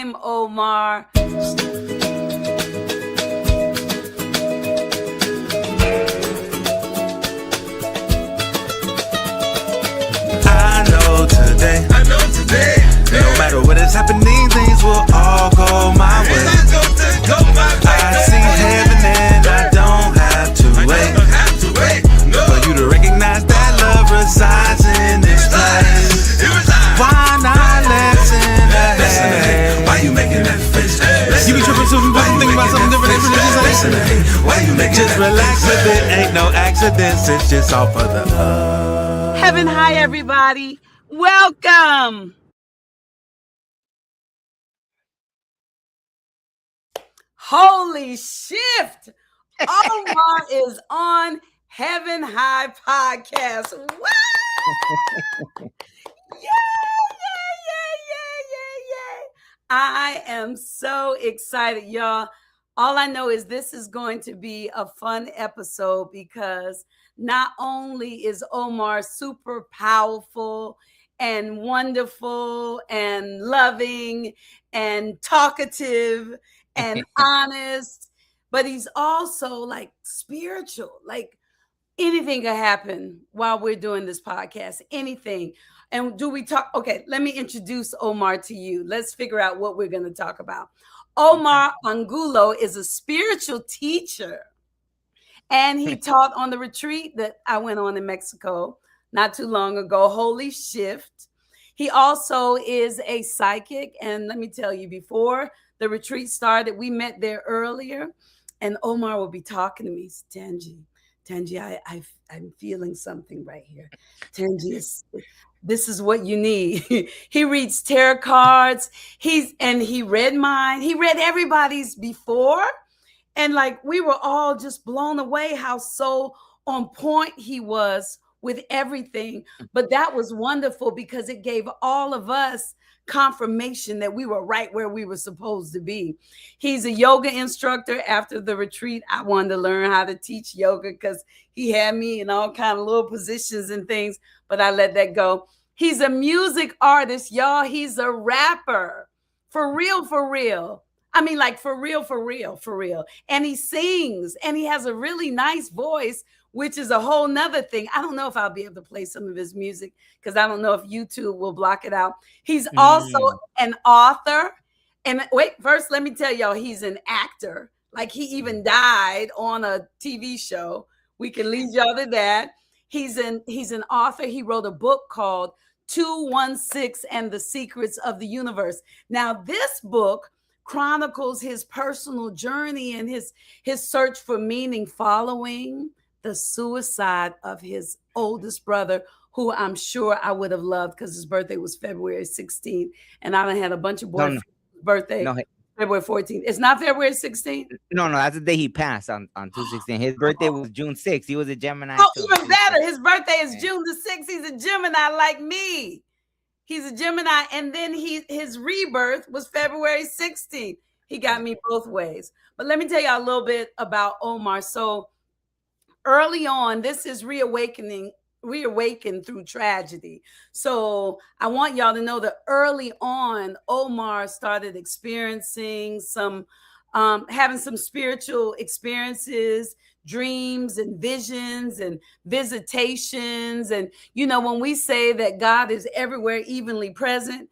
time, Omar. I know today, no matter what is happening, things will all go my way. I see heaven and I don't have to wait for you to recognize that love resides in this place. Why not listen ahead? Why you making that face? You be tripping so thinking about something different. Why you making just relax a bit, ain't no accidents, it's just all for the Heaven high, everybody. Welcome. Holy shift. Omar is on Heaven High Podcast. What? Yay. I am so excited, y'all. All I know is this is going to be a fun episode because not only is Omar super powerful and wonderful and loving and talkative and honest, but he's also like spiritual. Like anything could happen while we're doing this podcast, anything. And do we talk? Okay, let me introduce Omar to you. Let's figure out what we're going to talk about. Omar Angulo is a spiritual teacher. And he taught on the retreat that I went on in Mexico not too long ago, Holy Shift. He also is a psychic. And let me tell you, before the retreat started, we met there earlier. And Omar will be talking to me. Tanji, I'm feeling something right here. Tanji, this is what you need. He reads tarot cards. He read mine. He read everybody's before. And like we were all just blown away how so on point he was with everything. But that was wonderful because it gave all of us confirmation that we were right where we were supposed to be. He's a yoga instructor. After the retreat, I wanted to learn how to teach yoga because he had me in all kind of little positions and things, but I let that go. He's a music artist, y'all. He's a rapper. For real. I mean, like for real. And he sings and he has a really nice voice, which is a whole nother thing. I don't know if I'll be able to play some of his music because I don't know if YouTube will block it out. He's also an author. And wait, first, let me tell y'all, he's an actor. Like he even died on a TV show. We can lead y'all to that. He's an author. He wrote a book called 216 and the Secrets of the Universe. Now, this book chronicles his personal journey and his search for meaning following the suicide of his oldest brother, who I'm sure I would have loved because his birthday was February 16th. And I done had a bunch of boyfriends' birthday. No, February 14th. It's not February 16th? No, that's the day he passed on 2/16. His birthday was June 6th. He was a Gemini. Oh, too. Even better. His birthday is June the 6th. He's a Gemini like me. He's a Gemini. And then his rebirth was February 16th. He got me both ways. But let me tell you a little bit about Omar. So early on, this is reawakened through tragedy. So I want y'all to know that early on, Omar started experiencing having some spiritual experiences, dreams and visions and visitations. And, when we say that God is everywhere evenly present,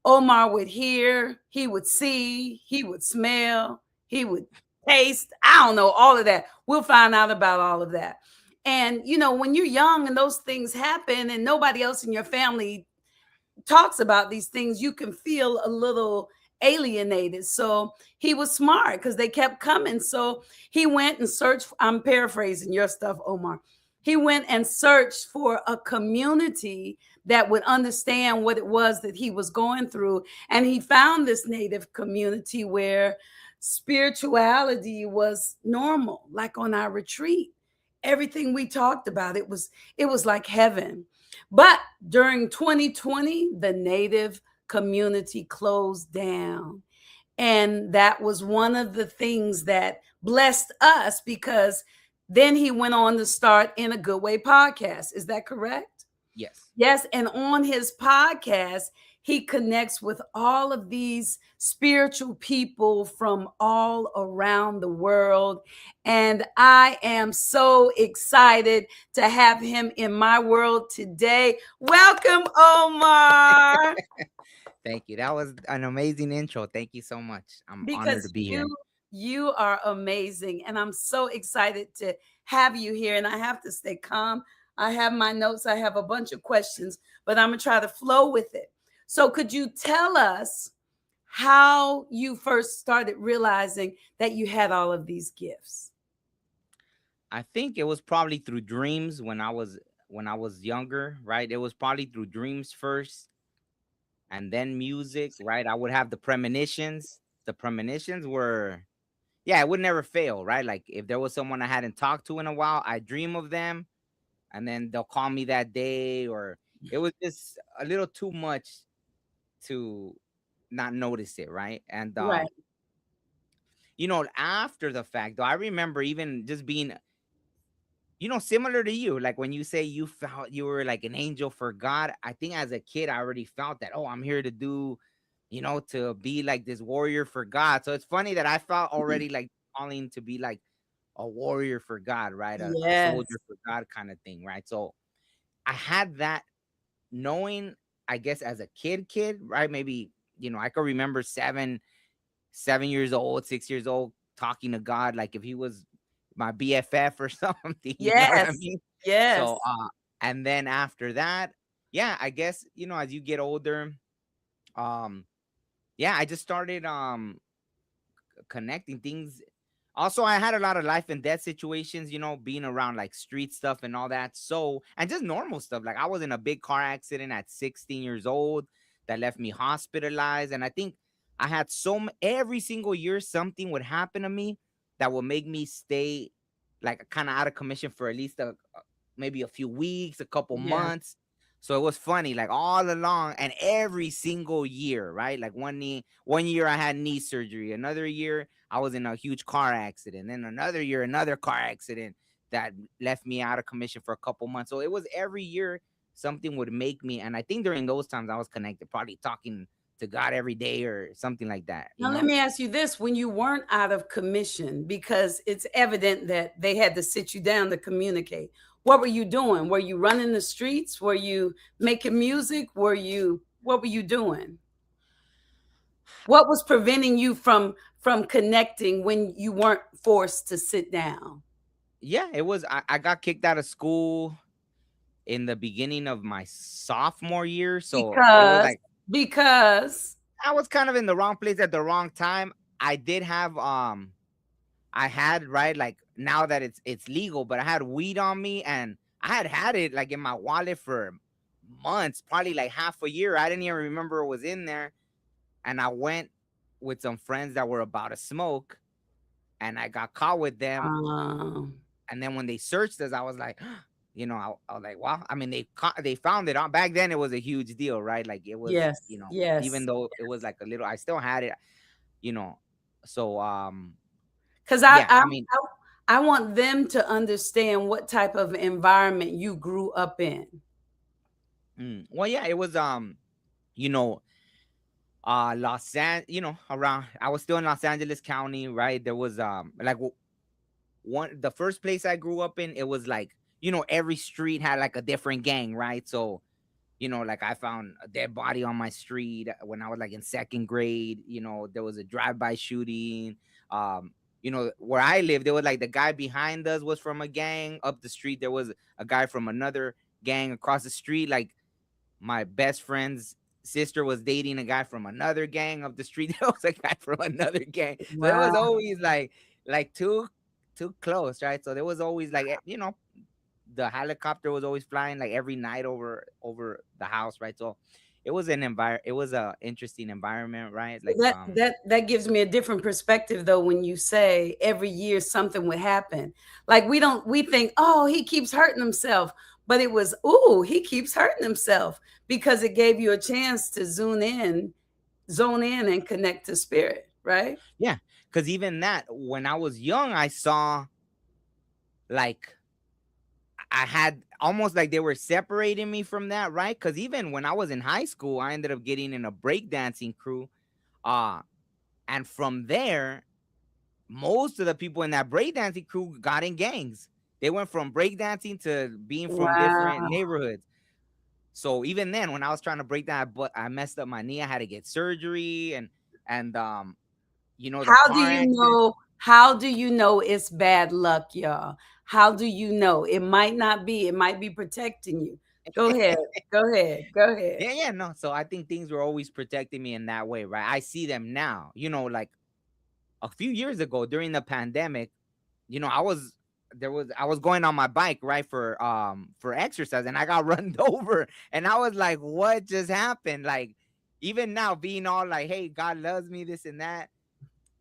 Omar would hear, he would see, he would smell, he would taste. I don't know, all of that. We'll find out about all of that. And, when you're young and those things happen and nobody else in your family talks about these things, you can feel a little alienated. So he was smart because they kept coming. So he went and searched. I'm paraphrasing your stuff, Omar. He went and searched for a community that would understand what it was that he was going through. And he found this Native community where spirituality was normal, like on our retreat. Everything we talked about, it was like heaven. But during 2020, the Native community closed down. And that was one of the things that blessed us, because then he went on to start In a Good Way podcast. Is that correct? Yes. Yes. And on his podcast, he connects with all of these spiritual people from all around the world. And I am so excited to have him in my world today. Welcome, Omar. Thank you. That was an amazing intro. Thank you so much. I'm honored to Because be here. you are amazing, and I'm so excited to have you here. And I have to stay calm. I have my notes, I have a bunch of questions, but I'm gonna try to flow with it. So could you tell us how you first started realizing that you had all of these gifts? I think it was probably through dreams when I was younger, right? It was probably through dreams first and then music, right? I would have the premonitions. The premonitions were, yeah, it would never fail, right? Like if there was someone I hadn't talked to in a while, I dream of them and then they'll call me that day, or it was just a little too much to not notice it, right? And Right. after the fact, though, I remember even just being, similar to you, like when you say you felt you were like an angel for God. I think as a kid, I already felt that, oh, I'm here to do, to be like this warrior for God. So it's funny that I felt already like calling to be like a warrior for God, right? A Yes. soldier for God kind of thing, right? So I had that knowing, I guess, as a kid, right? Maybe, I could remember 7 years old, 6 years old, talking to God like if he was my BFF or something, you know what I Yes. mean? Yes. So and then after that, yeah, I guess, as you get older, um, yeah, I just started connecting things. Also, I had a lot of life and death situations, being around like street stuff and all that. So, and just normal stuff. Like I was in a big car accident at 16 years old that left me hospitalized. And I think I had every single year something would happen to me that would make me stay like kind of out of commission for at least maybe a few weeks, a couple Yes. months. So it was funny, like all along and every single year, right? Like one year I had knee surgery, another year I was in a huge car accident, then another year, another car accident that left me out of commission for a couple months. So it was every year something would make me, and I think during those times I was connected, probably talking to God every day or something like that, Now, let me ask you this: when you weren't out of commission, because it's evident that they had to sit you down to communicate, what were you doing? Were you running the streets? Were you making music? What were you doing? What was preventing you from connecting when you weren't forced to sit down? Yeah, it was. I got kicked out of school in the beginning of my sophomore year, so it was Because like because I was kind of in the wrong place at the wrong time. I did have I had, right, like now that it's legal, but I had weed on me and I had it like in my wallet for months, probably like half a year. I didn't even remember it was in there. And I went with some friends that were about to smoke and I got caught with them. um, And then when they searched us, I was like, I was like, wow. I mean, they found it on back then. It was a huge deal, right? Like it was, yes, yes. even though it was like a little, I still had it, you know. So Because yeah, I mean, I want them to understand what type of environment you grew up in. well, yeah, it was you know, around, I was still in Los Angeles County, right? There was like the first place I grew up in, it was like, every street had like a different gang, right? So, like I found a dead body on my street when I was like in second grade. There was a drive-by shooting. Where I lived, there was like the guy behind us was from a gang. Up the street, there was a guy from another gang across the street. Like my best friend's sister was dating a guy from another gang up the street. There was a guy from another gang. So it was Wow. always like too close, right? So there was always like the helicopter was always flying like every night over the house, right? So it was a interesting environment, right? Like That gives me a different perspective though when you say every year something would happen. Like we think, oh, he keeps hurting himself, but it was, ooh, he keeps hurting himself because it gave you a chance to zone in and connect to spirit, right? yeah, because even that when I was young, I saw like I had almost like they were separating me from that, right? Because even when I was in high school, I ended up getting in a breakdancing crew. Uh, and from there, most of the people in that breakdancing crew got in gangs. They went from breakdancing to being from different Wow. neighborhoods. So even then, when I was trying to break that, but I messed up my knee. I had to get surgery, and the How do car you accident. know? How do you know it's bad luck, y'all? How do you know? It might not be. It might be protecting you. Go ahead. Go ahead. Go ahead. Yeah, yeah, no. So I think things were always protecting me in that way, right? I see them now. Like a few years ago during the pandemic, I was going on my bike, right, for exercise, and I got run over, and I was like, what just happened? Like, even now being all like, hey, God loves me, this and that,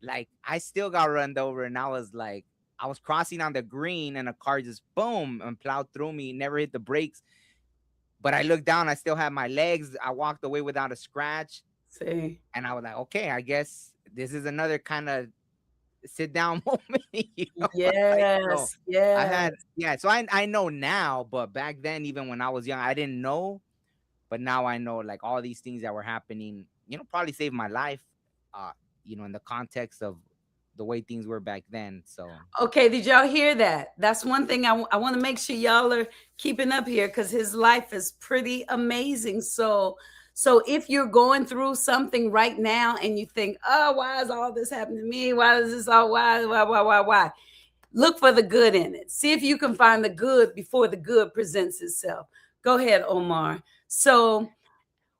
like I still got run over, and I was like, I was crossing on the green, and a car just boom and plowed through me, never hit the brakes. But I looked down, I still had my legs. I walked away without a scratch. See. And I was like, okay, I guess this is another kind of sit down moment, like, so Yes. I Yes. had, yeah, so I know now, but back then, even when I was young, I didn't know. But now I know, like, all these things that were happening, probably saved my life, uh, in the context of the way things were back then. So, Okay, did y'all hear that? That's one thing I want to make sure y'all are keeping up here because his life is pretty amazing. So if you're going through something right now and you think, oh, why is all this happening to me? Why is this all why? Look for the good in it. See if you can find the good before the good presents itself. Go ahead, Omar. So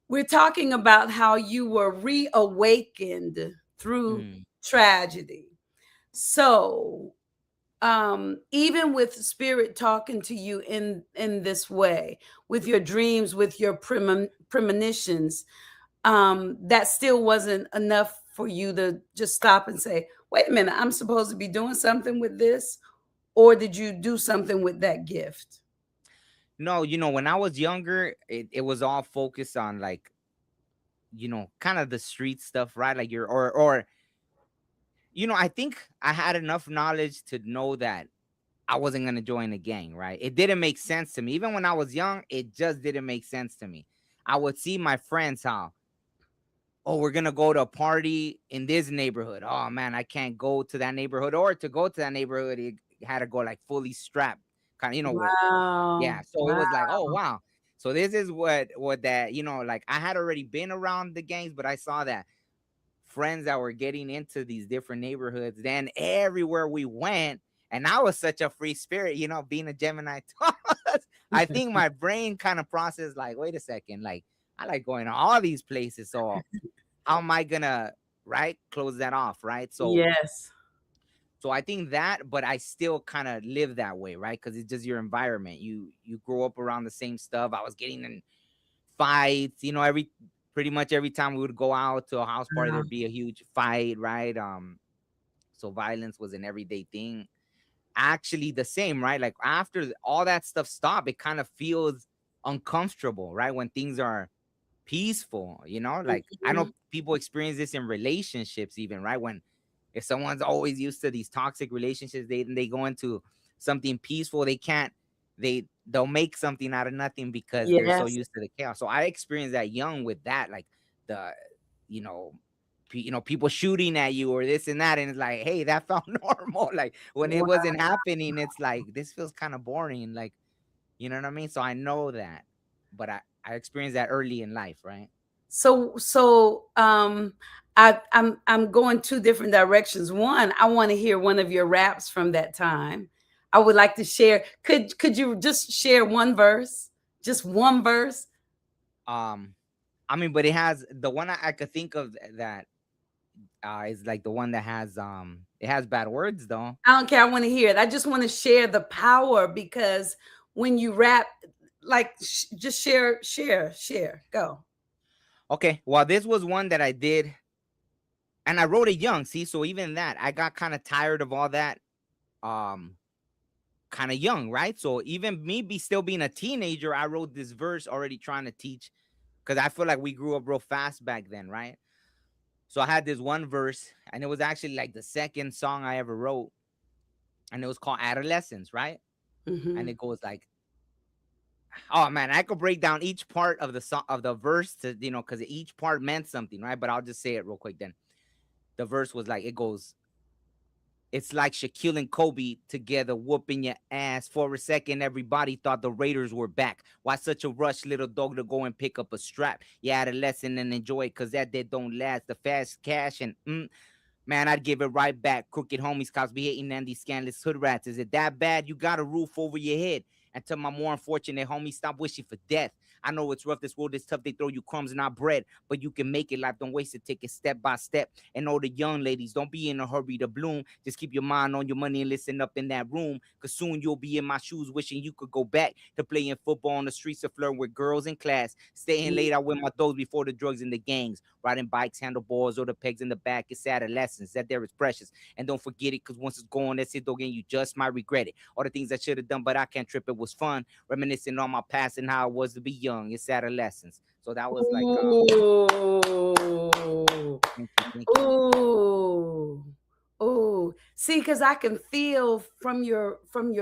we're talking about how you were reawakened through mm, tragedy. So even with spirit talking to you in this way, with your dreams, with your premonitions, that still wasn't enough for you to just stop and say, wait a minute, I'm supposed to be doing something with this? Or did you do something with that gift? no, when I was younger, it was all focused on, like, kind of the street stuff, right? Like, or I think I had enough knowledge to know that I wasn't gonna join a gang, right? It didn't make sense to me. Even when I was young, it just didn't make sense to me. I would see my friends how, oh, we're gonna go to a party in this neighborhood. Oh man, I can't go to that neighborhood. Or to go to that neighborhood, you had to go like fully strapped, kind of, with, Wow. yeah. So it Wow. was like, oh wow. So this is what that, like, I had already been around the gangs, but I saw that friends that were getting into these different neighborhoods. Then everywhere we went, and I was such a free spirit, being a Gemini. I think my brain kind of processed, like, wait a second, like, I like going to all these places. So how am I gonna, right, close that off, right? Yes. So I think that, but I still kind of live that way, right? Because it's just your environment. You grow up around the same stuff. I was getting in fights, every pretty much every time we would go out to a house party, Wow. there'd be a huge fight, right? So violence was an everyday thing. Actually, the same, right? Like, after all that stuff stopped, it kind of feels uncomfortable, right? When things are peaceful, like, I know Mhm. people experience this in relationships, even, right? When, if someone's always used to these toxic relationships, they go into something peaceful, they'll make something out of nothing because they're so Yes. used to the chaos. So I experienced that young with that, like, the you know people shooting at you or this and that, and it's like, hey, that felt normal. Like, when it Wow. wasn't happening, it's like, this feels kind of boring, like, you know what I mean? So I know that, but I experienced that early in life, right? So I'm going two different directions. One, I want to hear one of your raps from that time. I would like to share. Could you just share one verse? Just one verse? um I mean, but it has the one I could think of that is like the one that has it has bad words though. I don't care. I want to hear it. I just want to share the power because when you rap, like just share. Go. Okay, well, this was one that I did, and I wrote it young. See, so even that, I got kind of tired of all that, um, kind of young, right? So even me be still being a teenager, I wrote this verse already trying to teach, because I feel like we grew up real fast back then, right? So I had this one verse, and it was actually like the second song I ever wrote, and it was called Adolescence, right? And Hmm. it goes like, Oh man, I could break down each part of the song of the verse to because each part meant something, right? But I'll just say it real quick. Then the verse was like, it goes, it's like Shaquille and Kobe together whooping your ass. For a second, everybody thought the Raiders were back. Why such a rush, little dog, to go and pick up a strap? You had a lesson and enjoy it, cause that day don't last. The fast cash and man, I'd give it right back. Crooked homies, cops be hating on these scandalous hood rats. Is it that bad? You got a roof over your head. And to my more unfortunate homies, stop wishing for death. I know it's rough. This world is tough. They throw you crumbs and not bread, but you can make it. Life don't waste it. Take it step by step. And all the young ladies, don't be in a hurry to bloom. Just keep your mind on your money and listen up in that room. Cause soon you'll be in my shoes, wishing you could go back to playing football on the streets of flirting with girls in class. Staying late out with my dogs before the drugs and the gangs. Riding bikes, handlebars, or the pegs in the back. It's adolescence. That there is precious. And don't forget it, cause once it's gone, that's it, dog, and you just might regret it. All the things I should have done, but I can't trip. It was fun. Reminiscing on my past and how it was to be young. It's adolescence. So that was like Ooh. thank you, thank you. Ooh. Ooh. See, because I can feel from your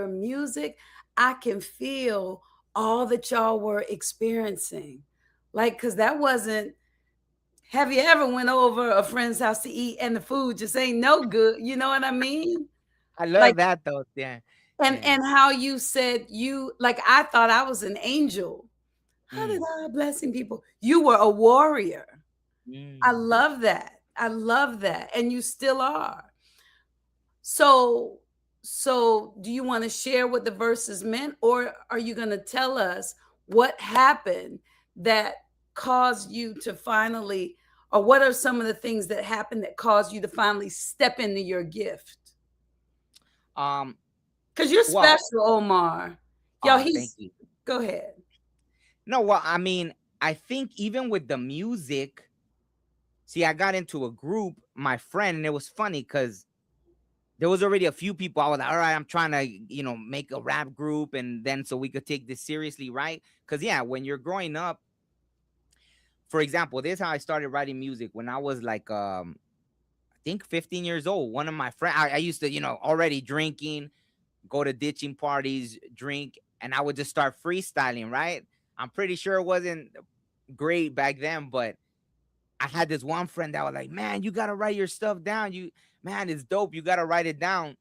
music, I can feel all that y'all were experiencing. Like, because that wasn't, have you ever went over a friend's house to eat and the food just ain't no good? You know what I mean? I Like, love that though. Yeah. Yeah. and how you said you, like, I thought I was an angel. How did Mm, I blessing people? You were a warrior. I mm. love that. I love that. And you still are. So, so do you want to share what the verses meant, or are you going to tell us what happened that caused you to finally, or what are some of the things that happened that caused you to finally step into your gift? Um. Because you're Well. special, Omar. Yo, Thank he's, you. go ahead. No. Well, I mean, I think even with the music, see, I got into a group, my friend, and it was funny because there was already a few people. I was like, all right, I'm trying to, make a rap group, and then so we could take this seriously, right? Because yeah, when you're growing up, for example, this is how I started writing music when I was like, I think 15 years old. One of my friends, I used to, already drinking, go to ditching parties, drink, and I would just start freestyling, right? I'm pretty sure it wasn't great back then, but I had this one friend that was like, man, you gotta write your stuff down. Man, it's dope. You gotta write it down.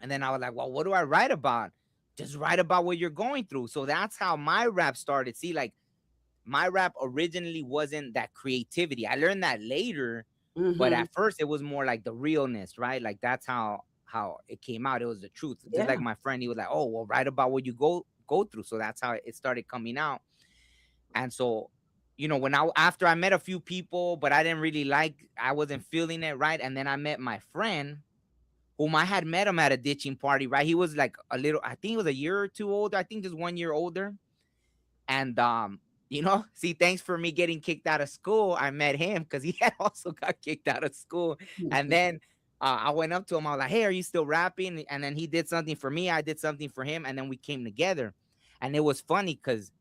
And then I was like, well, what do I write about? Just write about what you're going through. So that's how my rap started. See, like my rap originally wasn't that creativity. I learned that later, but Mm-hmm. at first it was more like the realness, right? Like that's how it came out. It was the truth. Just like Yeah. my friend, he was like, oh, well, write about what you go through. So that's how it started coming out. And so, when after I met a few people, but I didn't really I wasn't feeling it, right? And then I met my friend, whom I had met him at a ditching party, right? He was like a little, I think he was a year or two older. I think just 1 year older. And see, thanks for me getting kicked out of school. I met him because he had also got kicked out of school. And then I went up to him. I was like, hey, are you still rapping? And then he did something for me. I did something for him. And then we came together. And it was funny because,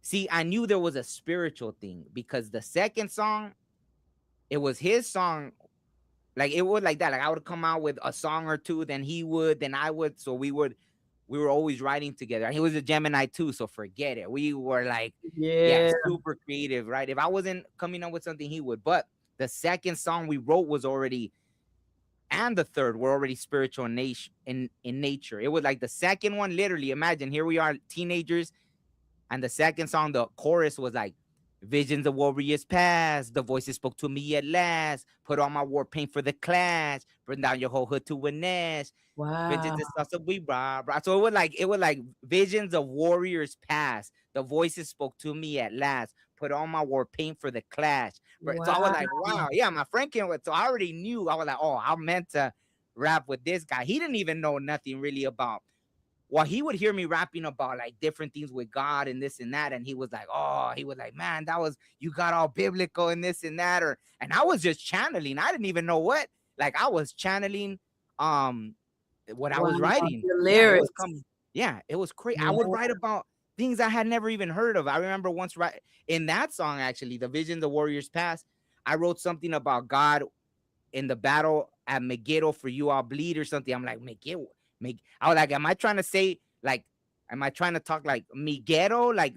see, I knew there was a spiritual thing because the second song, it was his song. Like it would like that. Like I would come out with a song or two, then he would, then I would. So we were always writing together. He was a Gemini too, so forget it. We were like, yeah, Yeah. super creative, right? If I wasn't coming up with something, he would. But the second song we wrote was already, and the third were already spiritual in nature. It was like the second one, literally. Imagine here we are, teenagers, and the second song, the chorus was like, visions of warriors past, the voices spoke to me at last. Put on my war paint for the clash, burn down your whole hood to a nest. Vengeance Wow. is stuff we rob. So it was like visions of warriors past. The voices spoke to me at last. Put on my war paint for the clash. So I was Wow. like, wow, yeah, my friend came with. So I already knew. I was like, oh, I'm meant to rap with this guy. He didn't even know nothing really about. Well, he would hear me rapping about like different things with God and this and that, and he was like, man, that was you got all biblical and this and that, and I was just channeling. I didn't even know what, like I was channeling, um, what I was Wow. writing. Your Yeah, it was lyrics. coming. Yeah, it was crazy. I would Yeah. write about things I had never even heard of. I remember once right in that song, actually, the Vision the Warriors Past. I wrote something about God in the battle at Megiddo, for you I'll bleed or something. I'm like, Megiddo. I was like, am I trying to say like am I trying to talk like mi ghetto, like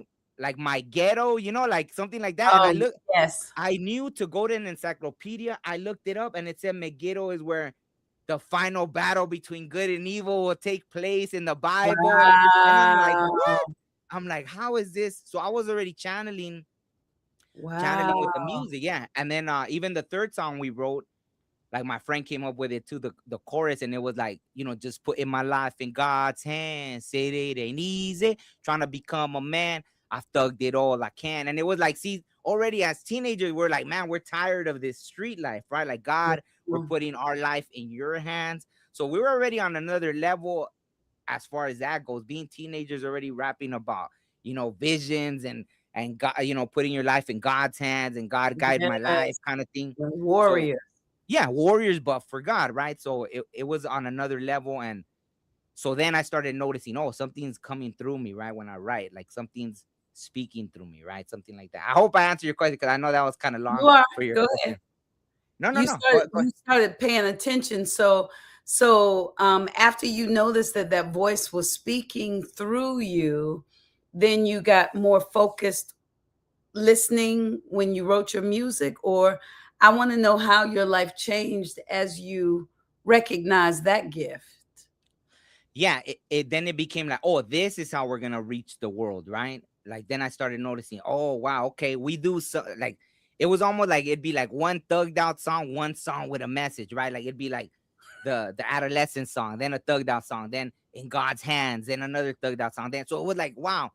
my ghetto, like something like that? And Oh, yes. I knew to go to an encyclopedia. I looked it up, and it said Megiddo is where the final battle between good and evil will take place in the Bible. And I'm like, Wow. what? I'm like, how is this? So I was already channeling with the Wow. music, yeah. And then even the third song we wrote, like my friend came up with it too, the chorus, and it was like, just putting my life in God's hands. Said it ain't easy trying to become a man. I thugged it all I can. And it was like, see, already as teenagers, we're like, man, we're tired of this street life, right? Like, God, we're putting our life in your hands. So we were already on another level as far as that goes. Being teenagers, already rapping about, visions and God, putting your life in God's hands, and God guide my life Yes. kind of thing. The So warrior. yeah, warriors, but for God, right? So it was on another level. And so then I started noticing, oh, something's coming through me, right? When I write, like something's speaking through me, right? Something like that. I hope I answered your question, because I know that was kind of You long are. for your Go ahead. question. No, no, You no. started you started paying attention. So after you noticed that that voice was speaking through you, then you got more focused listening when you wrote your music, or I want to know how your life changed as you recognized that gift. Yeah, it then it became like, oh, this is how we're gonna reach the world, right? Like then I started noticing, oh wow, okay, we do so like it was almost like it'd be like one thugged out song, one song with a message, right? Like it'd be like the adolescent song, then a thugged out song, then in God's hands, then another thugged out song. Then so it was like, wow,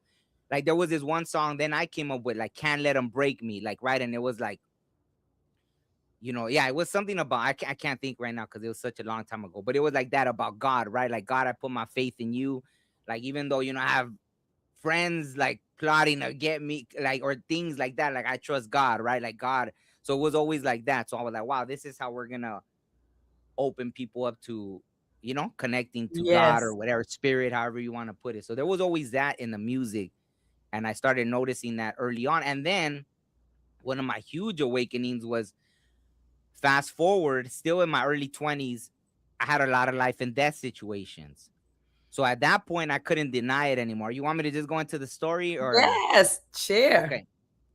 like there was this one song, then I came up with like can't let them break me, like right, and it was like, yeah, it was something about I can't think right now because it was such a long time ago, but it was like that about God, right? Like, God, I put my faith in you. Like, even though I have friends like plotting to get me, like, or things like that, like I trust God, right? Like God. So it was always like that. So I was like, wow, this is how we're gonna open people up to, connecting to God or Yes. whatever spirit, however you want to put it. So there was always that in the music, and I started noticing that early on. And then one of my huge awakenings was, fast forward, still in my early 20s, I had a lot of life and death situations. So at that point, I couldn't deny it anymore. You want me to just go into the story, or Yes. Share. okay?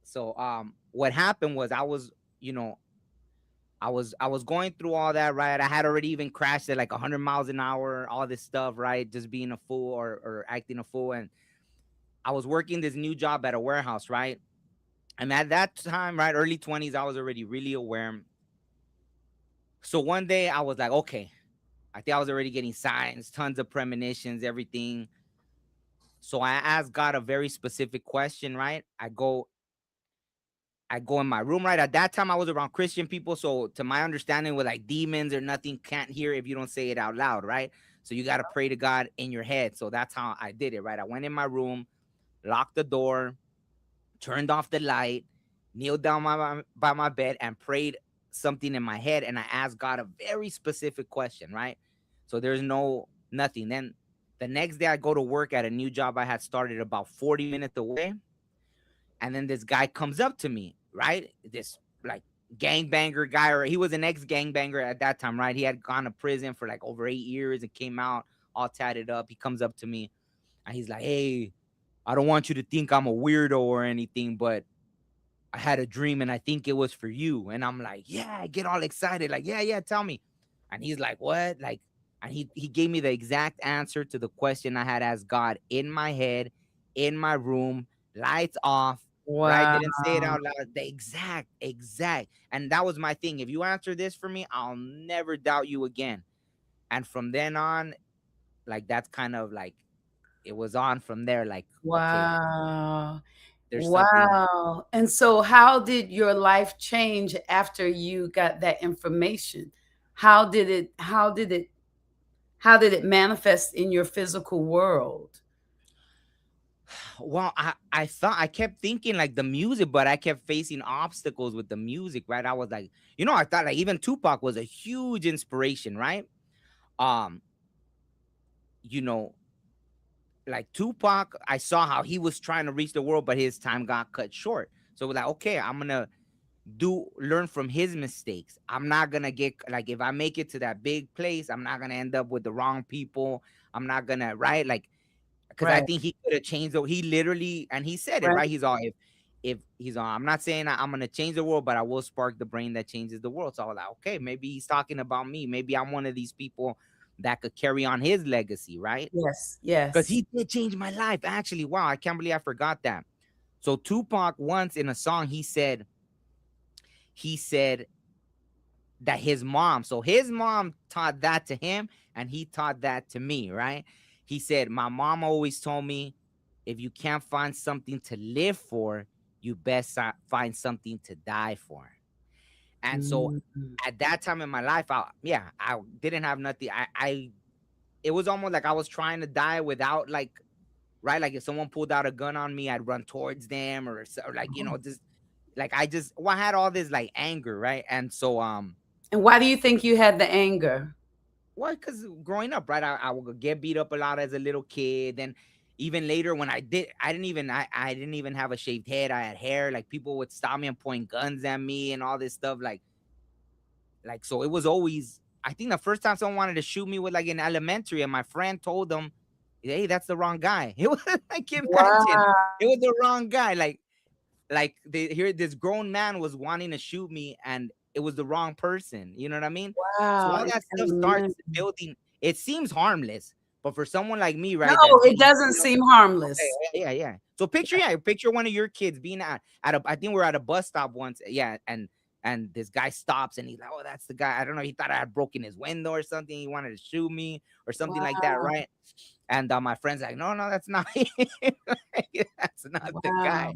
So what happened was, you know, I was going through all that, right? I had already even crashed at like 100 miles an hour, all this stuff, right? Just being a fool, or acting a fool. And I was working this new job at a warehouse, right? And at that time, right, early 20s, I was already really aware. So one day I was like, okay, I think I was already getting signs, tons of premonitions, everything. So I asked God a very specific question, right? I go in my room, right? At that time I was around Christian people. So to my understanding, with like demons or nothing can't hear if you don't say it out loud, right? So you got to pray to God in your head. So that's how I did it, right? I went in my room, locked the door, turned off the light, kneeled down by my bed, and prayed something in my head. And I asked God a very specific question, right? So there's nothing. Then the next day I go to work at a new job I had started about 40 minutes away. And then this guy comes up to me, right? This like gangbanger guy, or he was an ex gangbanger at that time, right? He had gone to prison for like over 8 years and came out all tatted up. He comes up to me and he's like, hey, I don't want you to think I'm a weirdo or anything, but I had a dream and I think it was for you. And I'm like, yeah, I get all excited. Like, yeah, yeah, tell me. And he's like, what? Like, and he gave me the exact answer to the question I had asked God in my head, in my room, lights off, right? Wow. Didn't say it out loud. The exact. And that was my thing. If you answer this for me, I'll never doubt you again. And from then on, like, that's kind of like, it was on from there. Like, okay, like, Wow. there's something. Wow. And so how did your life change after you got that information? How did it manifest in your physical world? Well, I thought, I kept thinking like the music, but I kept facing obstacles with the music, right? I was like, I thought like even Tupac was a huge inspiration, right? Um, you know, like Tupac, I saw how he was trying to reach the world, but his time got cut short. So we're like, okay, I'm gonna do learn from his mistakes. I'm not gonna get like, if I make it to that big place, I'm not gonna end up with the wrong people. I'm not gonna, right? Like, because I Right. think he could have changed the. He literally, and he said it Right. right. He's all if he's all. I'm not saying I'm gonna change the world, but I will spark the brain that changes the world. So I was like, okay, maybe he's talking about me. Maybe I'm one of these people that could carry on his legacy, right? Yes. Because Yes. he did change my life. Actually, wow, I can't believe I forgot that. So Tupac once in a song he said that his mom, so his mom taught that to him and he taught that to me, right? He said, my mom always told me, if you can't find something to live for, you best find something to die for. And so Mm. at that time in my life, I didn't have nothing. I it was almost like I was trying to die without like, right? Like if someone pulled out a gun on me, I'd run towards them or like, just like I had all this like anger, right? And so And why do you think you had the anger? well, because growing up, right, I would get beat up a lot as a little kid, and even later when I didn't even have a shaved head. I had hair. Like people would stop me and point guns at me and all this stuff. Like so, it was always. I think the first time someone wanted to shoot me was like in elementary, and my friend told them, "Hey, that's the wrong guy." It was like imagine Wow. it was the wrong guy. Like they here this grown man was wanting to shoot me and it was the wrong person, you know what I mean? So Wow. all In that stuff starts elementary. building. It seems harmless, but for someone like me, No, right, that's it being, doesn't seem okay, harmless. yeah. So picture one of your kids being at a, I think we're at a bus stop once, yeah, and this guy stops and he's like, oh, that's the guy. I don't know, he thought I had broken his window or something, he wanted to shoot me or something like that, Wow. right? And my friend's like, no, that's not him. Like, that's not the guy,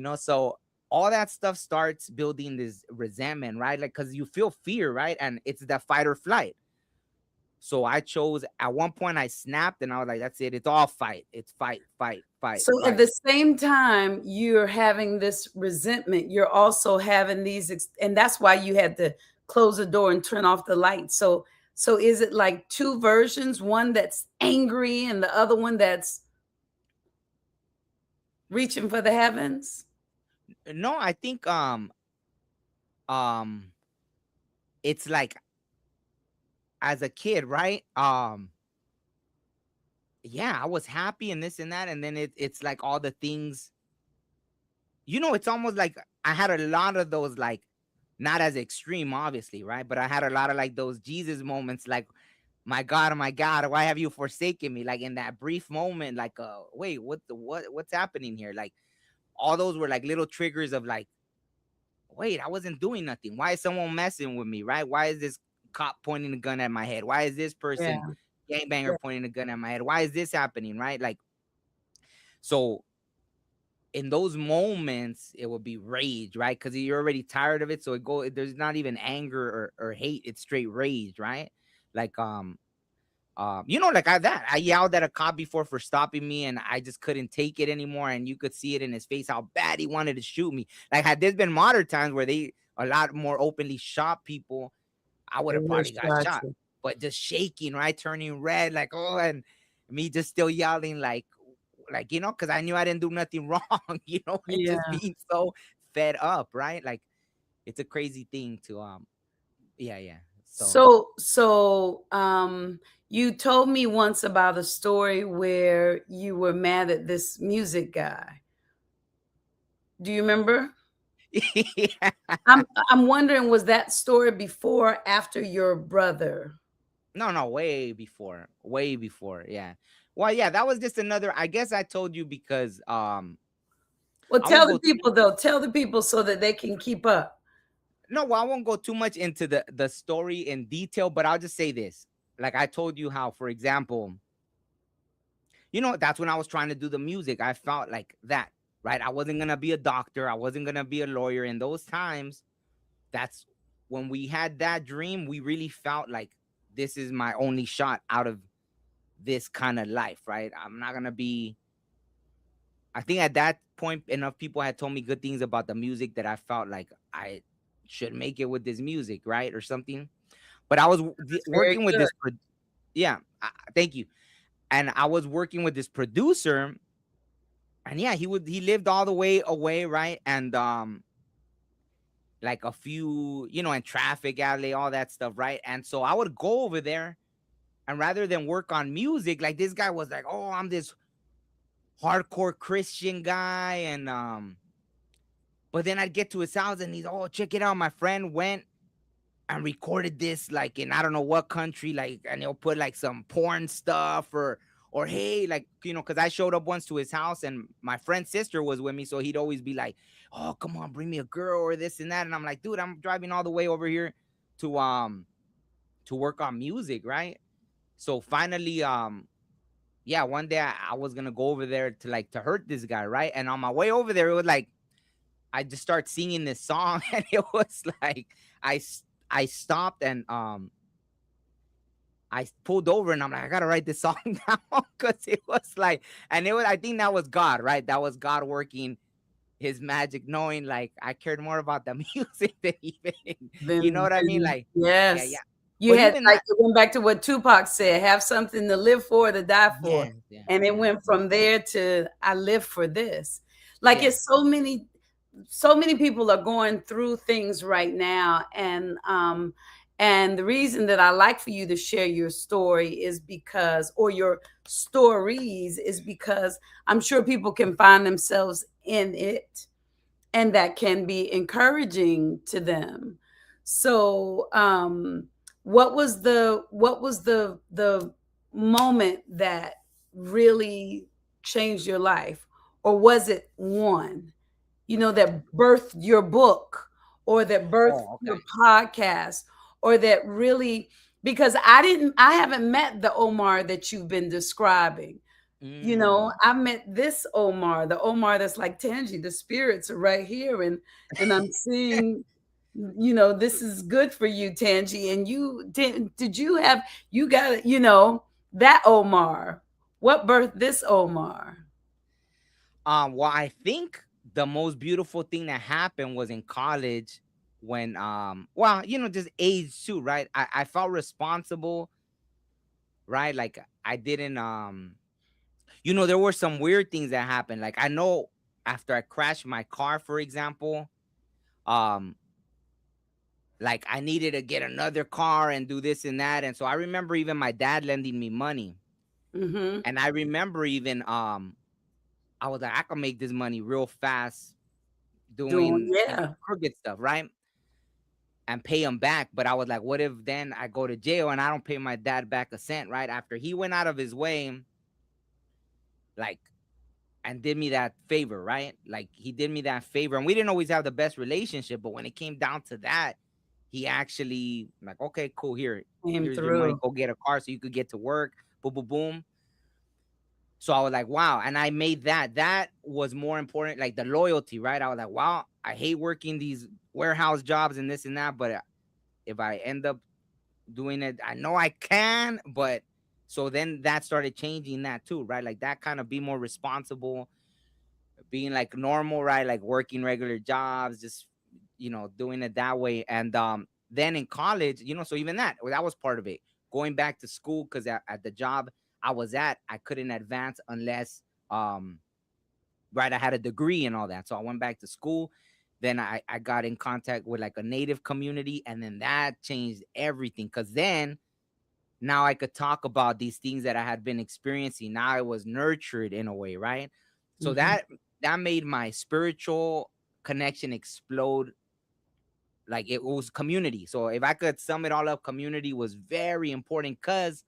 Wow. so all that stuff starts building this resentment, right? Like, because you feel fear, right? And it's that fight or flight. So I chose, at one point I snapped and I was like, that's it, it's all fight, it's fight, fight, fight, So at fight. the same time you're having this resentment, you're also having these, and that's why you had to close the door and turn off the light. So is it like two versions, one that's angry and the other one that's reaching for the heavens? No, I think um it's like, as a kid, right? Yeah, I was happy and this and that, and then it's like all the things, it's almost like I had a lot of those, like, not as extreme, obviously, right? But I had a lot of like those Jesus moments, like, my God, why have you forsaken me? Like in that brief moment, like, wait, what's happening here? Like all those were like little triggers of like, wait, I wasn't doing nothing. Why is someone messing with me, right? Why is this cop pointing a gun at my head? Why is this Yeah. person gangbanger Yeah. pointing a gun at my head? Why is this happening, right? Like, so in those moments, it would be rage, right? Because you're already tired of it. So there's not even anger or hate. It's straight rage, right? Like, like I yelled at a cop before for stopping me, and I just couldn't take it anymore. And you could see it in his face how bad he wanted to shoot me. Like, had there's been modern times where they a lot more openly shot people, I would They have will probably got shot shot. you. But just shaking, right, turning red, like, oh, and me just still yelling, like, because I knew I didn't do nothing wrong, and just Yeah. being so fed up, right? Like, it's a crazy thing to yeah. So So you told me once about a story where you were mad at this music guy. Do you remember? yeah. I'm wondering, was that story before or after your brother? No, way before, yeah. Well, yeah, that was just another. I guess I told you because Well, I won't tell the go. people though. Tell the people so that they can keep up. No, well, I won't go too much into the story in detail, but I'll just say this. Like I told you how, for example, that's when I was trying to do the music. I felt like that, right? I wasn't gonna be a doctor. I wasn't gonna be a lawyer. In those times, that's when we had that dream. We really felt like this is my only shot out of this kind of life, right? I'm not gonna be. I think at that point, enough people had told me good things about the music that I felt like I should make it with this music, right, or something. But I was That's very working with good. this. Yeah, thank you. And I was working with this producer, and yeah, he lived all the way away, right? And like a few, in traffic alley, all that stuff, right? And so I would go over there, and rather than work on music, like this guy was like, oh, I'm this hardcore Christian guy, and but then I'd get to his house and he's, oh, check it out. My friend went and recorded this like in I don't know what country, like, and he'll put like some porn stuff, or hey, like, because I showed up once to his house and my friend's sister was with me, so he'd always be like, oh, come on, bring me a girl or this and that, and I'm like, dude, I'm driving all the way over here to work on music, right? So finally, yeah, one day I was gonna go over there to hurt this guy, right? And on my way over there, it was like I just start singing this song, and it was like I I stopped and I pulled over, and I'm like, I gotta write this song down because it was like, and it was, I think that was God, right? That was God working his magic, knowing like I cared more about the music than even, you know Then, what I mean? then Like, yeah, yeah. yes. You But had even like that, it went back to what Tupac said, have something to live for, to die for. yeah, yeah, And it yeah, went from there to I live for this. Like yeah. it's so many people are going through things right now. And the reason that I like for you to share your story is because, or your stories, is because I'm sure people can find themselves in it, and that can be encouraging to them. So what was the moment that really changed your life? Or was it one, that birthed your book, or that birthed Oh, your okay. podcast, or that really, because I haven't met the Omar that you've been describing. Mm. I met this Omar, the Omar that's like Tangi, the spirits are right here, and I'm seeing, this is good for you, Tangi. And did you have, you got, that Omar. What birthed this Omar? Well, I think the most beautiful thing that happened was in college when, well, just age too, right? I felt responsible, right? Like I didn't, there were some weird things that happened. Like I know after I crashed my car, for example, um, like I needed to get another car and do this and that. And so I remember even my dad lending me money. Mm-hmm. And I remember even, I was like, I can make this money real fast Doing, doing yeah. crooked stuff, right? And pay him back. But I was like, what if then I go to jail and I don't pay my dad back a cent, right? After he went out of his way, like, and did me that favor, right? Like he did me that favor. And we didn't always have the best relationship, but when it came down to that, he actually like, okay, cool, Came here's your money. through. Go get a car so you could get to work. Boom, boom, boom. So I was like, wow. And I made that was more important, like the loyalty, right? I was like, wow, I hate working these warehouse jobs and this and that, but if I end up doing it, I know I can. But so then that started changing that too, right? Like that kind of be more responsible, being like normal, right? Like working regular jobs, just doing it that way. And then in college, so even that was part of it. Going back to school, because at the job I was at, I couldn't advance unless right, I had a degree and all that. So I went back to school. Then I got in contact with like a native community, and then that changed everything. Cause then now I could talk about these things that I had been experiencing. Now I was nurtured in a way, right? So Mm-hmm. that made my spiritual connection explode. Like it was community. So if I could sum it all up, community was very important because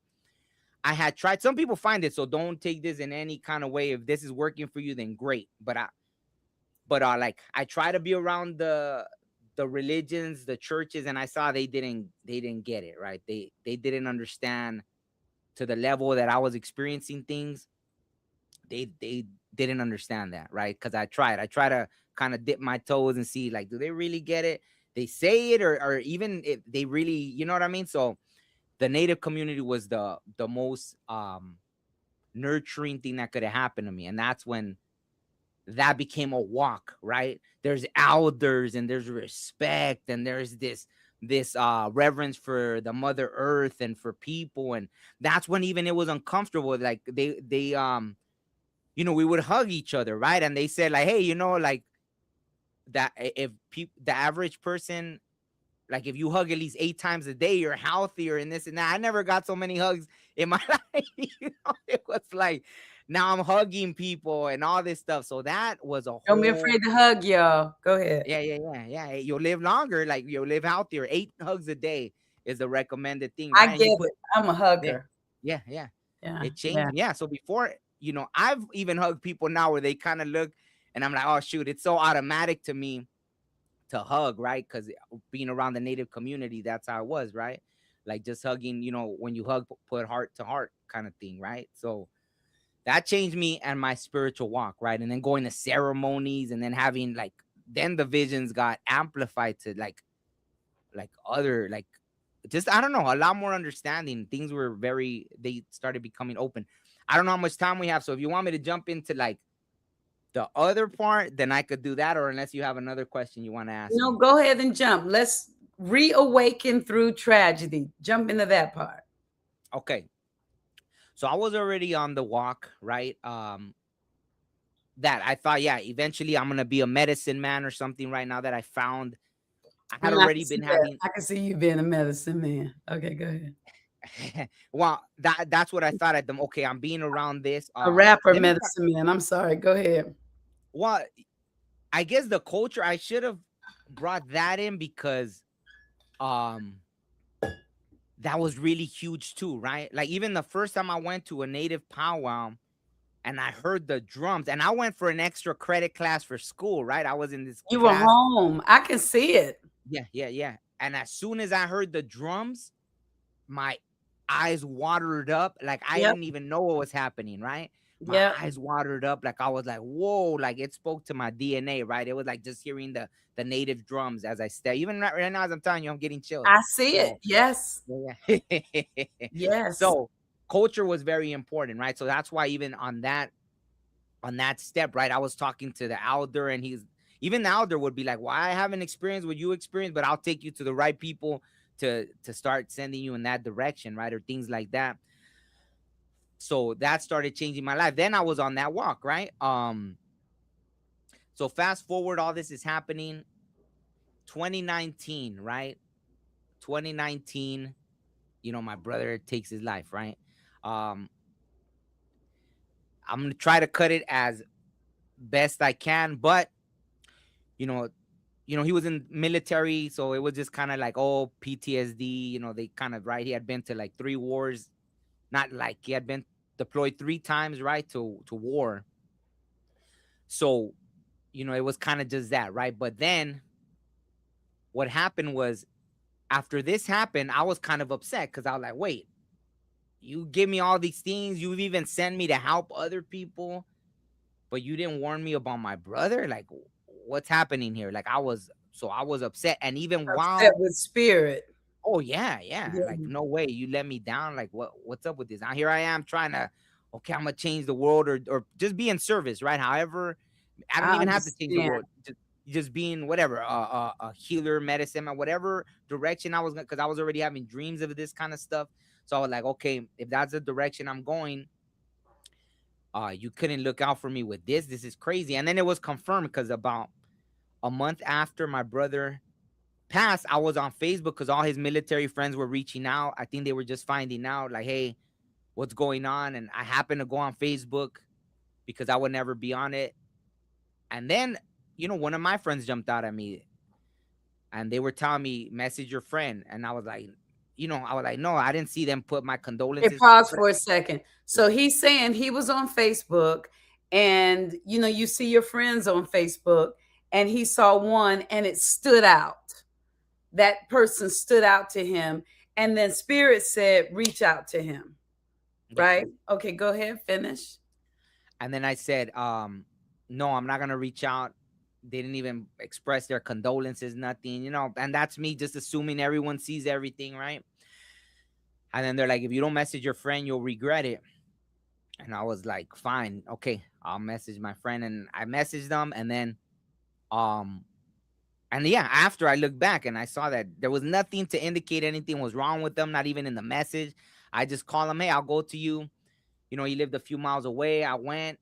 I had tried. Some people find it, so don't take this in any kind of way. If this is working for you, then great. But like I try to be around the religions, the churches, and I saw they didn't get it right. They didn't understand to the level that I was experiencing things. They didn't understand that, right? Because I try to kind of dip my toes and see like, do they really get it? They say it, or even if they really, you know what I mean? So the native community was the most nurturing thing that could have happened to me. And that's when that became a walk, right? There's elders and there's respect and there's this reverence for the mother earth and for people. And that's when even it was uncomfortable. Like they we would hug each other, right? And they said like, hey, like that if the average person, like if you hug at least 8 times a day, you're healthier and this and that. I never got so many hugs in my life. It was like now I'm hugging people and all this stuff. So that was a Don't be whole afraid to hug, y'all. Go ahead. yeah. Hey, you'll live longer, like you'll live healthier. 8 hugs a day is the recommended thing, I right? And get you put it. I'm a yeah, hugger. yeah. Yeah, It yeah. changed me. Yeah. So before, I've even hugged people now where they kind of look and I'm like, oh shoot, it's so automatic to me to hug, right? Because being around the native community, that's how it was, right? Like just hugging, when you hug, put heart to heart kind of thing, right? So that changed me and my spiritual walk, right? And then going to ceremonies and then having like, then the visions got amplified to like other, like, just, I don't know, a lot more understanding. Things were they started becoming open. I don't know how much time we have. So if you want me to jump into like the other part, then I could do that. Or unless you have another question you want to ask No, me. go ahead and jump. Let's reawaken through tragedy. Jump into that part. Okay. So I was already on the walk, right? That I thought, yeah, eventually I'm gonna be a medicine man or something. Right now that I found, I had I can already see been that. having. I can see you being a medicine man. Okay, go ahead. Well, that's what I thought at them. Okay, I'm being around this. A rapper Then medicine man. I'm sorry. Go ahead. well, I guess the culture, I should have brought that in because um that was really huge too, right? Like even the first time I went to a native powwow and I heard the drums, and I went for an extra credit class for school, right? I was in this You were class. home. I can see it. Yeah. And as soon as I heard the drums, my eyes watered up like I Yep. didn't even know what was happening, right? My Yep. eyes watered up like I was like, whoa, like it spoke to my DNA, right? It was like just hearing the native drums as I stay. Even right now, as I'm telling you, I'm getting chills. I see it. So Yes. yeah. Yes. So culture was very important, right? So that's why even on that step, right? I was talking to the elder, and even the elder would be like, "Well, I haven't experienced what you experienced, but I'll take you to the right people to start sending you in that direction, right?" Or things like that. So that started changing my life. Then I was on that walk, right? So fast forward, all this is happening 2019, right? 2019, my brother takes his life, right? Um, I'm gonna try to cut it as best I can, but you know, he was in military, so it was just kind of like, oh, PTSD. They kind of, right. He had been to like 3 wars, not like he had been deployed 3 times, right, to war. So, it was kind of just that, right. But then what happened was, after this happened, I was kind of upset because I was like, wait, you give me all these things, you've even sent me to help other people, but you didn't warn me about my brother. Like, what's happening here? Like, I was upset. And even Upset while, with spirit. oh yeah, like, Yeah. no way, you let me down. Like, what's up with this? Now here I am trying to, okay, I'm gonna change the world, or just be in service, right? However, I don't I even have to change the understand. world. Just being whatever, a healer, medicine, or whatever direction I was going, because I was already having dreams of this kind of stuff. So I was like, okay, if that's the direction I'm going, you couldn't look out for me with this. This is crazy. And then it was confirmed because about a month after my brother passed, I was on Facebook because all his military friends were reaching out. I think they were just finding out, like, hey, what's going on? And I happened to go on Facebook because I would never be on it. And then, one of my friends jumped out at me and they were telling me, message your friend. And I was like, no, I didn't see them put my Hey, condolences. pause But for a second. So he's saying he was on Facebook, and you see your friends on Facebook, and he saw one and it stood out. That person stood out to him, and then Spirit said, reach out to him. yeah. Right? Okay, go ahead, finish. And then I said, no, I'm not gonna reach out. They didn't even express their condolences, nothing, and that's me just assuming everyone sees everything, right? And then they're like, if you don't message your friend, you'll regret it. And I was like, fine, okay, I'll message my friend. And I messaged them, and then um and yeah, after I looked back and I saw that there was nothing to indicate anything was wrong with them, not even in the message. I just call them, hey, I'll go to you. He lived a few miles away. I went.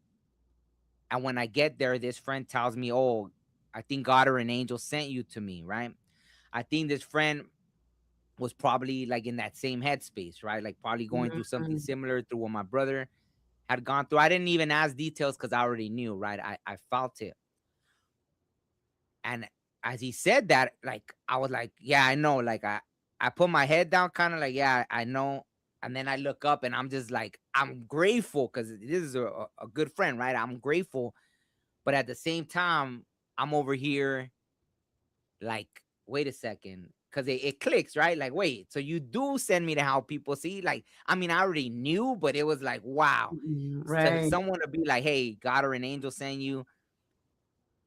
And when I get there, this friend tells me, oh, I think God or an angel sent you to me, right? I think this friend was probably like in that same headspace, right? Like probably going through something Mhm. similar through what my brother had gone through. I didn't even ask details because I already knew, right? I felt it. And as he said that, like I was like, yeah, I know. Like I put my head down, kind of like, yeah, I know. And then I look up and I'm just like, I'm grateful because this is a good friend, right? I'm grateful. But at the same time, I'm over here like, wait a second. Cause it clicks, right? Like, wait, so you do send me to how people see? Like, I mean, I already knew, but it was like, wow. So Right. someone to be like, hey, God or an angel send you,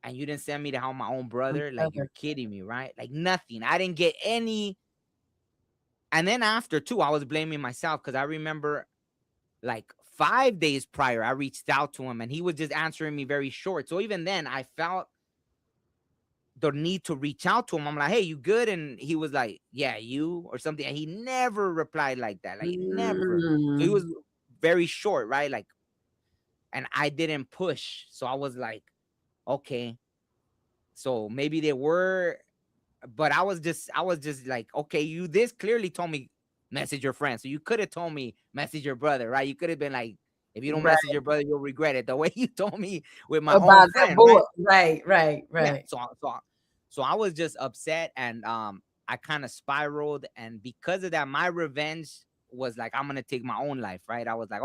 and you didn't send me to how my own brother, like you're Brother. kidding me, right? Like nothing. I didn't get any. And then after too, I was blaming myself because I remember like 5 days prior, I reached out to him and he was just answering me very short. So even then, I felt the need to reach out to him. I'm like, hey, you good? And he was like, yeah, you or something. And he never replied like that. Like never. So he Mm, was very short, right? Like, and I didn't push. So I was like, okay. So maybe they were, but I was just like, okay, you this clearly told me message your friend. So you could have told me message your brother, right? You could have been like, if you don't message right. your brother, you'll regret it. The way you told me with my own About that friend, boy. right? Right, right, Yeah. right. So I was just upset and I kind of spiraled, and because of that, my revenge was like, I'm gonna take my own life, right? I was like,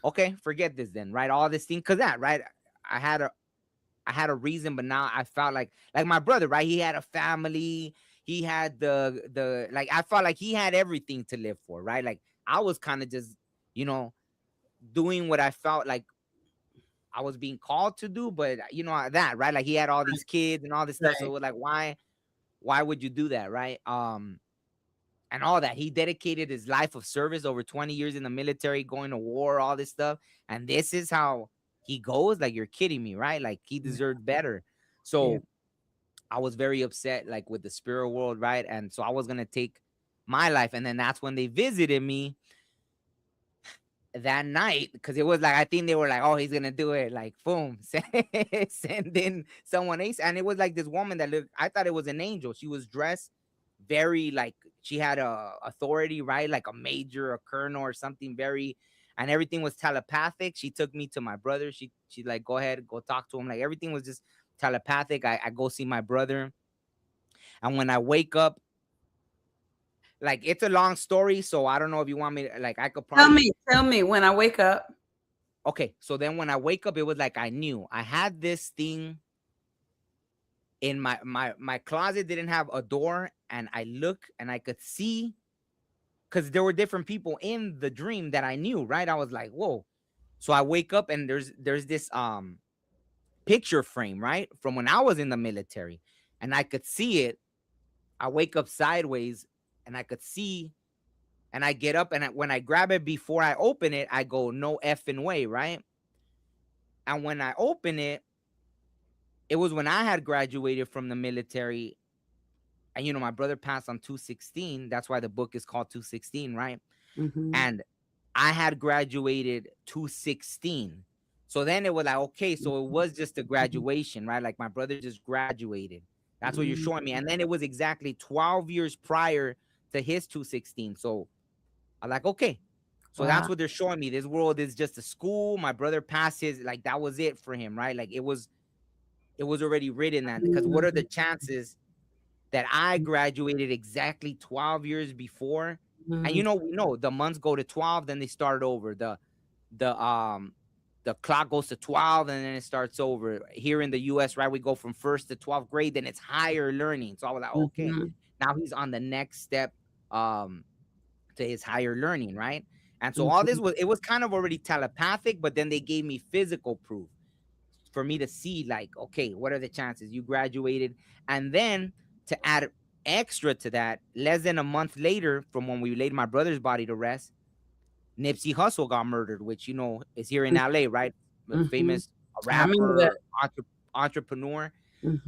okay, forget this then, right? All this thing, cause that, right? I had a I had a reason, but now I felt like my brother, right? He had a family. He had the like I felt like he had everything to live for, right? Like I was kind of just, you know, doing what I felt like I was being called to do, but that, right? Like he had all these kids and all this stuff. So Right. it was like, why would you do that, right? And all that. He dedicated his life of service over 20 years in the military, going to war, all this stuff. And this is how he goes. Like, you're kidding me, right? Like, he Yeah. deserved better. Yeah. So I was very upset, like, with the spirit world, right? And so I was going to take my life. And then that's when they visited me that night, because it was like, I think they were like, oh, he's going to do it. Like, boom, send in someone else. And it was like this woman that looked, I thought it was an angel. She was dressed very like she had a authority, right? Like a major, a colonel, or something very, and everything was telepathic. She took me to my brother. She like, go ahead, go talk to him. Like everything was just telepathic. I go see my brother, and when I wake up, like it's a long story, so I don't know if you want me to, like I could Tell probably. me, tell me when I wake up. Okay, so then when I wake up, it was like I knew I had this thing in my closet didn't have a door, and I look and I could see because there were different people in the dream that I knew, right? I was like, whoa. So I wake up and there's this picture frame, right? From when I was in the military. And I could see it. I wake up sideways and I could see, and I get up, and when I grab it before I open it, I go, no effing way, right? And when I open it, it was when I had graduated from the military. And my brother passed on 216. That's why the book is called 216, right? Mhm, And I had graduated 216. So then it was like, okay, so it was just a mhm, graduation, right? Like my brother just graduated. That's what you're mhm. showing me. And then it was exactly 12 years prior to his 216. So I'm like, okay. So that's Wow. what they're showing me. This world is just a school. My brother passed his, like that was it for him, right? Like it was already written that, because what are the Mhm, chances that I graduated exactly 12 years before. And mhm, we know the months go to 12, then they start over. The clock goes to 12 and then it starts over. Here in the US, right? We go from first to 12th grade, then it's higher learning. So I was like, okay, mhm, now he's on the next step um to his higher learning, right? And so all this mhm. was kind of already telepathic, but then they gave me physical proof for me to see, like, okay, what are the chances you graduated? And then to add extra to that, less than a month later from when we laid my brother's body to rest, Nipsey Hussle got murdered, which is here in LA, right? A Mhm. famous I remember that. rapper, entrepreneur.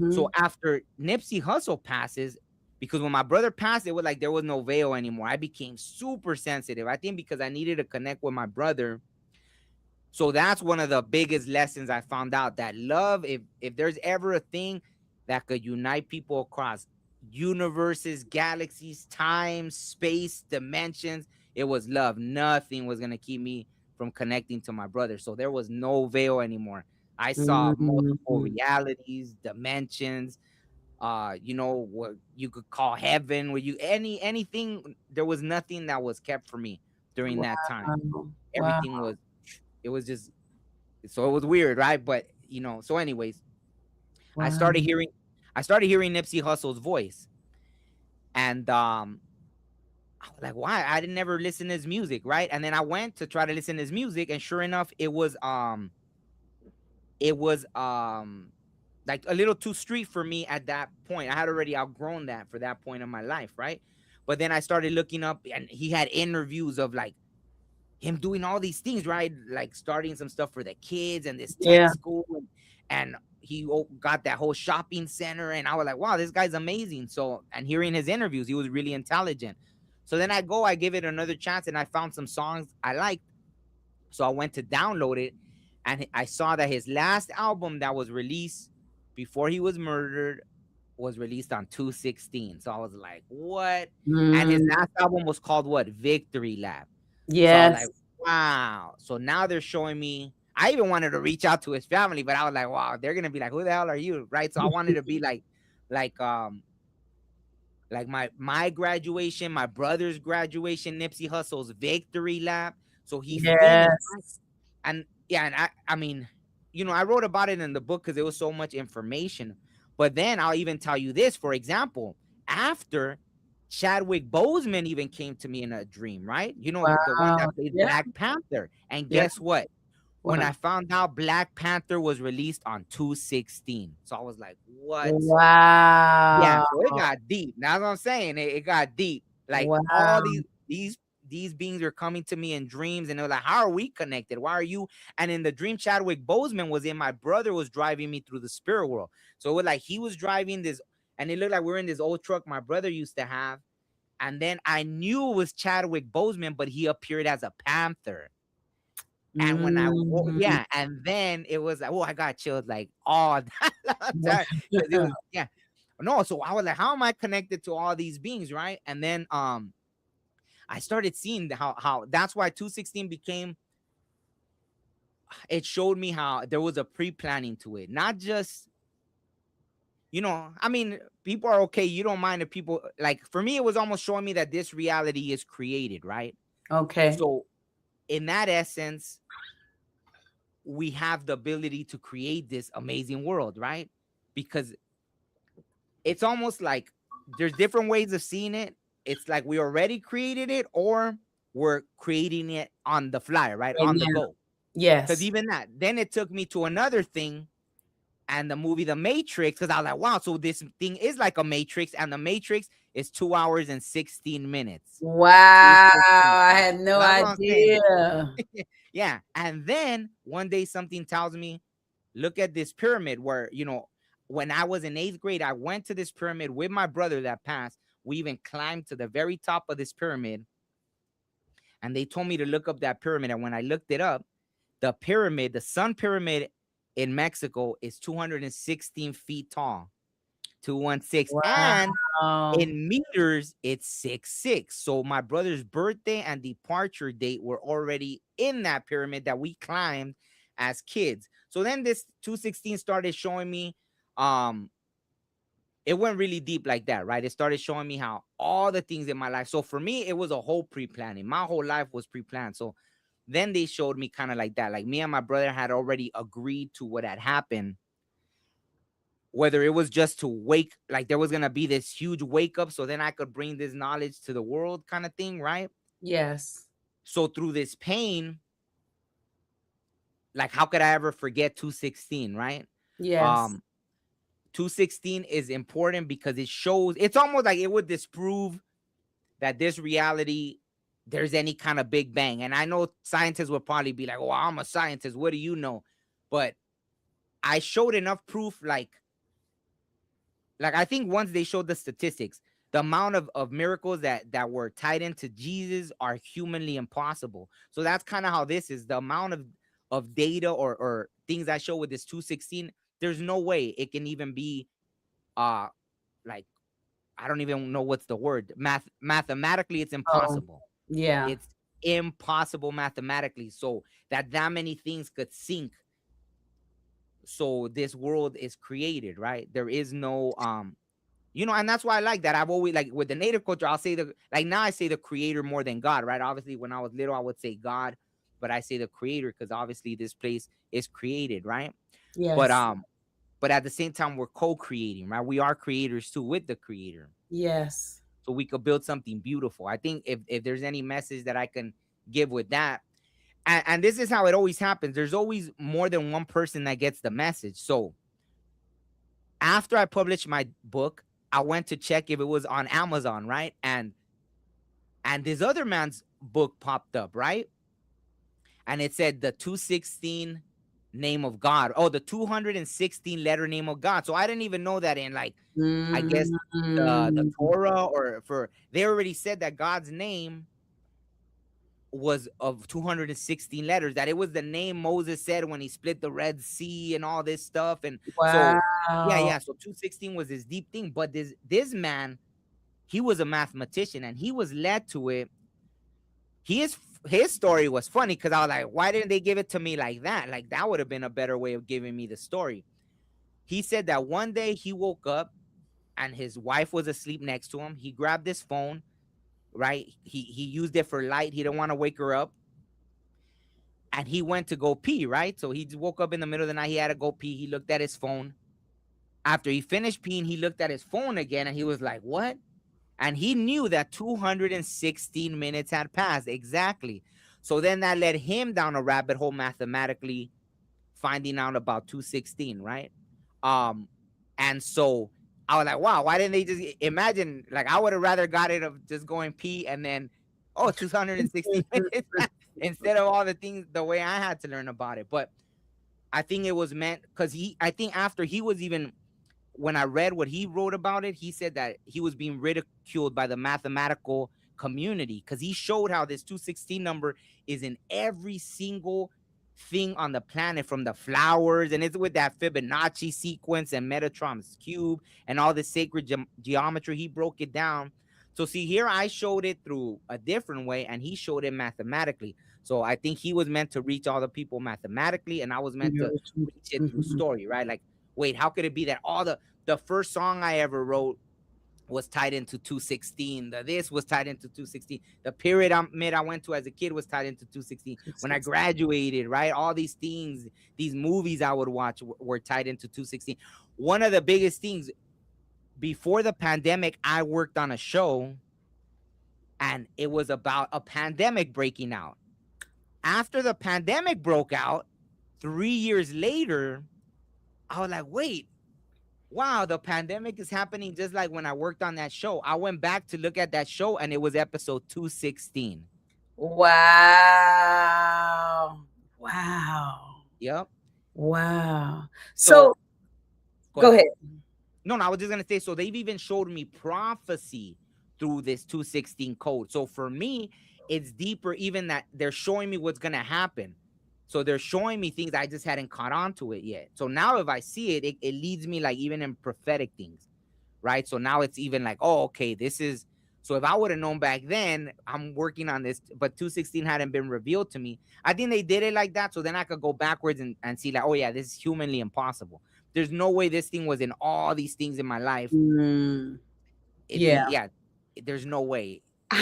So Mhm, after Nipsey Hussle passes, because when my brother passed, it was like there was no veil anymore. I became super sensitive. I think because I needed to connect with my brother. So that's one of the biggest lessons I found out, that love, if there's ever a thing that could unite people across universes, galaxies, time, space, dimensions, it was love. Nothing was gonna keep me from connecting to my brother. So there was no veil anymore. I saw multiple Mhm. realities, dimensions, what you could call heaven, where you anything. There was nothing that was kept for me during that time. Wow. Wow. Everything was, it was just, so it was weird, right? But so anyways, I Wow. started hearing, I started hearing Nipsey Hussle's voice, and I was like, why? I didn't never listen to his music, right? And then I went to try to listen to his music, and sure enough, it was like a little too street for me at that point. I had already outgrown that for that point in my life, right? But then I started looking up, and he had interviews of like him doing all these things, right? Like starting some stuff for the kids and this tech Yeah. school, and he got that whole shopping center. And I was like, wow, this guy's amazing. So, and hearing his interviews, he was really intelligent. So then I give it another chance, and I found some songs I liked. So I went to download it, and I saw that his last album that was released before he was murdered was released on 216. So I was like, what? And his Mm. last album was called what? Victory Lap. So I was like, Yes. wow. So now they're showing me. I even wanted to reach out to his family, but I was like, wow, they're gonna be like, who the hell are you? Right. So I wanted to be like like my graduation, my brother's graduation, Nipsey Hussle's victory lap. So he finished, Yes. and yeah, and I mean, I wrote about it in the book because it was so much information. But then I'll even tell you this, for example, after Chadwick Boseman even came to me in a dream, right? The one Wow. that played Yeah. Black Panther. And Yeah. guess what? When I What? found out Black Panther was released on 216. So I was like, what? Yeah, Wow. so it got deep. That's what I'm saying. It got deep. Like all Wow. these beings are coming to me in dreams, and they're like, "How are we connected? Why are you?" And in the dream, Chadwick Boseman was in. My brother was driving me through the spirit world. So it was like he was driving this, and it looked like we are in this old truck my brother used to have. And then I knew it was Chadwick Boseman, but he appeared as a panther. And when Mhm. yeah, and then it was like, oh, I got chills like all that time because it was, yeah. No, so I was like, how am I connected to all these beings, right? And then I started seeing how that's why 216 became, it showed me how there was a pre-planning to it. Not just, I mean, people are okay. You don't mind if people, like, for me, it was almost showing me that this reality is created, right? Okay. So in that essence, we have the ability to create this amazing world, right? Because it's almost like there's different ways of seeing it. It's like we already created it, or we're creating it on the fly, right? Right On the now. go. Because Yes. even that, then it took me to another thing, and the movie The Matrix, because I was like, wow, so this thing is like a Matrix, and the Matrix is 2 hours and 16 minutes. Wow. 216. I had So no that's what I'm saying. idea. Yeah. And then one day something tells me, look at this pyramid where, when I was in 8th grade, I went to this pyramid with my brother that passed. We even climbed to the very top of this pyramid, and they told me to look up that pyramid. And when I looked it up, the pyramid, the Sun Pyramid in Mexico, is 216 feet tall, 216. And Wow. in meters, it's 6'6". So my brother's birthday and departure date were already in that pyramid that we climbed as kids. So then this 216 started showing me, um, it went really deep like that, right? It started showing me how all the things in my life. So for me, it was a whole pre-planning. My whole life was pre-planned. So then they showed me kind of like that. Like me and my brother had already agreed to what had happened, whether it was just to wake, like there was gonna be this huge wake up, so then I could bring this knowledge to the world, kind of thing, right? Yes. So through this pain, like how could I ever forget 216, right? Yes. Um, 216 is important because it shows, it's almost like it would disprove that this reality, there's any kind of big bang. And I know scientists would probably be like, oh, I'm a scientist, what do you know? But I showed enough proof, like I think once they showed the statistics, the amount of miracles that were tied into Jesus are humanly impossible. So that's kind of how this is. The amount of data or things I show with this 216, there's no way it can even be uh like, I don't even know what's the word. Mathematically, it's Oh, impossible. yeah. It's impossible mathematically, so that many things could sync, so this world is created, right? There is no and that's why I like that. I've always, like, with the native culture, I'll say now I say the creator more than God, right? Obviously when I was little I would say God, but I say the creator because obviously this place is created, right? but Yes. um but at the same time we're co-creating, right? We are creators too with the creator, Yes. so we could build something beautiful. I think if there's any message that I can give with that, and this is how it always happens, there's always more than one person that gets the message. So after I published my book, I went to check if it was on Amazon, right? And this other man's book popped up, right? And it said the 216 name of God. Oh, the 216 letter name of God. So I didn't even know that in, like, I guess the Mm. Torah, or for they already said that God's name was of 216 letters, that it was the name Moses said when he split the Red Sea and all this stuff. And so Wow. yeah, so 216 was this deep thing. But this man, he was a mathematician and he was led to it. His story was funny because I was like, why didn't they give it to me like that? Like, that would have been a better way of giving me the story. He said that one day he woke up and his wife was asleep next to him. He grabbed his phone, right? He used it for light. He didn't want to wake her up. And he went to go pee, right? So he woke up in the middle of the night. He had to go pee. He looked at his phone. After he finished peeing, he looked at his phone again and he was like, what? And he knew that 216 minutes had passed exactly. So then that led him down a rabbit hole mathematically, finding out about 216, right? Um, and so I was like, wow, why didn't they just imagine? Like, I would have rather got it of just going pee and then, 216 minutes instead of all the things the way I had to learn about it. But I think it was meant because I think after he was even, when I read what he wrote about it, he said that he was being ridiculed by the mathematical community because he showed how this 216 number is in every single thing on the planet, from the flowers, and it's with that Fibonacci sequence and Metatron's cube and all the sacred geometry. He broke it down. So see, here I showed it through a different way and he showed it mathematically. So I think he was meant to reach all the people mathematically and I was meant to reach it through Mhm. story, right? Like, wait, how could it be that all the first song I ever wrote was tied into 216. This was tied into 216. The period I went to as a kid was tied into 216. When I graduated, right? All these things, these movies I would watch were tied into 216. One of the biggest things, before the pandemic, I worked on a show and it was about a pandemic breaking out. After the pandemic broke out, 3 years later, I was like, wait, wow, the pandemic is happening just like when I worked on that show. I went back to look at that show and it was episode 216. Wow. Wow. Yep. Wow. So So go go ahead. ahead. No, I was just gonna say, so they've even showed me prophecy through this 216 code. So for me, it's deeper, even that they're showing me what's gonna happen. So they're showing me things I just hadn't caught on to it yet. So now if I see it, it leads me, like, even in prophetic things, right? So now it's even like, oh, okay, this is, so if I would have known back then, I'm working on this, but 216 hadn't been revealed to me. I think they did it like that so then I could go backwards and see, like, oh yeah, this is humanly impossible. There's no way this thing was in all these things in my life. Mm, It'd be, yeah. yeah, there's no way. It's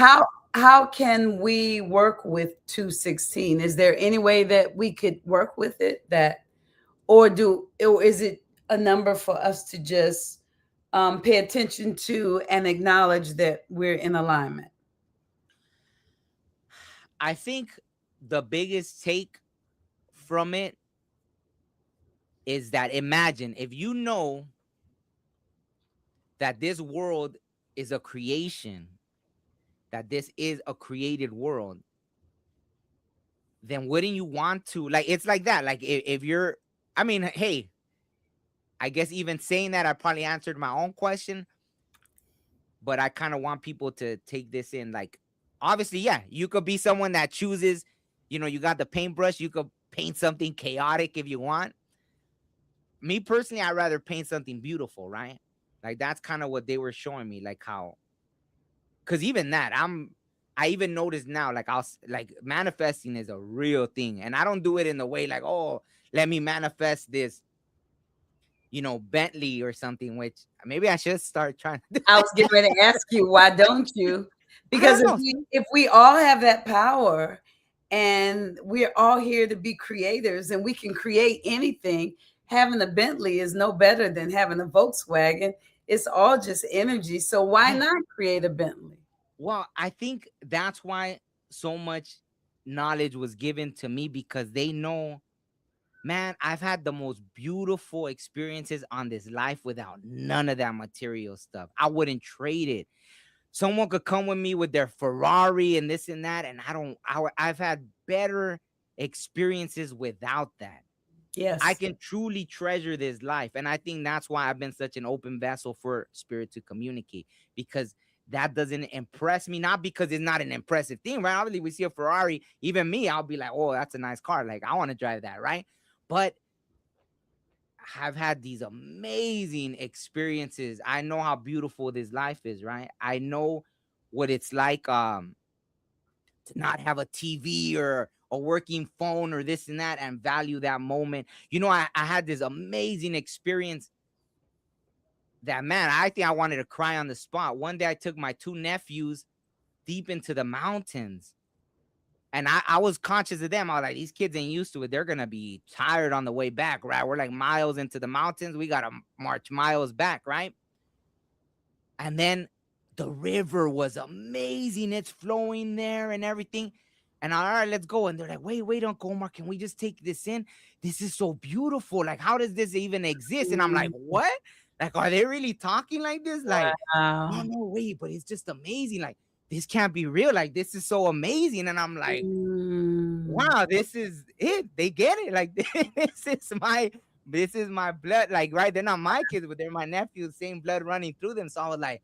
How can we work with 216? Is there any way that we could work with it, that, or is it a number for us to just pay attention to and acknowledge that we're in alignment? I think the biggest take from it is that, imagine if you know that this world is a creation, that this is a created world, then wouldn't you want to, like, it's like that, like, if you're, I mean, hey, I guess even saying that I probably answered my own question, but I kind of want people to take this in, like, obviously, yeah, you could be someone that chooses, you got the paintbrush, you could paint something chaotic if you want. Me personally, I'd rather paint something beautiful, right? Like, that's kind of what they were showing me, like how, because even that, I even notice now, like like manifesting is a real thing, and I don't do it in the way like, oh, let me manifest this, Bentley or something. Which maybe I should start trying to do. I was getting ready to ask you, why don't you? I Because don't if know. we all have that power and we're all here to be creators and we can create anything, having a Bentley is no better than having a Volkswagen. It's all just energy. So why Yeah. not create a Bentley? Well, I think that's why so much knowledge was given to me, because they know, man, I've had the most beautiful experiences on this life without none of that material stuff. I wouldn't trade it. Someone could come with me with their Ferrari and this and that, and I've had better experiences without that. I Yes. can truly treasure this life. And I think that's why I've been such an open vessel for spirit to communicate, because that doesn't impress me. Not because it's not an impressive thing, right? Obviously, we see a Ferrari, even me, I'll be like, oh, that's a nice car. Like, I want to drive that, right? But I've had these amazing experiences. I know how beautiful this life is, right? I know what it's like to not have a TV or a working phone or this and that, and value that moment. I had this amazing experience that, man, I think I wanted to cry on the spot. One day I took my two nephews deep into the mountains, and I was conscious of them. I was like, these kids ain't used to it. They're going to be tired on the way back, right? We're like miles into the mountains. We got to march miles back, right? And then the river was amazing. It's flowing there and everything. And all right, let's go. And they're like, wait, Uncle Omar, can we just take this in? This is so beautiful. Like, how does this even exist? And I'm like, Mm, what? Like, are they really talking like this? Like, no, wow. no, wait, but it's just amazing. Like, this can't be real. Like, this is so amazing. And I'm like, Mm, wow, this is it. They get it. Like, this is my blood. Like, right, they're not my kids, but they're my nephews, same blood running through them. So I was like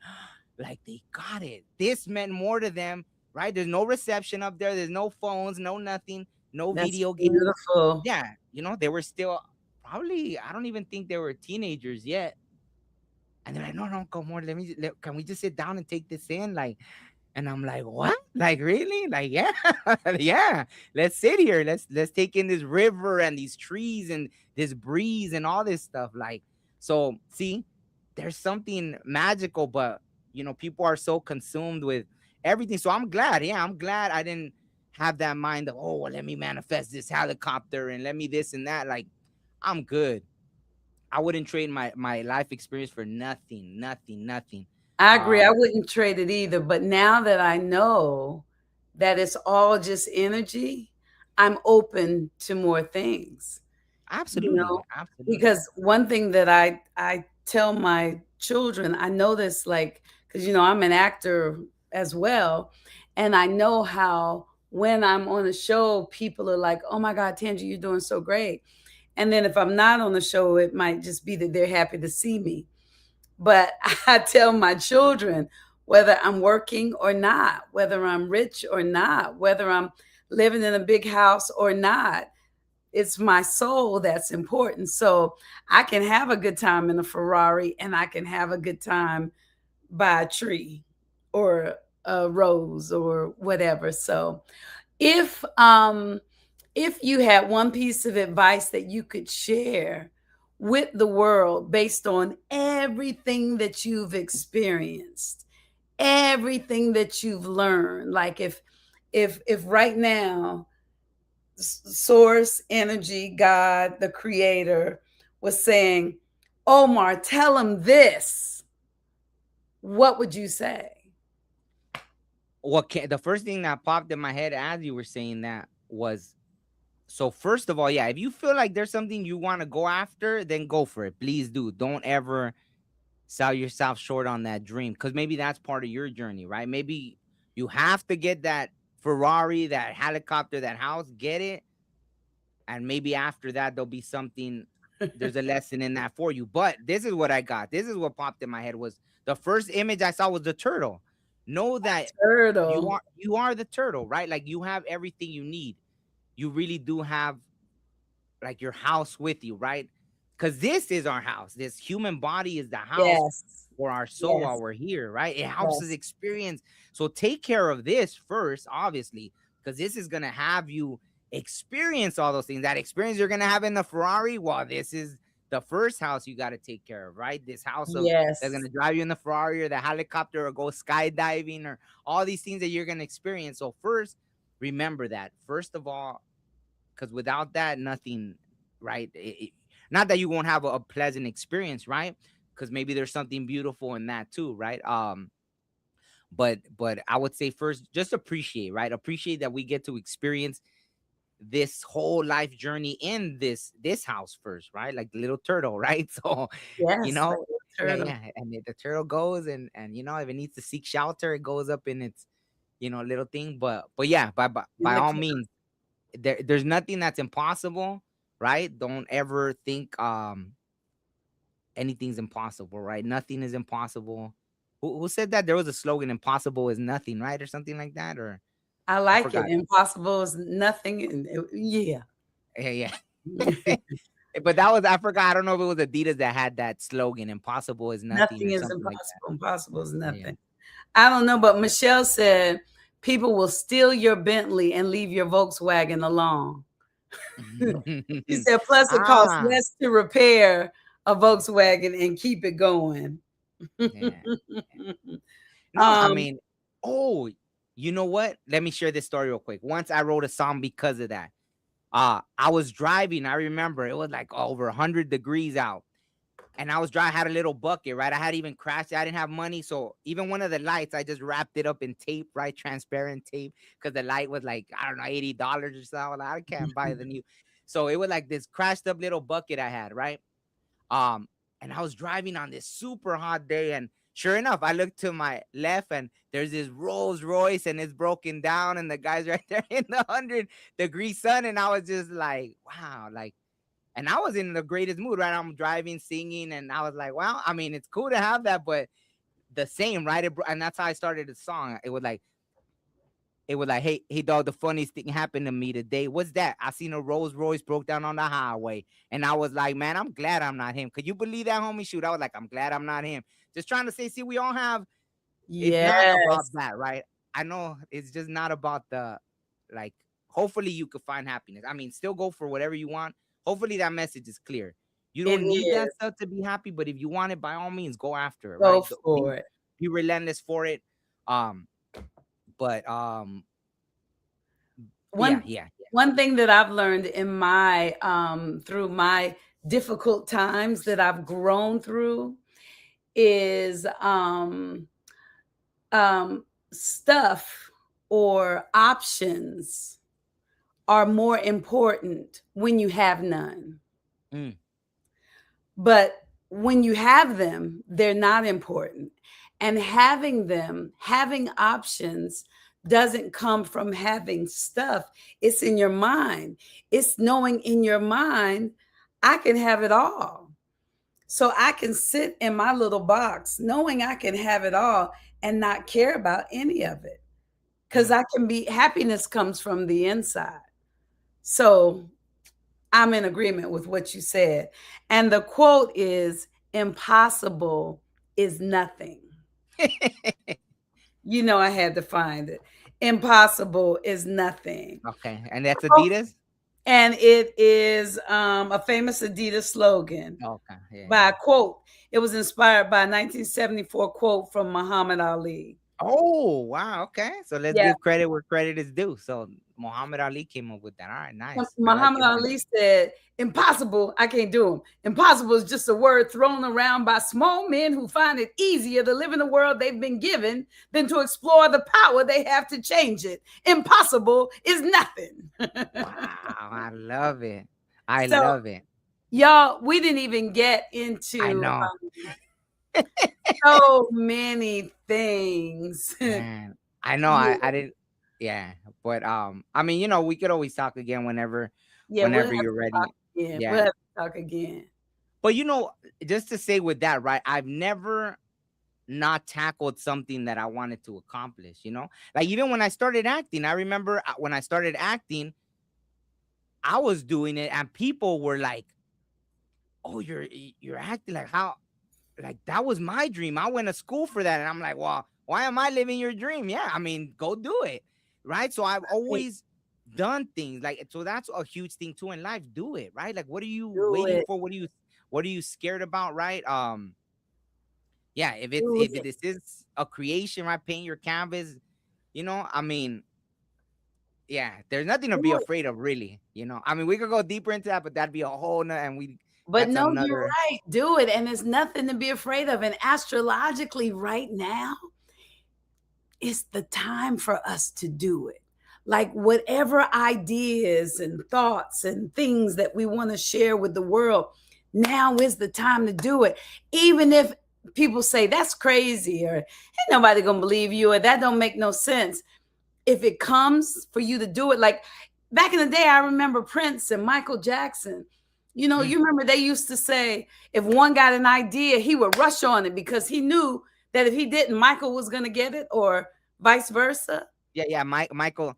they got it. This meant more to them, right? There's no reception up there. There's no phones, no nothing, no that's video games. beautiful. Yeah, they were still probably. I don't even think they were teenagers yet. And they're like, no, no, come on, can we just sit down and take this in, like. And I'm like, what? Like, really? Like, yeah, yeah. Let's sit here. Let's take in this river and these trees and this breeze and all this stuff. Like, so see, there's something magical, but people are so consumed with everything. So I'm glad. Yeah, I'm glad I didn't have that mind of, oh, well, let me manifest this helicopter and let me this and that. Like, I'm good. I wouldn't trade my life experience for nothing, nothing, nothing. I agree. I Um, wouldn't trade it either. But now that I know that it's all just energy, I'm open to more things. You absolutely, know, absolutely. because one thing that I tell my children, I know this, like, because I'm an actor as well, and I know how when I'm on a show, people are like, "Oh my God, Tangie, you're doing so great," and then if I'm not on the show, it might just be that they're happy to see me. But I tell my children, whether I'm working or not, whether I'm rich or not, whether I'm living in a big house or not, it's my soul that's important. So I can have a good time in a Ferrari and I can have a good time by a tree or a rose or whatever. So if um if you had one piece of advice that you could share with the world based on everything that you've experienced, everything that you've learned, like if right now source energy, God, the creator, was saying, Omar, tell him this, what would you say? The first thing that popped in my head as you were saying that was, so first of all, yeah, if you feel like there's something you want to go after, then go for it. Please do. Don't ever sell yourself short on that dream, because maybe that's part of your journey, right? Maybe you have to get that Ferrari, that helicopter, that house, get it, and maybe after that there'll be something. There's a lesson in that for you. But this is what I got. This is what popped in my head. Was the first image I saw was the turtle. Know that you Turtle. are you are the turtle, right? Like, you have everything you need. You really do have, like, your house with you, right? because this is our house. This human body is the house Yes. for our soul while Yes. we're here, right? It helps us Yes. experience. So take care of this first, obviously, because this is gonna have you experience all those things. That experience you're gonna have in the Ferrari. Well, this is the first house you got to take care of, right? This house of that's Yes. gonna drive you in the Ferrari or the helicopter or go skydiving or all these things that you're gonna experience. So first, remember that first of all, because without that, nothing, right? Not that you won't have a pleasant experience, right? Because maybe there's something beautiful in that too, right? But I would say first, just appreciate, right? Appreciate that we get to experience this whole life journey in this house first, right? Like the little turtle, right? So, you Yes. Like know, a yeah, turtle. yeah. And the turtle goes and if it needs to seek shelter, it goes up in its little thing. But yeah, In by the all cloud. means, there's nothing that's impossible, right? Don't ever think anything's impossible, right? Nothing is impossible. Who said that? There was a slogan, impossible is nothing, right? Or something like that, or I I like it. forgot. Impossible is nothing. Yeah. Yeah, yeah. But that was, I forgot. I don't know if it was Adidas that had that slogan, impossible is nothing, Nothing or is something like that. impossible. Impossible is Yeah. nothing. I don't know, but Michelle said people will steal your Bentley and leave your Volkswagen alone. She said, plus it costs Ah, less to repair a Volkswagen and keep it going. yeah. No, I um, mean, oh, you know what? Let me share this story real quick. Once I wrote a song because of that. I was driving. I remember it was like over 100 degrees out. And I was driving, I had a little bucket, right? I had even crashed. I didn't have money. So even one of the lights, I just wrapped it up in tape, right? Transparent tape. Because the light was like, I don't know, $80 or so. I was like, I can't buy the new. So it was like this crashed up little bucket I had, right? Um, and I was driving on this super hot day, and sure enough, I looked to my left, and there's this Rolls Royce, and it's broken down, and the guy's right there in the 100-degree sun, and I was just like, wow, like, and I was in the greatest mood, right? I'm driving, singing, and I was like, well, I mean, it's cool to have that, but the same, right? And that's how I started the song. It was like, hey, dog, the funniest thing happened to me today. What's that? I seen a Rolls Royce broke down on the highway. And I was like, man, I'm glad I'm not him. Could you believe that, homie? Shoot, I was like, I'm glad I'm not him. Just trying to say, see, we all have, it's not about yes. that, right? I know it's just not about like, hopefully you could find happiness. I mean, still go for whatever you want. Hopefully that message is clear. You It don't need that is. stuff to be happy, but if you want it, by all means, go after it, Go right? for it. Be relentless for it. Um, but yeah, One yeah. one thing that I've learned in my through my difficult times that I've grown through is stuff or options are more important when you have none. Mm. But when you have them, they're not important. And having them, having options, doesn't come from having stuff. It's in your mind. It's knowing in your mind, I can have it all. So I can sit in my little box knowing I can have it all and not care about any of it. Because Mm. I can be, happiness comes from the inside. So I'm in agreement with what you said. And the quote is impossible is nothing. You know, I had to find it. Impossible is nothing. Okay, and that's Oh, Adidas? and it is a famous Adidas slogan Okay, yeah, by yeah. a quote. It was inspired by a 1974 quote from Muhammad Ali. Oh, wow, okay. So let's Yeah. give credit where credit is due. So Muhammad Ali came up with that. All right, nice. I like Muhammad it, man. Ali said, impossible, I can't do them. Impossible is just a word thrown around by small men who find it easier to live in the world they've been given than to explore the power they have to change it. Impossible is nothing. Wow, I love it. I So, love it. y'all, we didn't even get I into know, so many things. man. I know. Yeah, I didn't. Yeah, but I mean, we could always talk again whenever, yeah, we'll whenever have you're to talk ready. again. We'll Yeah, have to talk again. but just to say with that, right? I've never not tackled something that I wanted to accomplish. Like even when I started acting, I remember when I started acting, I was doing it, and people were like, oh, you're acting like how, like that was my dream. I went to school for that. And I'm like, well, why am I living your dream? Yeah, I mean, go do it. Right. So I've Right. always done things like, so that's a huge thing too in life. Do it. Right. Like, what are you Do waiting it. for? What are you scared about? Right. Yeah, Do if it. this is a creation, right? Paint your canvas, I mean, yeah, there's nothing to be Do it. afraid of, really. I mean, we could go deeper into that, but that'd be a whole nother, and But that's no, you're another. right. Do it. And there's nothing to be afraid of. And astrologically, right now, it's the time for us to do it. Like whatever ideas and thoughts and things that we want to share with the world, now is the time to do it. Even if people say that's crazy or ain't nobody gonna believe you or that don't make no sense. If it comes for you to do it, like back in the day, I remember Prince and Michael Jackson. Mm, You remember they used to say if one got an idea, he would rush on it because he knew that if he didn't, Michael was going to get it or vice versa. yeah, yeah. Michael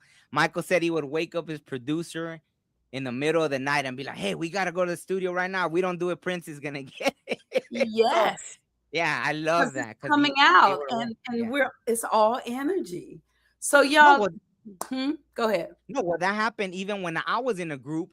said he would wake up his producer in the middle of the night and be like, "Hey, we gotta go to the studio right now. If we don't do it, Prince is gonna get it." So Yes, yeah, I because love it's that because coming they out were right. and Yeah. we're it's all energy. So No, y'all, well, go ahead. no, well, that happened even when I was in a group.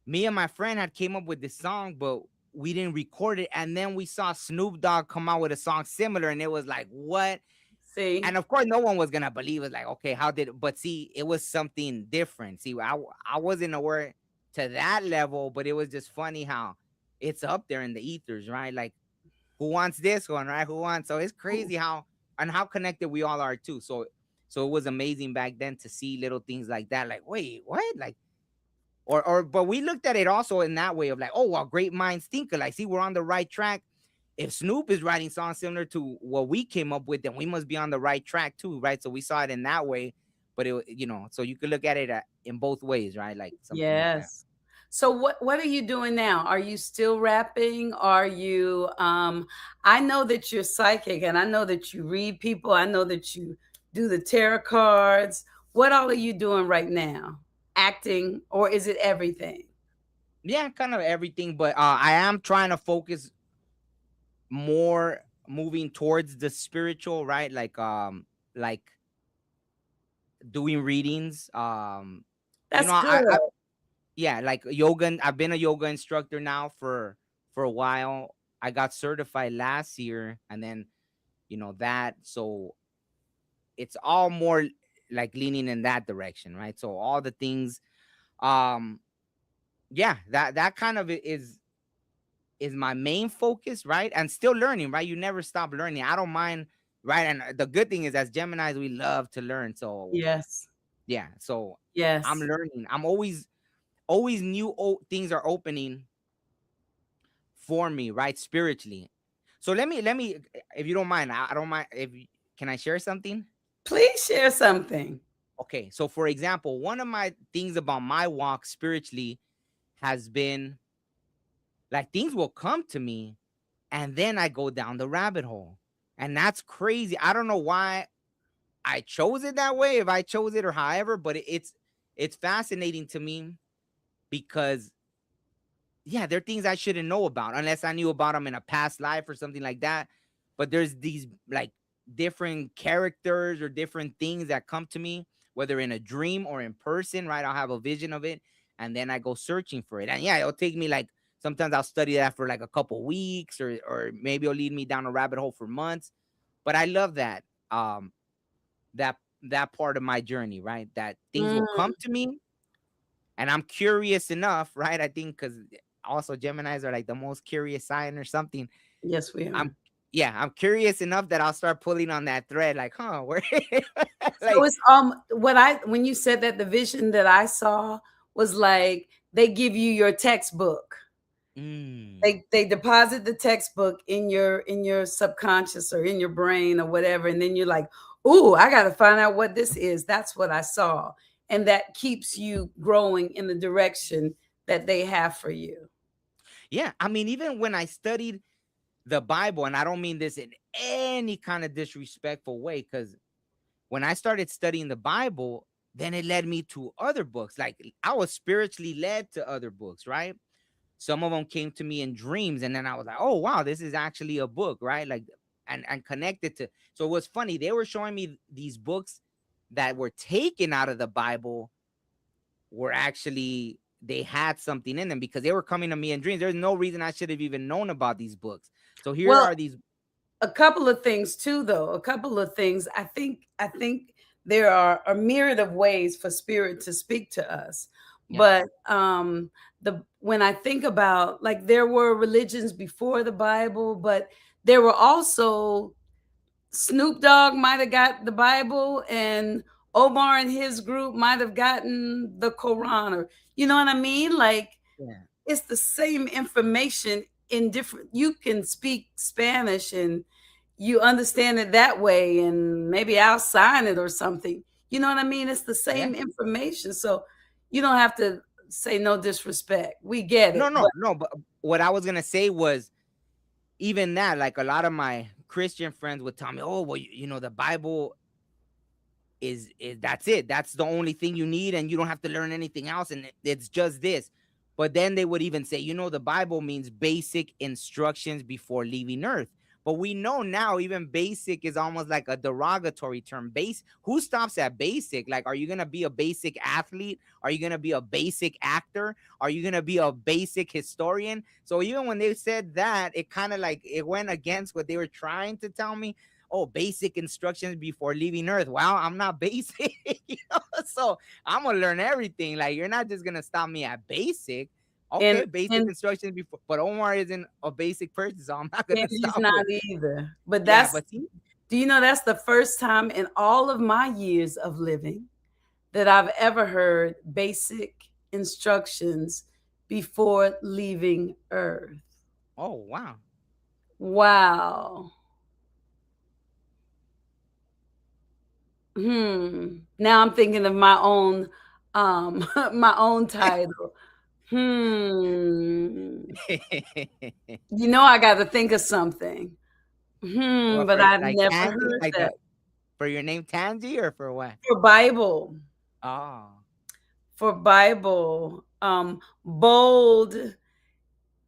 Me and my friend had came up with this song, but we didn't record it. And then we saw Snoop Dogg come out with a song similar, and it was like, what? See, And of course, no one was gonna believe it. Like, okay, how did? But see, it was something different. See, I wasn't aware to that level, but it was just funny how it's up there in the ethers, right? Like, who wants this one, right? Who wants? So it's crazy how and how connected we all are too. So it was amazing back then to see little things like that. Like, wait, what? Like, but we looked at it also in that way of like, oh, well, great minds think alike. See, we're on the right track. If Snoop is writing songs similar to what we came up with, then we must be on the right track too, right? So we saw it in that way, but so you could look at it in both ways, right? Like something like that. yes. So what are you doing now? Are you still rapping? Are you I know that you're psychic and I know that you read people. I know that you do the tarot cards. What all are you doing right now? Acting or is it everything? Yeah, kind of everything, but I am trying to focus more moving towards the spiritual, right? Like doing readings. That's I good. yeah, like yoga. I've been a yoga instructor now for a while. I got certified last year, and then that. So it's all more like leaning in that direction, right? So all the things, um, yeah, that kind of is my main focus, right? And still learning, right? You never stop learning. I don't mind, right? And the good thing is, as Geminis, we love to learn. So Yes. yeah, so I'm Yes. learning. I'm always new things are opening for me, right? Spiritually. So let me, if you don't mind, I don't mind if can I share something? Please share something. Okay, so for example, one of my things about my walk spiritually has been like things will come to me and then I go down the rabbit hole. And that's crazy. I don't know why I chose it that way, if I chose it or however, but it's fascinating to me because yeah, there are things I shouldn't know about unless I knew about them in a past life or something like that. But there's these like different characters or different things that come to me, whether in a dream or in person, right? I'll have a vision of it and then I go searching for it. And yeah, it'll take me like sometimes I'll study that for like a couple weeks or maybe it'll lead me down a rabbit hole for months. But I love that. That part of my journey, right? That things will Mm, come to me and I'm curious enough, right? I think because also Geminis are like the most curious sign or something. yes, we I'm are. yeah, I'm curious enough that I'll start pulling on that thread, like, huh, where So like it's what I when you said that the vision that I saw was like they give you your textbook. mm, They deposit the textbook in your subconscious or in your brain or whatever, and then you're like, "Ooh, I got to find out what this is." That's what I saw, and that keeps you growing in the direction that they have for you. yeah. I mean, even when I studied the Bible, and I don't mean this in any kind of disrespectful way, because when I started studying the Bible, then it led me to other books. Like I was spiritually led to other books, right? some of them came to me in dreams, and then I was like, oh wow, this is actually a book, right? Like, and connected to. So it was funny. They were showing me these books that were taken out of the Bible, were actually, they had something in them because they were coming to me in dreams. There's no reason I should have even known about these books. So here Well, are these. a couple of things too, though. A couple of things. I think there are a myriad of ways for spirit to speak to us. Yeah, But the when I think about, like, there were religions before the Bible, but there were also, Snoop Dogg might have got the Bible, and Omar and his group might have gotten the Quran, or you know what I mean? Like, yeah, it's the same information in different. You can speak Spanish and you understand it that way, and maybe I'll sign it or something. You know what I mean? It's the yeah. same information. So you don't have to say no disrespect. We get No, it. But no, no. But what I was gonna say was, even that, like a lot of my Christian friends would tell me, oh well, the Bible is that's it. That's the only thing you need, and you don't have to learn anything else, and it's just this. But then they would even say, the Bible means basic instructions before leaving Earth. But we know now, even basic is almost like a derogatory term. Base, who stops at basic? Like, are you gonna be a basic athlete? Are you gonna be a basic actor? Are you gonna be a basic historian? So even when they said that, it kind of like it went against what they were trying to tell me. Oh, basic instructions before leaving Earth. Well, I'm not basic, so I'm gonna learn everything. Like, you're not just gonna stop me at basic. and Okay, basic and instructions before, but Omar isn't a basic person, so I'm not and gonna he's stop not with. either. But Yeah, that's, but see, do you know, that's the first time in all of my years of living that I've ever heard basic instructions before leaving Earth. oh wow. Wow. Now I'm thinking of my own my own title. Hmm. You know, I got to think of something. What, But for I've like never Tangy, heard like that. the for your name Tangy, or for what? For Bible. Oh. For Bible. Bold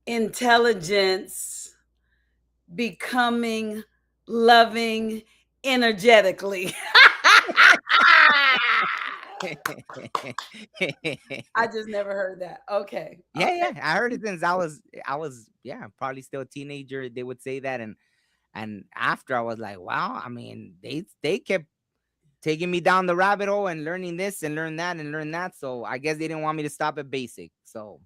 intelligence, becoming, loving, energetically. I just never heard that. Okay. Yeah, Okay. yeah. I heard it since I was yeah, probably still a teenager. They would say that, and after I was like, wow. I mean, they kept taking me down the rabbit hole and learning this and learn that and learn that. So I guess they didn't want me to stop at basic. So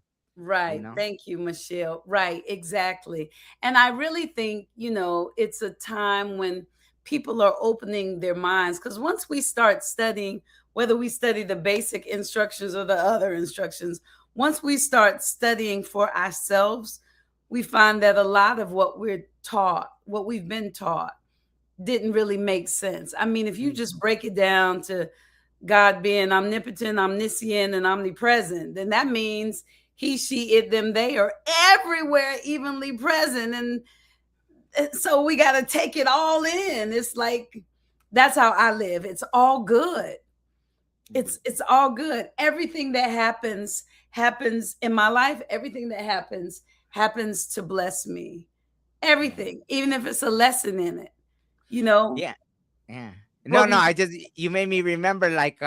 you Right. know, Thank you, Michelle. Right. Exactly. And I really think, it's a time when people are opening their minds, because once we start studying, whether we study the basic instructions or the other instructions, once we start studying for ourselves, we find that a lot of what we're taught, what we've been taught, didn't really make sense. I mean, if you mhm, just break it down to God being omnipotent, omniscient, and omnipresent, then that means he, she, it, them, they are everywhere evenly present. And so we got to take it all in. It's like, that's how I live. It's all good. mhm, It's all good. Everything that happens in my life. Everything that happens to bless me. yeah, Everything, even if it's a lesson in it. You know yeah, yeah. No, what no. we I just, you made me remember, like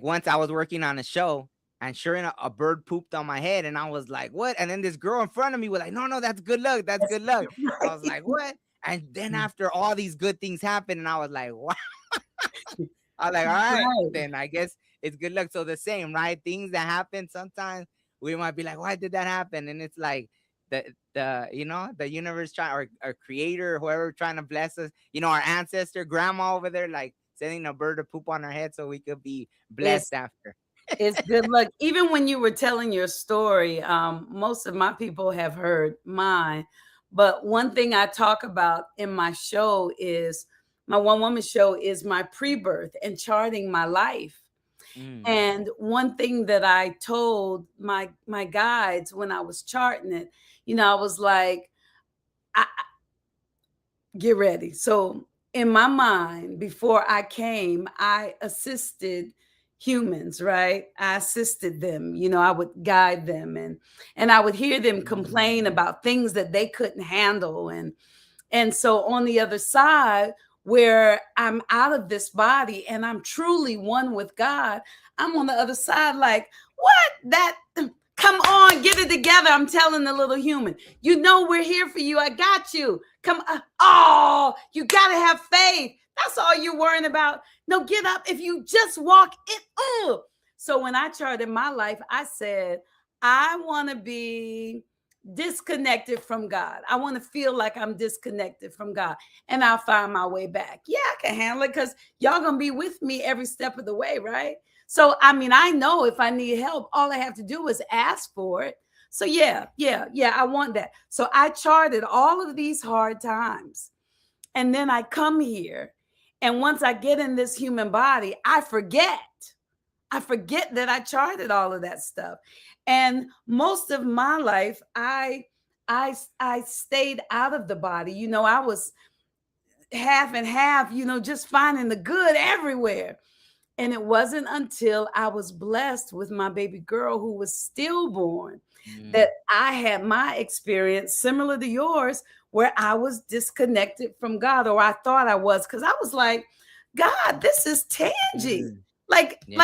once I was working on a show, and sure enough, a bird pooped on my head, and I was like, "What?" And then this girl in front of me was like, "No, no, that's good luck. That's Yes, good luck." I was right. like, "What?" And then after all these good things happened, and I was like, "Wow." I was like, "All right, Right. then I guess it's good luck." So the same, right? Things that happen sometimes, we might be like, "Why did that happen?" And it's like the universe trying, or creator, whoever trying to bless us. Our ancestor, grandma over there, like sending a bird to poop on our head so we could be It's blessed after. it's good luck. Even when you were telling your story, most of my people have heard mine. But one thing I talk about in my show is, my one woman show is my pre-birth and charting my life. Mm, And one thing that I told my guides when I was charting it, I was like, get ready. So in my mind, before I came, I assisted, humans, right? I assisted them, I would guide them, and I would hear them complain about things that they couldn't handle. And so on the other side, where I'm out of this body and I'm truly one with God, I'm on the other side like, what? That come on, get it together. I'm telling the little human, we're here for you. I got you. Come on. Oh, you got to have faith. That's all you're worrying about. No, get up. If you just walk it. So when I charted my life, I said, I want to be disconnected from God. I want to feel like I'm disconnected from God, and I'll find my way back. Yeah, I can handle it because y'all going to be with me every step of the way, right? So, I mean, I know if I need help, all I have to do is ask for it. So, yeah, I want that. So, I charted all of these hard times. And then I come here. And once I get in this human body, I forget. I forget that I charted all of that stuff. And most of my life, I stayed out of the body. I was half and half, just finding the good everywhere. And it wasn't until I was blessed with my baby girl who was stillborn that I had my experience similar to yours, where I was disconnected from God, or I thought I was, because I was like, God, this is tangy. Like, Yeah.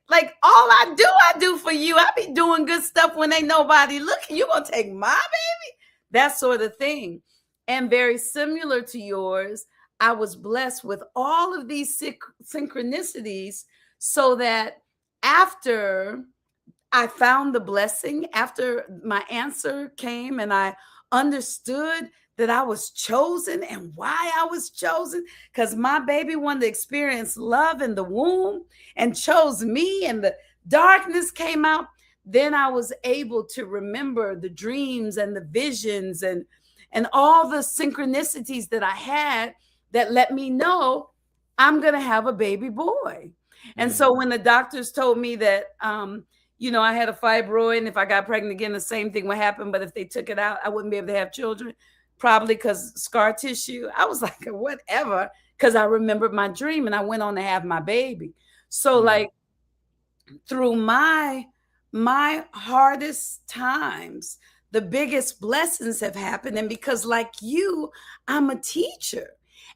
like all I do for you. I be doing good stuff when ain't nobody looking. You gonna take my baby? That sort of thing. And very similar to yours, I was blessed with all of these synchronicities, so that after I found the blessing, after my answer came and I understood that I was chosen and why I was chosen, because my baby wanted to experience love in the womb and chose me, and the darkness came out. Then I was able to remember the dreams and the visions and all the synchronicities that I had that let me know I'm going to have a baby boy. And so when the doctors told me that, I had a fibroid, and if I got pregnant again, the same thing would happen. But if they took it out, I wouldn't be able to have children, probably because scar tissue. I was like, whatever, because I remembered my dream and I went on to have my baby. So like through my hardest times, the biggest blessings have happened. And because like you, I'm a teacher.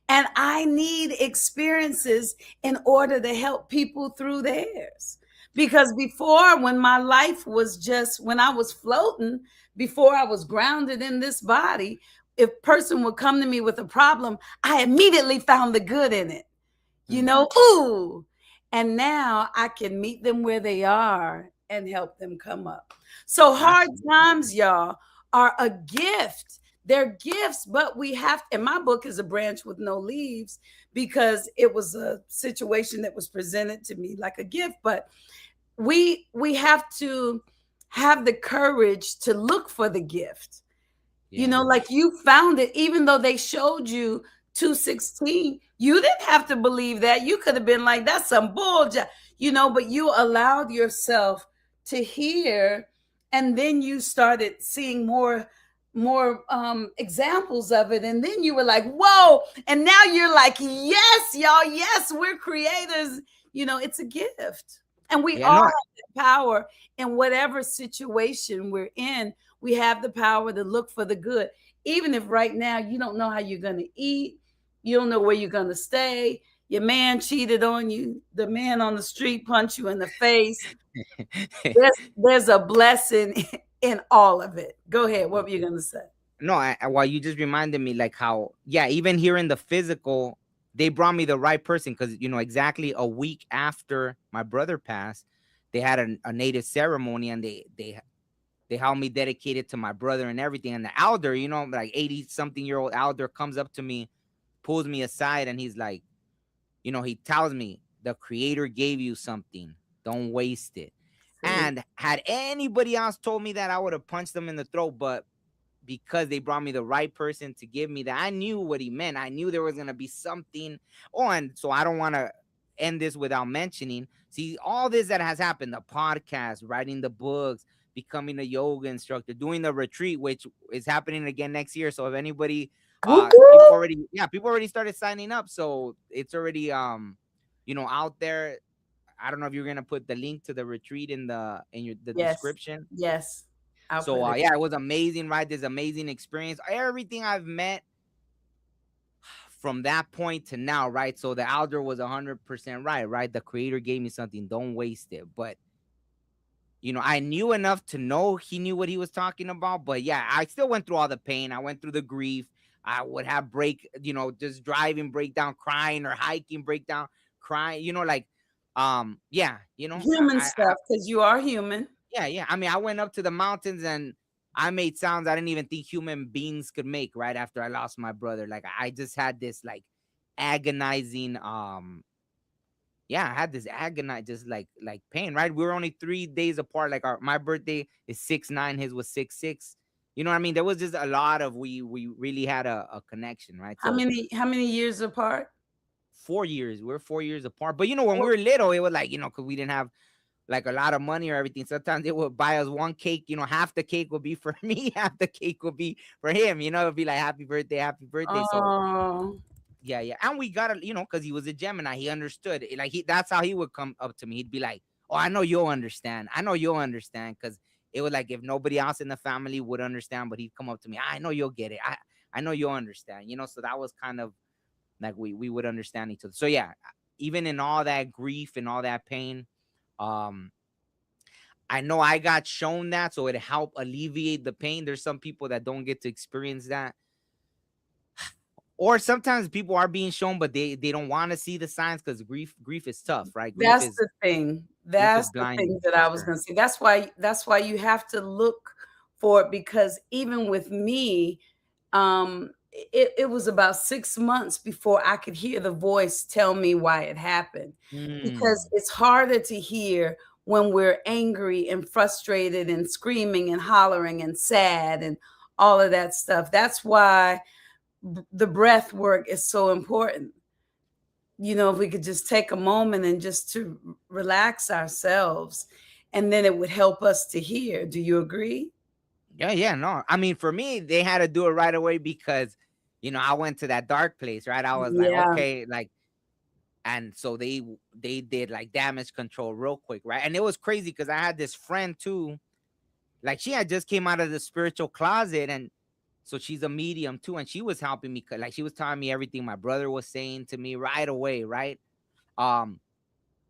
And I need experiences in order to help people through theirs. Because before, when my life was just, when I was floating, before I was grounded in this body, if a person would come to me with a problem, I immediately found the good in it. Ooh. And now I can meet them where they are and help them come up. So hard times, y'all, are a gift. They're gifts, but we have, and my book is a branch with no leaves, because it was a situation that was presented to me like a gift. But we have to have the courage to look for the gift. Like you found it, even though they showed you 216, you didn't have to believe that. You could have been like, that's some bullshit, but you allowed yourself to hear, and then you started seeing more examples of it, and then you were like, whoa, and now you're like, yes, y'all, yes, we're creators. It's a gift, and we all have the power in whatever situation we're in. We have the power to look for the good, even if right now you don't know how you're going to eat, you don't know where you're going to stay, your man cheated on you, the man on the street punched you in the face. there's a blessing in all of it. Go ahead. What were you gonna say? No, well, you just reminded me like how, even here in the physical, they brought me the right person, because exactly a week after my brother passed, they had a native ceremony, and they helped me dedicate it to my brother and everything. And the elder, like 80-something-year-old elder, comes up to me, pulls me aside, and he's like, he tells me, the creator gave you something, don't waste it. And had anybody else told me that, I would have punched them in the throat. But because they brought me the right person to give me that, I knew what he meant. I knew there was going to be something. Oh, and so I don't want to end this without mentioning, see, all this that has happened, the podcast, writing the books, becoming a yoga instructor, doing the retreat, which is happening again next year. So if anybody, people already started signing up. So it's already, out there. I don't know if you're gonna put the link to the retreat in the Yes. description. Yes. I'll So put it. yeah, it was amazing, right? This amazing experience. Everything I've met from that point to now, right? So the elder was 100% right, right? The creator gave me something, don't waste it. But I knew enough to know he knew what he was talking about. But yeah, I still went through all the pain. I went through the grief. I would have just driving breakdown, crying, or hiking breakdown, crying, yeah, Human stuff, because you are human. yeah. I mean, I went up to the mountains and I made sounds I didn't even think human beings could make right after I lost my brother. Like I just had this like agonizing yeah, I had this agonized just like pain, right? We were only 3 days apart. Like my birthday is 6/9, his was 6/6. You know what I mean? There was just a lot of we really had a connection, right? How So many years apart? 4 years, we're 4 years apart. But when we were little, it was like, because we didn't have like a lot of money or everything. Sometimes they would buy us one cake, half the cake would be for me, half the cake would be for him, it'd be like happy birthday, happy birthday. So Oh, yeah. And we got to, because he was a Gemini, he understood it. Like that's how he would come up to me. He'd be like, oh, I know you'll understand. I know you'll understand. Cause it was like if nobody else in the family would understand, but he'd come up to me. I know you'll get it. I know you'll understand, so that was kind of like we would understand each other. So yeah, even in all that grief and all that pain, um, I know I got shown that, so it helped alleviate the pain. There's some people that don't get to experience that. Or sometimes people are being shown, but they don't want to see the signs because grief is tough, right? Grief that's is the thing. grief is That's the thing blinding that for I was sure. gonna say. That's why you have to look for it, because even with me, it was about 6 months before I could hear the voice tell me why it happened. Because Mm. it's harder to hear when we're angry and frustrated and screaming and hollering and sad and all of that stuff. That's why the breath work is so important. If we could just take a moment and just to relax ourselves, and then it would help us to hear. Do you agree? Yeah. No, I mean, for me, they had to do it right away because, I went to that dark place, right? I was like, Yeah. okay, like, and so they did like damage control real quick, right? And it was crazy because I had this friend too. Like she had just came out of the spiritual closet, and so she's a medium too, and she was helping me. Like she was telling me everything my brother was saying to me right away, right? Um,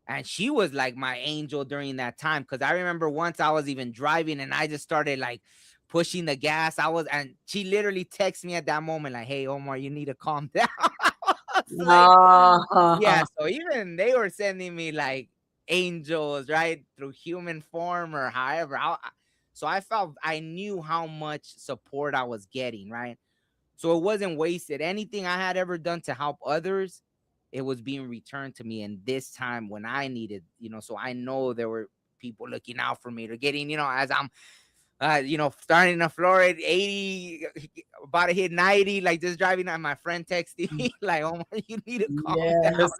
and she was like my angel during that time. Cause I remember once I was even driving and I just started like pushing the gas. And she literally texted me at that moment, like, hey Omar, you need to calm down. I was like, yeah. Ah, So even they were sending me like angels, right? Through human form or however. So I knew how much support I was getting, right? So it wasn't wasted. Anything I had ever done to help others, it was being returned to me. And this time when I needed, so I know there were people looking out for me. They're getting, as I'm, starting to floor at 80, about to hit 90, like just driving. And my friend texted me, like, oh, you need to calm down. yes,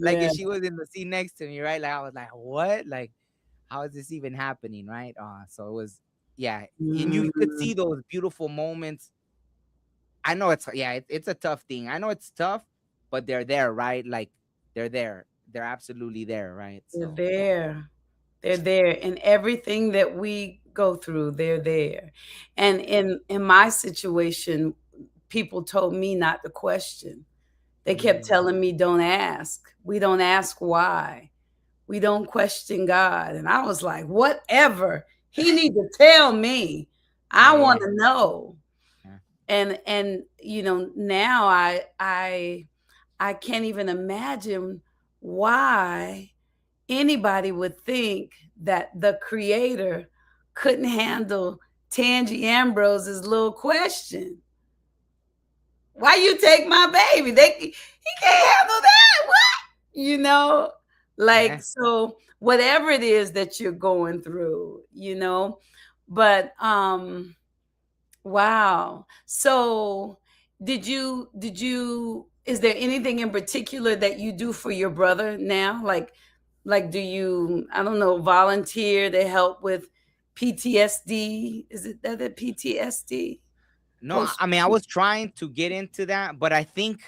Like if yes. she was in the seat next to me, right? Like I was like, what? Like, how is this even happening, right? So it was, yeah. And you could Mm, see those beautiful moments. I know it's a tough thing. I know it's tough, but they're there, right? Like they're there. They're absolutely there, right? they're So there. They're there. And everything that we go through, they're there. And in my situation, people told me not to question. They kept mm, telling me, don't ask. We don't ask why. We don't question God. And I was like, whatever. He need to tell me. I want yeah, to know. yeah, And now I can't even imagine why anybody would think that the creator couldn't handle Tangi Ambrose's little question. Why you take my baby? He can't handle that. What? Like, yeah. so whatever it is that you're going through, but wow. So is there anything in particular that you do for your brother now? Like do you, I don't know, volunteer to help with PTSD? Is it that the PTSD? No, I Post I mean I was trying to get into that, but I think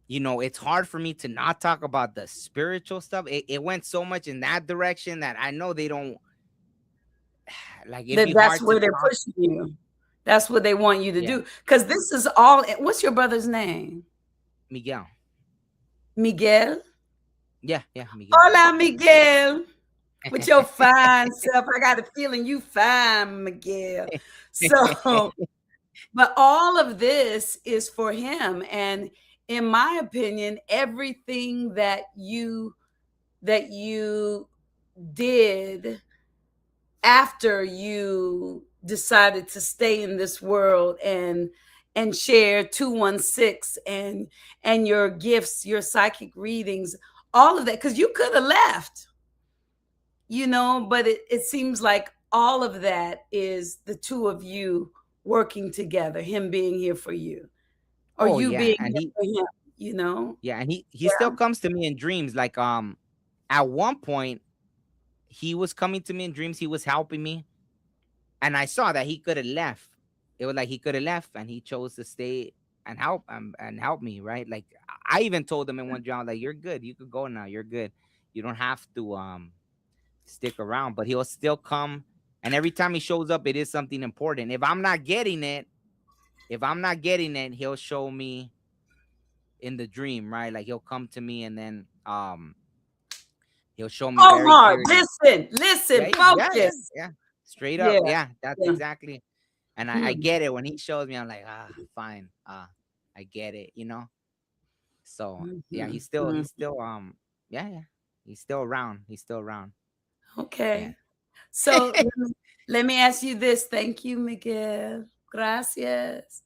it's hard for me to not talk about the spiritual stuff. It went so much in that direction that I know they don't like it'd be That's hard to where they're talk. pushing you. That's what they want you to Yeah, do. Because this is all. What's your brother's name? Miguel. Miguel. Yeah, Miguel. Hola, Miguel. With your fine self, I got a feeling you fine, Miguel. So, but all of this is for him, and in my opinion, everything that you did after you decided to stay in this world and share 216 and your gifts, your psychic readings, all of that, because you could have left, but it seems like all of that is the two of you working together, him being here for you, or Oh you yeah, being and here he for him. yeah, and he still Yeah. comes to me in dreams. Like at one point he was coming to me in dreams. He was helping me, and I saw that he could have left. It was like he could have left, and he chose to stay and help me. Right? Like I even told him in one dream, like, "You're good. You could go now. You're good. You don't have to stick around." But he'll still come, and every time he shows up, it is something important. If I'm not getting it, he'll show me in the dream, right? Like he'll come to me and then he'll show me very Omar, clearly. listen, focus. Yeah. Straight up. Yeah, Yeah, that's yeah. exactly. And I Hmm. get it when he shows me, I'm like, fine. I get it. So yeah, Hmm. he's still yeah. He's still around. He's still around. Yeah. Okay. So let me ask you this. Thank you, Miguel. Gracias.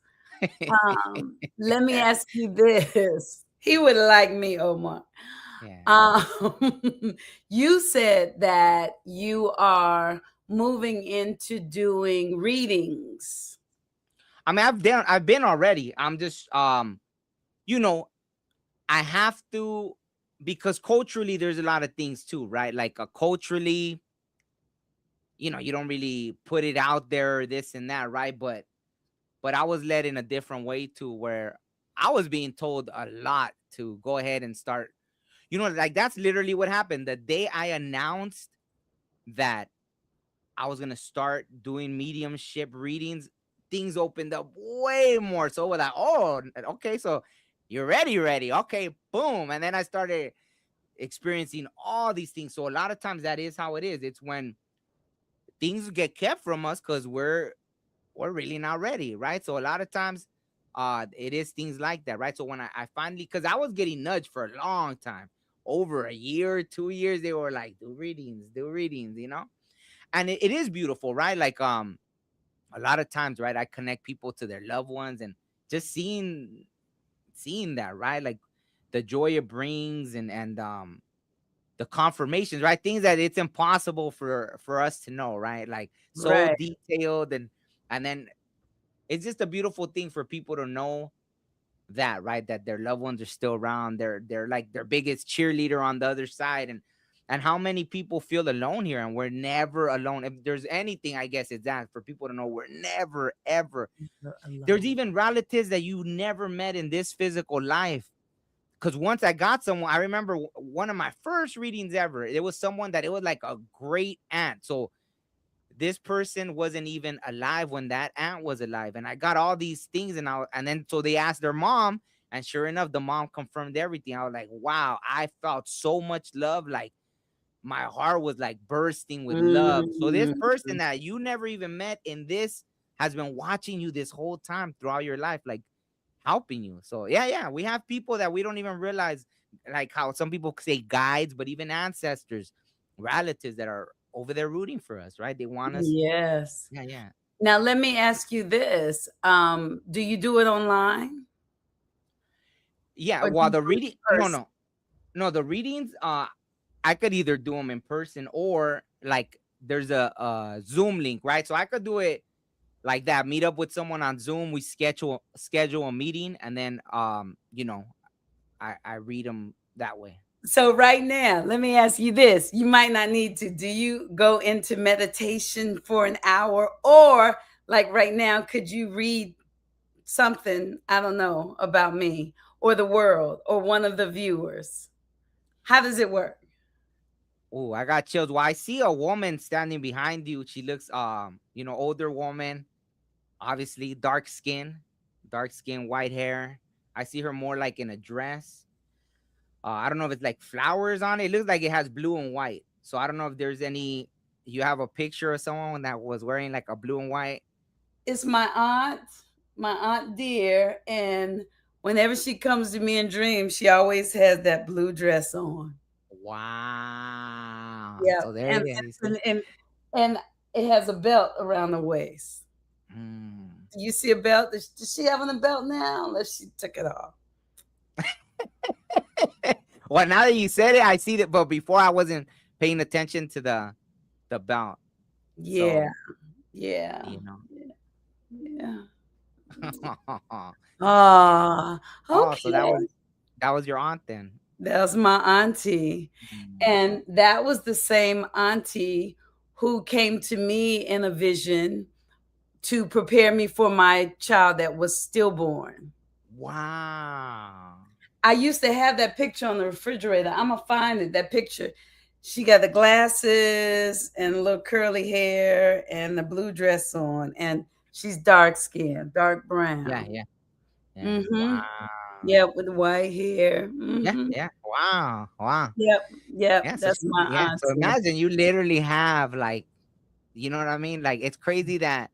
Let me ask you this. He would like me, Omar. Yeah. Um, you said that you are moving into doing readings. I mean, I've been already. I'm just you know, I have to, because culturally there's a lot of things too, right? Like culturally, you don't really put it out there, this and that, right? But I was led in a different way to where I was being told a lot to go ahead and start. Like that's literally what happened. The day I announced that I was gonna start doing mediumship readings, things opened up way more. So we're like, oh, okay, so you're ready. Okay, boom. And then I started experiencing all these things. So a lot of times that is how it is. It's when things get kept from us because we're really not ready, right? So a lot of times it is things like that, right? So when I finally, because I was getting nudged for a long time, over a year, 2 years, they were like, do readings. And it is beautiful, right? Like a lot of times, right, I connect people to their loved ones, and just seeing that, right? Like the joy it brings, and the confirmations, right? Things that it's impossible for us to know, right? Like so Right. detailed, and then it's just a beautiful thing for people to know that, right, that their loved ones are still around. They're like their biggest cheerleader on the other side. And how many people feel alone here, and we're never alone. If there's anything, I guess it's that, for people to know we're never ever. You're There's alone. even relatives that you never met in this physical life. Because once I got someone, I remember one of my first readings ever, it was someone that it was like a great aunt. So this person wasn't even alive when that aunt was alive, and I got all these things, and then so they asked their mom, and sure enough, the mom confirmed everything. I was like, wow, I felt so much love. Like my heart was like bursting with love. So this person Mhm. that you never even met in this has been watching you this whole time throughout your life, like helping you. So yeah, we have people that we don't even realize, like how some people say guides, but even ancestors, relatives that are over there rooting for us, right? They want us. Yes. Yeah. Now let me ask you this. Do you do it online Yeah, or do while you the do it reading, in person? no, the readings, I could either do them in person, or like there's a Zoom link, right? So I could do it like that, meet up with someone on Zoom, we schedule a meeting, and then I read them that way. So right now, let me ask you this. You might not need to. Do you go into meditation for an hour, or like right now, could you read something, I don't know, about me? or the world or one of the viewers? How does it work? Oh, I got chills. Well, I see a woman standing behind you. She looks older woman, obviously dark skin, white hair. I see her more like in a dress. I don't know if it's like flowers on it. It looks like it has blue and white. So I don't know if there's any. You have a picture of someone that was wearing like a blue and white. It's my aunt dear, and whenever she comes to me in dreams, she always has that blue dress on. Wow. Yeah, So there and it is. You see? and it has a belt around the waist. Mm. Do you see a belt? Does she having a belt now? Unless she took it off. Well, now that you said it, I see that. But before, I wasn't paying attention to the belt. Yeah, So yeah, you know. yeah. Ah, Oh, so that was okay. that was your aunt then. That was my auntie. Mm. And that was the same auntie who came to me in a vision to prepare me for my child that was stillborn. Wow. I used to have that picture on the refrigerator. I'm gonna find it. That picture. She got the glasses and a little curly hair and the blue dress on, and she's dark skinned, dark Yeah, brown. yeah, yeah. Mm-hmm. Wow. Yeah, with the white hair. Yeah, Mm-hmm. yeah. Wow, wow. Yep, yep. Yeah. So That's she, my yeah. So auntie. imagine you literally have like, you know what I mean? Like it's crazy that,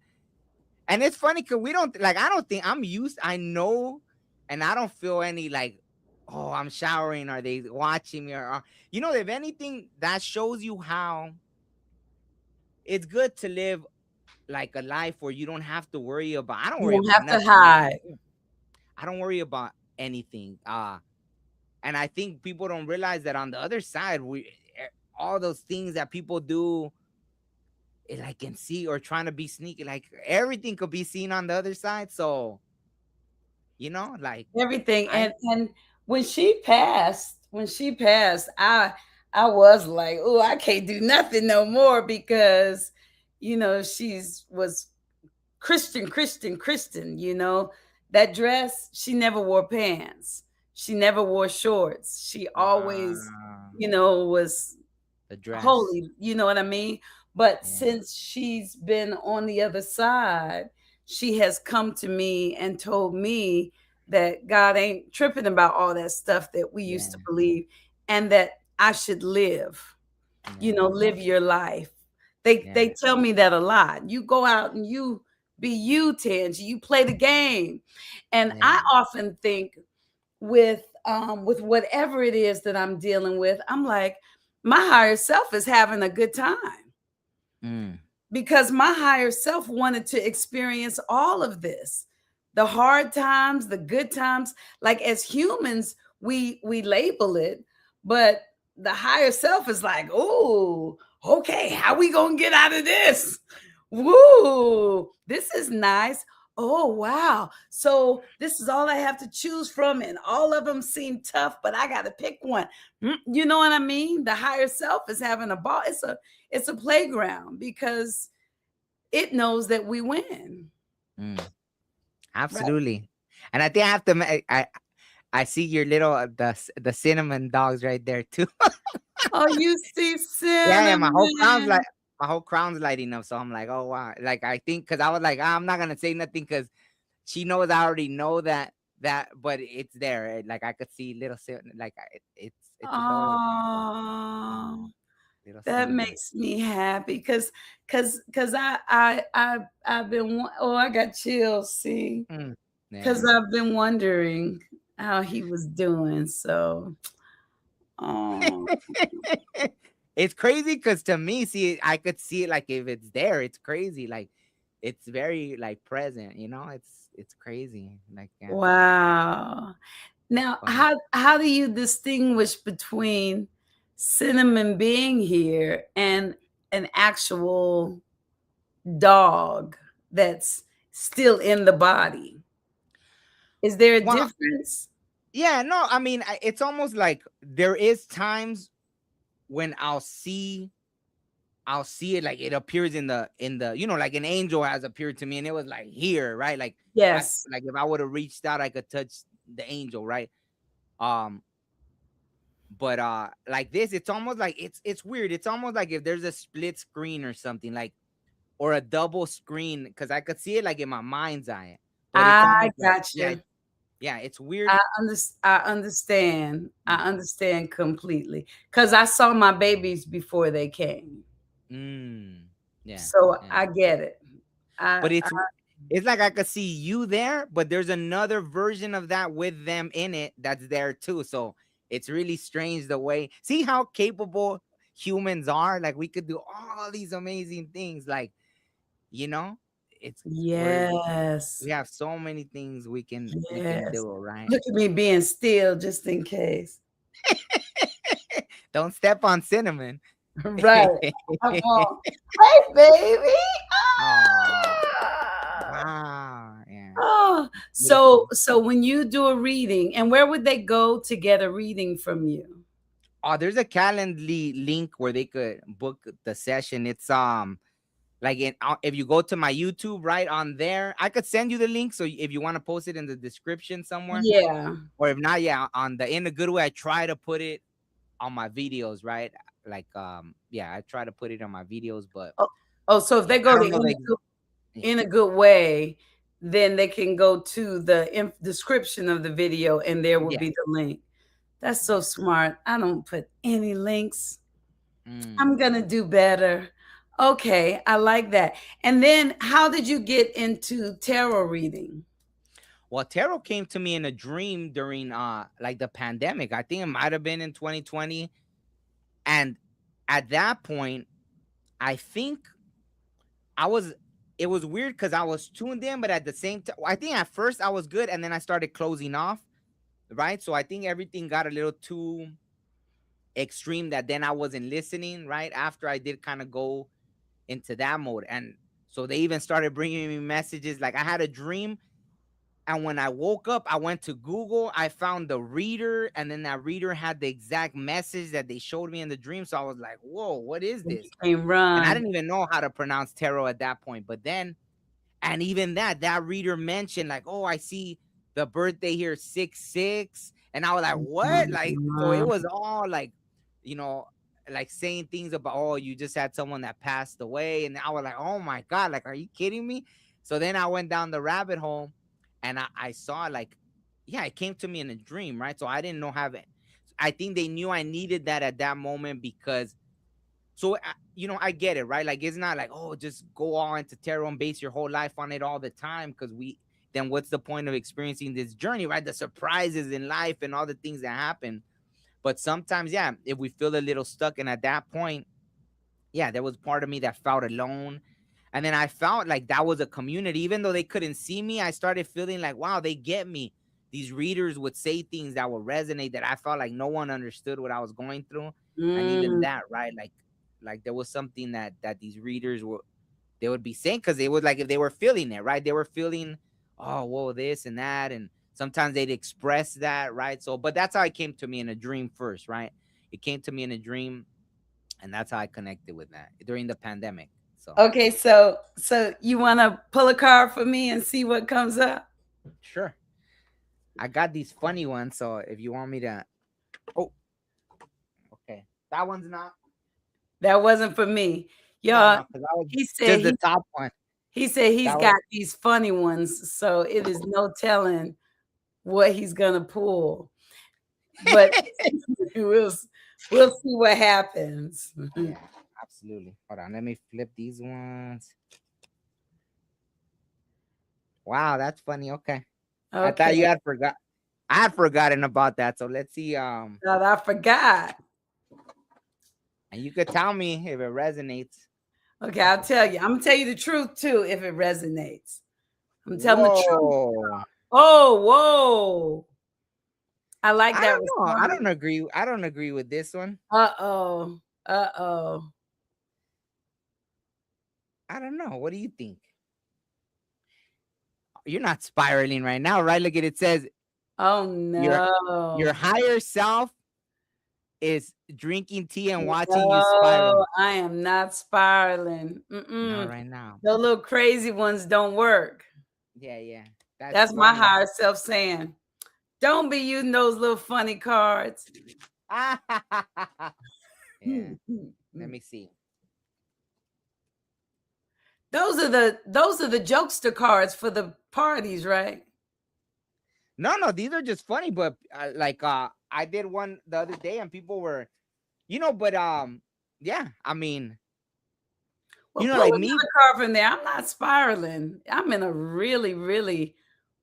and it's funny because we don't like. I don't think I'm used. I know, and I don't feel any like, oh, I'm showering. Are they watching me? Or if anything, that shows you how it's good to live like a life where you don't have to worry about. I don't You worry don't about have to nothing. Like hide. I don't worry about anything. And I think people don't realize that on the other side, all those things that people do, like can see or trying to be sneaky, like everything could be seen on the other side. So like Everything. I And when she passed, I was like, oh, I can't do nothing no more because she's was Christian. That dress, she never wore pants. She never wore shorts. She always, wow, was the dress, holy, you know what I mean? But yeah, since she's been on the other side, she has come to me and told me that God ain't tripping about all that stuff that we used yeah, to believe, and that I should live, yeah, live your life. They yeah, tell me that a lot. You go out and you be you, Tangi. You play the game. And yeah, I often think with whatever it is that I'm dealing with, I'm like, my higher self is having a good time mm, because my higher self wanted to experience all of this, the hard times, the good times. Like as humans, we label it, but the higher self is like, oh, okay, how we gonna get out of this? Woo, this is nice. Oh wow, so this is all I have to choose from, and all of them seem tough, but I got to pick one. You know what I mean? The higher self is having a ball. It's a playground because it knows that we win. mm, Right. absolutely. And I think I have to. I see your little the cinnamon dogs right there too. Oh, you see Yeah, yeah, cinnamon. my whole crown's lighting up. So I'm like, oh wow. Like I think because I was like, I'm not gonna say nothing because she knows I already know that, but it's there. Like I could see little like it's adorable. Oh, Little that cinnamon. makes me happy because I've been oh, I got chills. See, Mm, because yeah. I've been wondering how he was doing. So, oh, It's crazy because to me, see, I could see it like if it's there, it's crazy. Like it's very like present. It's crazy. Like yeah, wow. Now, but how do you distinguish between cinnamon being here and an actual dog that's still in the body? Is there a well, difference? yeah, no, I mean, it's almost like there is times when I'll see it like it appears in the like an angel has appeared to me and it was like here, right? Like I Yes. like if I would have reached out, I could touch. the angel, right? Um, but like this, it's almost like it's weird. It's almost like if there's a split screen or something, like or a double screen, because I could see it like in my mind's eye, but it's I almost like gotcha. yeah, it's weird. I understand. I Mm, understand completely because I saw my babies before they came, mm, yeah, so yeah. I get it. But I it's like I could see you there, but there's another version of that with them in it that's there too. So it's really strange the way. See how capable humans are. Like we could do all these amazing things. Like you know, it's we yes, have so many things we can yes. do. Right? Look at me being still just in case. Don't step on cinnamon. Right. Come on. Hey, baby. Oh Ah! wow, yeah, Oh, so beautiful. so when you do a reading, and where would they go to get a reading from you? Oh, there's a Calendly link where they could book the session. It's like if you go to my YouTube right on there, I could send you the link. So if you want to post it in the description somewhere, Yeah. or if not, yeah, on the in a good way, I try to put it on my videos, right? Like yeah, I try to put it on my videos, but Oh, oh, so if yeah, they I go to don't know the yeah, in a good way, then they can go to the description of the video, and there will yeah. be the link. That's so smart. I don't put any links. I'm Mm. gonna do better. Okay, I like that. And then, how did you get into tarot reading? Well, tarot came to me in a dream during like the pandemic. I think it might have been in 2020, and at that point, I think I was it was weird because I was tuned in, but at the same time, I think at first I was good, and then I started closing off, right? So I think everything got a little too extreme that then I wasn't listening, right? After I did kind of go into that mode, and so they even started bringing me messages. Like I had a dream, and when I woke up, I went to Google, I found the reader, and then that reader had the exact message that they showed me in the dream. So I was like, "Whoa, what is And you this?" can't And I run. didn't even know how to pronounce tarot at that point, but then and even that reader mentioned like, "Oh, I see the birthday here 6/6," and I was like, "What?" Like, so it was all like, you know, like saying things about, "Oh, you just had someone that passed away," and I was like, "Oh my god, like, are you kidding me?" So then I went down the rabbit hole, and I saw like, yeah, it came to me in a dream, right? So I didn't know how it. I think they knew I needed that at that moment because so I get it, right? Like it's not like, oh, just go all into tarot and base your whole life on it all the time, because then what's the point of experiencing this journey, right? The surprises in life and all the things that happen. But sometimes, yeah, if we feel a little stuck, and at that point, yeah, there was part of me that felt alone. And then I felt like that was a community. Even though they couldn't see me, I started feeling like, wow, they get me. These readers would say things that would resonate, that I felt like no one understood what I was going through. And even Mm, that, right? Like there was something that these readers were they would be saying, because it was like if they were feeling it, right? They were feeling, oh, whoa, this and that. And sometimes they'd express that, right? So, but that's how it came to me in a dream first, right? It came to me in a dream, and that's how I connected with that during the pandemic. So okay, so you want to pull a card for me and see what comes up? sure, I got these funny ones. So if you want me to, oh, okay, that one's not. That wasn't for me, No, y'all. no, because that was He said just the he top one. he said he's That was got these funny ones, so it is no telling what he's gonna pull. But we'll we'll see what happens. yeah, absolutely. Hold on, let me flip these ones. Wow, that's funny. Okay, I thought Okay, you had forgot. I had forgotten about that. So let's see. but I forgot. And you could tell me if it resonates. Okay, I'll tell you. I'm gonna tell you the truth too if it resonates. I'm telling the truth. Whoa. Oh, whoa! I like I that don't know. I response. don't agree. I don't agree with this one. Uh-oh. Uh-oh. I don't know. What do you think? You're not spiraling right now, right? Look at it. Says Oh your no. your higher self is drinking tea and watching you spiral. No, I am not spiraling. Not Mm-mm. right now. The little crazy ones don't work. Yeah, yeah. That's That's my funny. higher self saying, Don't be using those little funny cards. Yeah. Let me see. Those are the jokester cards for the parties, right? No, no, these are just funny, but I did one the other day and people were, but yeah, I mean, Well, pull like me. another card from there. I'm not spiraling. I'm in a really, really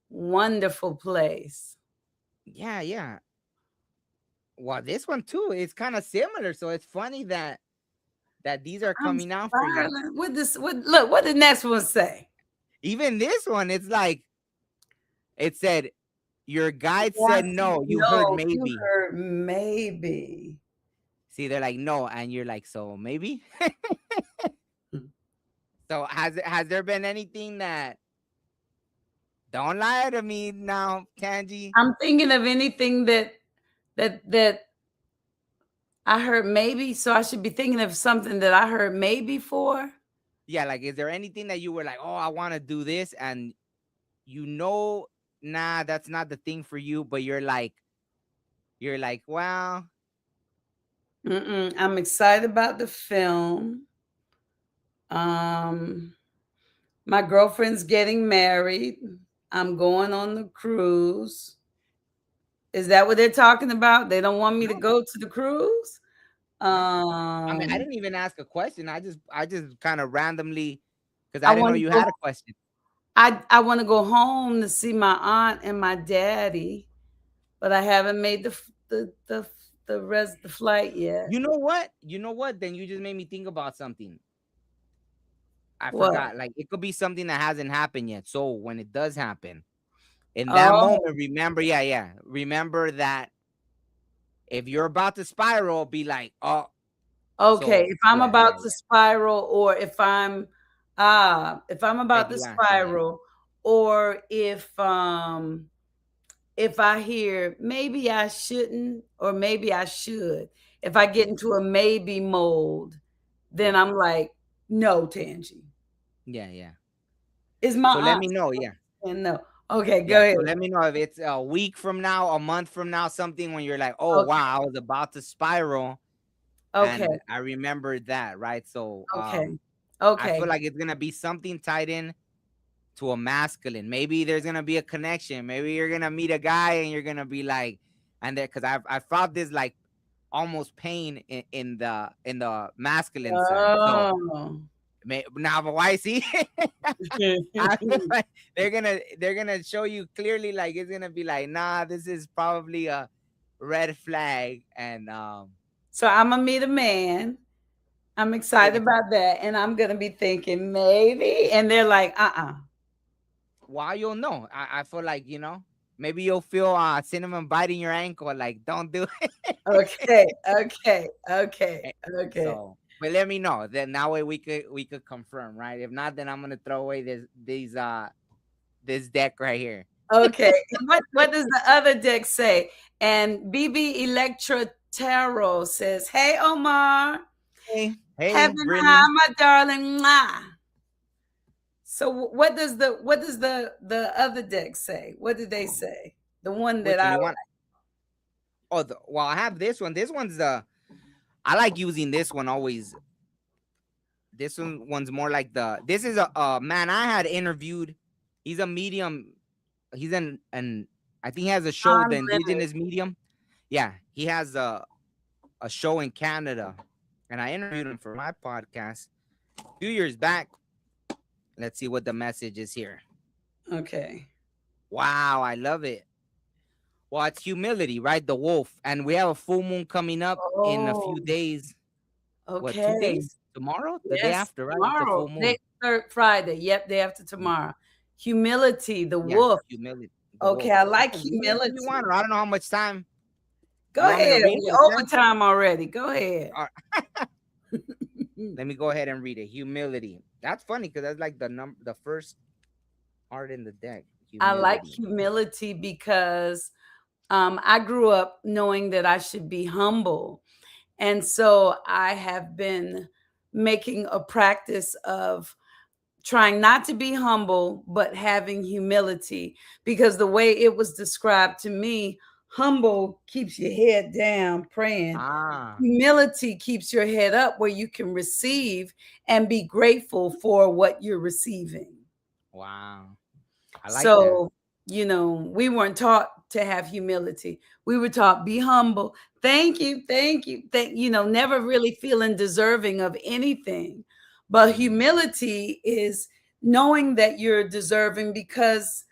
wonderful place. Yeah, yeah. Well, this one too is kind of similar, so it's funny that these are I'm coming out for you. spiraling. Look, what did the next one say? Even this one, it's like it said, your guide What? said no, you heard No, you maybe. heard maybe. See, they're like no, and you're like, so maybe. So has there been anything that don't lie to me now, Tangi? I'm thinking of anything that I heard maybe, so I should be thinking of something that I heard maybe for. Yeah, like is there anything that you were like, oh, I want to do this, and you know, nah, that's not the thing for you, but you're like, well, I'm excited about the film. Um, my girlfriend's getting married. I'm going on the cruise. Is that what they're talking about? They don't want me to no, go to the cruise? no. I mean, I Um, didn't even ask a question. I just kind of randomly, because I I didn't know want to you go had a question. I want to go home to see my aunt and my daddy, but I haven't made the flight yet. You know what? You know what? Then you just made me think about something. I What? forgot. Like it could be something that hasn't happened yet. So when it does happen, in that Oh, moment, remember, yeah, yeah. Remember that if you're about to spiral, be like, oh, okay. so If I'm yeah, about yeah, to yeah. spiral, or if I'm If about to you answer, yeah. spiral, or if I hear maybe I shouldn't or maybe I should, if I get into a maybe mold, then Yeah. I'm like, no, Tangi. Yeah, yeah. Is my So let aunt me know, yeah. saying no? Okay, go Yeah. ahead. So let me know if it's a week from now, a month from now, something when you're like, oh Okay, wow, I was about to spiral okay, and I remembered that, right? So okay, I feel okay. like it's gonna be something tied in to a masculine. Maybe there's gonna be a connection. Maybe you're gonna meet a guy and you're gonna be like, and there, because I felt this like almost pain in the masculine side. So Oh. now, but why see? I feel like they're gonna show you clearly, like it's gonna be like, nah, this is probably a red flag, and So I'm gonna meet a man. I'm yeah. excited about that, and I'm gonna be thinking maybe, and they're like, While you'll know, I feel like maybe you'll feel cinnamon biting your ankle, like don't do Okay, okay, okay, it. okay, So, but let me know. Then that way we could confirm, right? If not, then I'm gonna throw away this deck right here. okay. And what does the other deck say? And BB Electra Tarot says, "Hey Omar, Hey, heaven high, Brittany. my darling." Mwah. So what does the other deck say? What did they say? The one that Which one I you want? Oh, well, I have this one. This one's the I like using this one always. One's more like this is a man I had interviewed. He's a medium. He's an I think he has a show, the unlimited. Indigenous Medium. Yeah, he has a show in Canada, and I interviewed him for my podcast a few years back. Let's see what the message is here. Okay. Wow, I love it. Well, it's humility, right? The wolf, and we have a full moon coming up in a few Oh, days. What, okay. 2 days? Tomorrow, the day Yes, after, right? It's a tomorrow. full moon. Third Friday. Yep, day after tomorrow. Humility, the Yeah, wolf. humility. The Okay, wolf. I You like can read it if you want, humility. or I don't know how much time Go you want me to ahead. read it We for the show. overtime already. Go ahead. All right, let me go ahead and read it. Humility. That's funny because that's like the first card in the deck. I like Humility. humility because I grew up knowing that I should be humble. And so I have been making a practice of trying not to be humble, but having humility. Because the way it was described to me, humble keeps your head down praying. Ah, Humility keeps your head up where you can receive and be grateful for what you're receiving. wow. I like that. So, we weren't taught to have humility. We were taught be humble. Thank you, thank you, never really feeling deserving of anything. But Mhm. humility is knowing that you're deserving because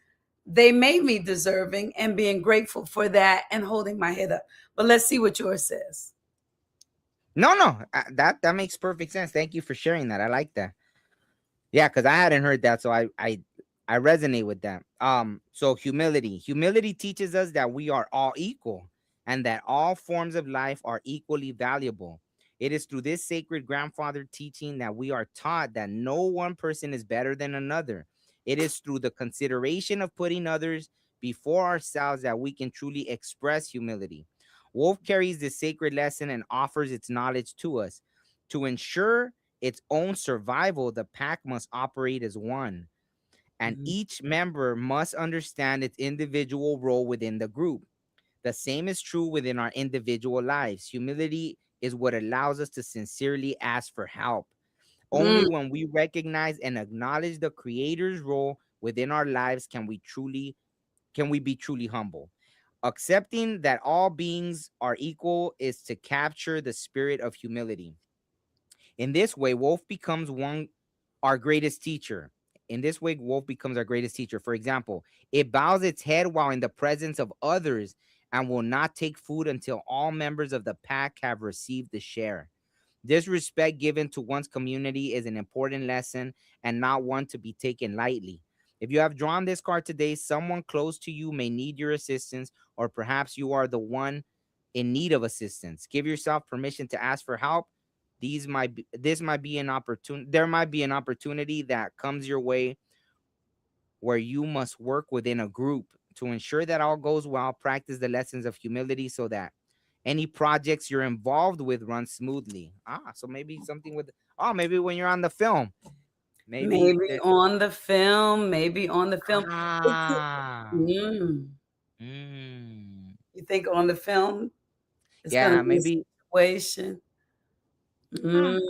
they made me deserving and being grateful for that and holding my head up. But let's see what yours says. No, no, that makes perfect sense. Thank you for sharing that. I like that. Yeah, because I hadn't heard that, so I resonate with that. So humility teaches us that we are all equal and that all forms of life are equally valuable. It is through this sacred grandfather teaching that we are taught that no one person is better than another. It is through the consideration of putting others before ourselves that we can truly express humility. Wolf carries this sacred lesson and offers its knowledge to us. To ensure its own survival, the pack must operate as one, and Mhm. each member must understand its individual role within the group. The same is true within our individual lives. Humility is what allows us to sincerely ask for help. Only Mm, when we recognize and acknowledge the creator's role within our lives can we be truly humble. Accepting that all beings are equal is to capture the spirit of humility. In this way, Wolf becomes our greatest teacher. In this way, Wolf becomes our greatest teacher. For example, it bows its head while in the presence of others and will not take food until all members of the pack have received the share. This respect given to one's community is an important lesson and not one to be taken lightly. If you have drawn this card today, someone close to you may need your assistance, or perhaps you are the one in need of assistance. Give yourself permission to ask for help. This might be an opportunity. There might be an opportunity that comes your way where you must work within a group to ensure that all goes well. Practice the lessons of humility so that any projects you're involved with run smoothly. So maybe something with maybe when you're on the film, maybe maybe the on the film, maybe on the film. It's- ah Mm, mm, you think on the film it's going to yeah, be a maybe. situation?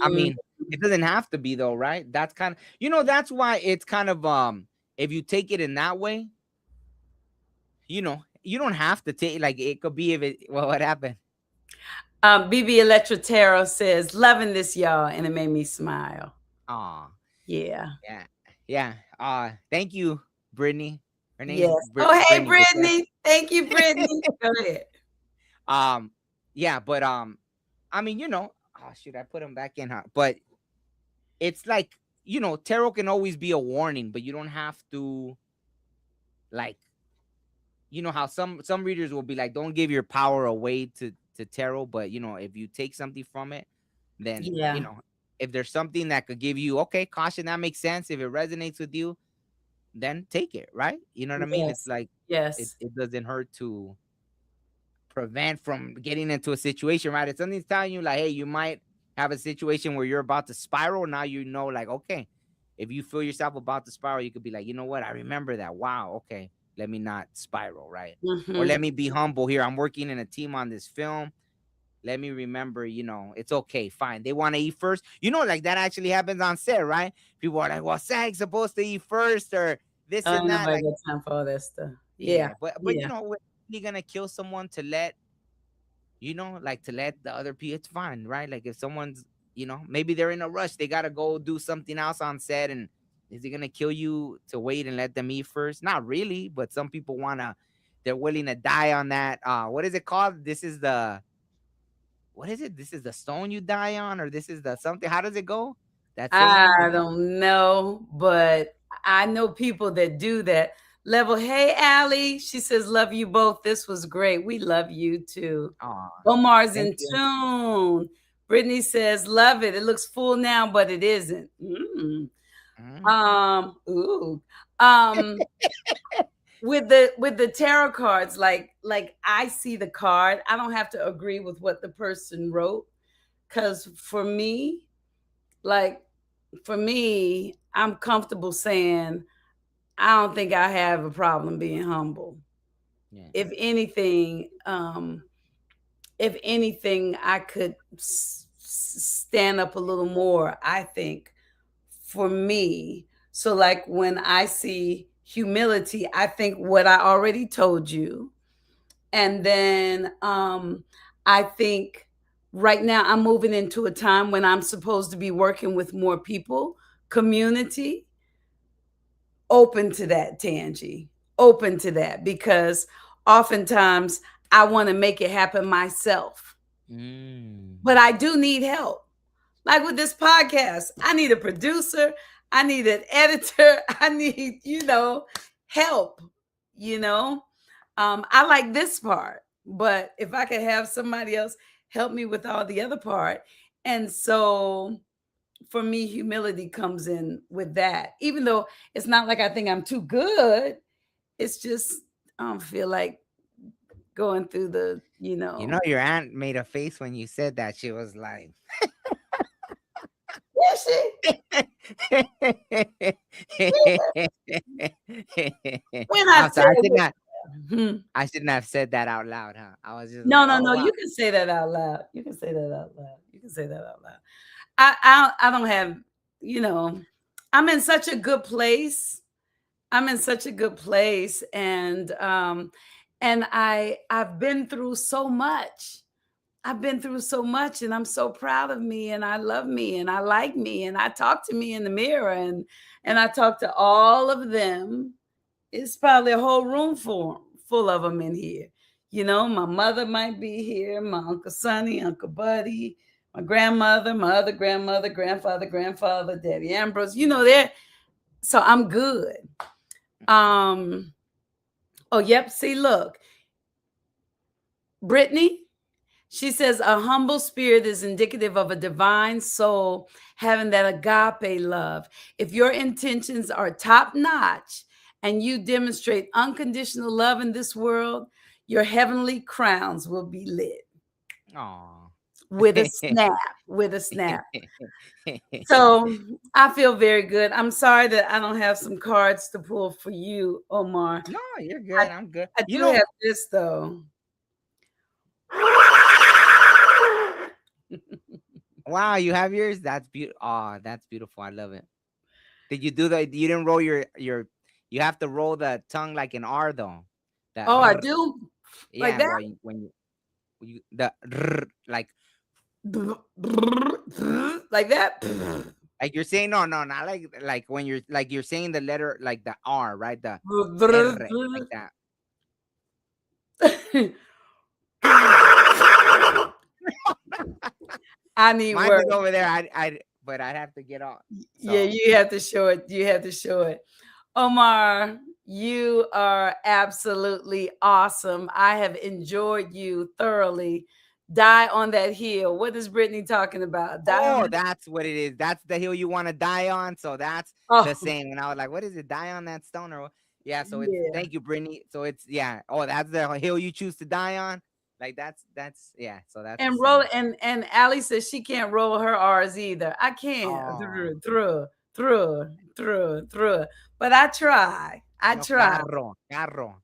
I Mm, mean, it doesn't have to be though, right? That's kind of that's why it's kind of if you take it in that way, you don't have to take like it could be if it well what happened. BB Electrotero says, loving this, y'all, and it made me smile. Ah, Yeah. yeah, yeah. Thank you, Brittany. Her name's Yes. Oh, hey, Brittany, but yeah. Brittany. Thank you, Brittany. Go ahead. Um, yeah, but I mean, oh shoot, I put him back in, huh? But it's like tarot can always be a warning, but you don't have to like how some readers will be like, don't give your power away to tarot, but if you take something from it, then Yeah. if there's something that could give you okay caution, that makes sense. If it resonates with you, then take it, right? You know what I mean? It's Yes. like it, Yes. it doesn't hurt to prevent from getting into a situation, right? If something's telling you like, hey, you might have a situation where you're about to spiral. Now like, okay, if you feel yourself about to spiral, you could be like, you know what? I remember that. Wow, okay, let me not spiral, right? Or Hmm. let me be humble here. I'm working in a team on this film. Let me remember, it's okay, fine. They want to eat first. Like that actually happens on set, right? People are like, well, SAG's supposed to eat first or this I ain't and that. nobody Like, got time for all that stuff. Yeah. yeah, but Yeah. we're really gonna kill someone to let like to let the other people, it's fine, right? Like if someone's, maybe they're in a rush, they gotta go do something else on set, and is it gonna kill you to wait and let them eat first? Not really, but some people they're willing to die on that. What is it called? What is it? This is the stone you die on, or this is the something. How does it go? That saying? I don't know, but I know people that do that. Level, hey, Allie. She says, love you both. This was great. We love you too. Oh, Omar's thank in you. tune. Brittany says, love it. It looks full now, but it isn't. Mm. Mhm. Ooh. Um, with the tarot cards, like I see the card. I don't have to agree with what the person wrote. Cause like for me, I'm comfortable saying I don't think I have a problem being humble. Yeah. If anything, I could stand up a little more, I think, for me. So, like when I see humility, I think what I already told you. And then I think right now I'm moving into a time when I'm supposed to be working with more people, community, open to that, Tangi, open to that, because oftentimes I want to make it happen myself, Mm. but I do need help. Like with this podcast, I need a producer, I need an editor, I need, help, you know. I like this part, but if I could have somebody else help me with all the other part. And so for me, humility comes in with that. Even though it's not like I think I'm too good, it's just I don't feel like going through the, You know, your aunt made a face when you said that. She was like, yeah, she, when I I'm tell sorry. you. Hmm. I shouldn't have said that out loud, huh? I was just No, like, no, oh no. wow. You can say that out loud. You can say that out loud. You can say that out loud. I don't have, you know, I'm in such a good place. I'm in such a good place, and I've been through so much. I've been through so much, and I'm so proud of me, and I love me, and I like me, and I talk to me in the mirror, and I talk to all of them. It's probably a whole room full of them in here. My mother might be here, my Uncle Sonny, Uncle Buddy, my grandmother, my other grandmother, grandfather, Daddy Ambrose. They're so I'm good. Um, oh, yep. See, look, Brittany, she says a humble spirit is indicative of a divine soul having that agape love. If your intentions are top notch and you demonstrate unconditional love in this world, your heavenly crowns will be lit Aw. with a snap, with a snap. So I feel very good. I'm sorry that I don't have some cards to pull for you, Omar. No, you're I, good. I'm good. I You do know, have this though. wow, you have yours. That's beautiful. Oh, that's beautiful. I love it. Did you do the? You didn't roll your. You have to roll the tongue like an R though. That Oh, I do like yeah. that. Well, when you the like Like that. you're saying no, not like when you're saying the letter like the R, right? The R like that. I need Mine work. is over there. But I'd have to get off. Yeah, So you have to show it. You have to show it. Omar, you are absolutely awesome. I have enjoyed you thoroughly. Die on that hill. What is Brittany talking about? Die on oh, that. that's what it is. That's the hill you want to die on. So that's the Oh, same. And I was like, what is it? Die on that stone or yeah, so it's yeah. thank you, Brittany. So it's yeah. Oh, that's the hill you choose to die on. Like that's yeah. So that's the And roll same. and Allie says she can't roll her R's either. I can't. Oh Through. But I try. I no try. carro.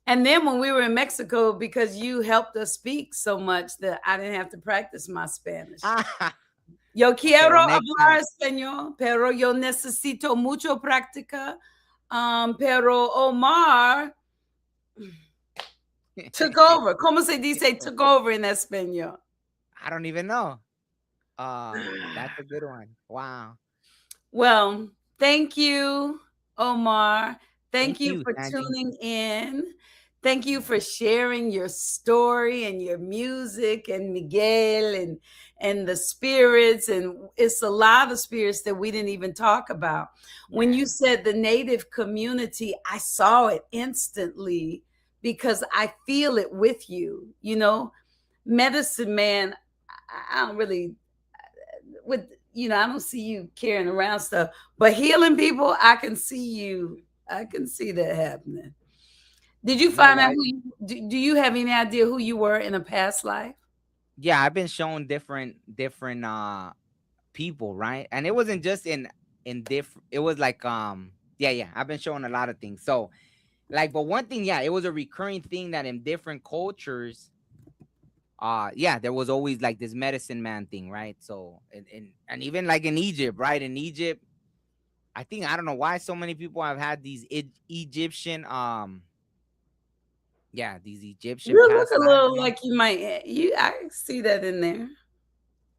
And then when we were in Mexico, because you helped us speak so much that I didn't have to practice my Spanish. Ah, Yo okay, quiero well next hablar time. español, pero yo necesito mucho práctica. Pero Omar took over. ¿Cómo se dice took over in español? I don't even know. That's a good one. Wow. Well, thank you, Omar. Thank Thank you you, for Sandy. tuning in. Thank you for sharing your story and your music and Miguel and the spirits, and it's a lot of spirits that we didn't even talk about. When Yeah. you said the native community, I saw it instantly because I feel it with you. Medicine man, I don't really with I don't see you carrying around stuff, but healing people, I can see that happening. Did you You know find out what? do you have any idea who you were in a past life? Yeah, I've been shown different people, right? And it wasn't just in different. It was like yeah. I've been showing a lot of things. So like, but one thing, yeah, it was a recurring thing that in different cultures, yeah, there was always like this medicine man thing, right? So and even like in Egypt, right? In Egypt, I think I don't know why so many people have had these Egyptian yeah, these Egyptian You look past a lives, little man. like you might you I see that in there.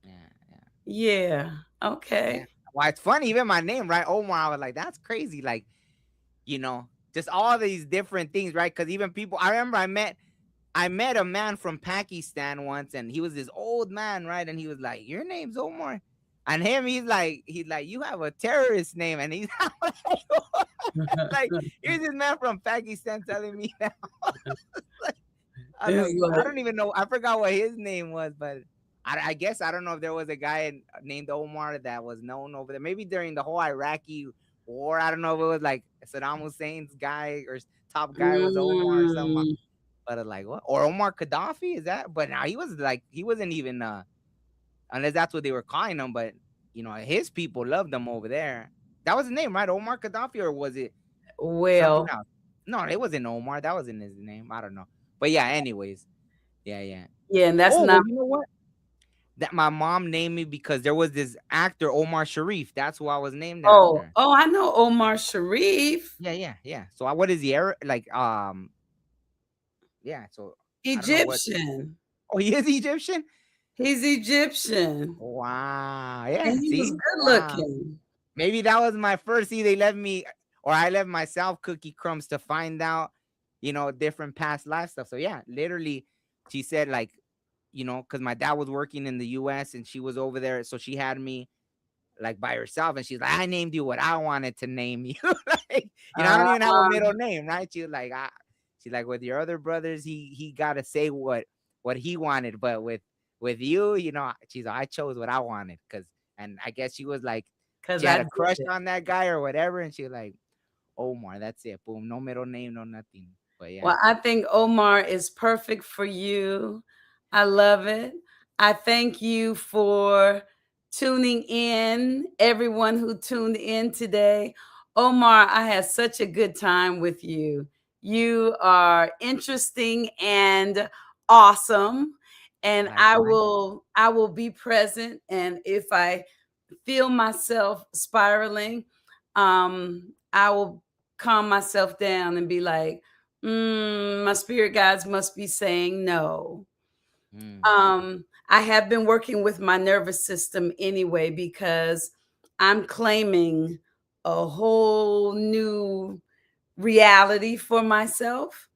Yeah, yeah, Yeah. yeah. Okay. Why it's funny, even my name, right? Omar, I was like, that's crazy. Like, just all these different things, right? Because even people, I remember I met a man from Pakistan once, and he was this old man, right? And he was like, "Your name's Omar," and he's like, "You have a terrorist name," and he's like, here's this man from Pakistan telling me that. I was It's like, I like, don't even know. I forgot what his name was, but I guess I don't know if there was a guy named Omar that was known over there. Maybe during the whole Iraqi war. I don't know if it was like Saddam Hussein's guy or top guy was Omar or something. mm, But like what? Or Omar Gaddafi? Is that? But now he wasn't even unless that's what they were calling him. But his people loved him over there. That was his name, right? Omar Gaddafi, or was it something well, else? No, it wasn't Omar. That wasn't his name. I don't know. But yeah, anyways, yeah, yeah. yeah, and that's Oh not well, you know what? That my mom named me because there was this actor Omar Sharif. That's who I was named oh, after. oh, I know Omar Sharif, Yeah, yeah, yeah. So what is he? Like yeah. So I don't know what. Egyptian. Oh, he is Egyptian. He's Egyptian. Wow. And Yeah. he was See. good Wow. looking. Maybe that was my first. See, they left me, or I left myself cookie crumbs to find out, different past life stuff. So yeah, literally, she said like, because my dad was working in the U.S. and she was over there, so she had me like by herself, and she's like, I named you what I wanted to name you. Like, I don't even have a Uh, middle name, right? She's like, with your other brothers, he got to say what he wanted, but with you, she's like, I chose what I wanted, and I guess she was like, Cause she had I a did crush it. on that guy or whatever, and she was like, Omar, that's it, boom, no middle name, no nothing. But yeah, Well, I think Omar is perfect for you. I love it. I thank you for tuning in, everyone who tuned in today. Omar, I had such a good time with you. You are interesting and awesome. And likewise. I will be present, and if I feel myself spiraling, I will calm myself down and be like, my spirit guides must be saying no. Mm, I have been working with my nervous system anyway because I'm claiming a whole new reality for myself.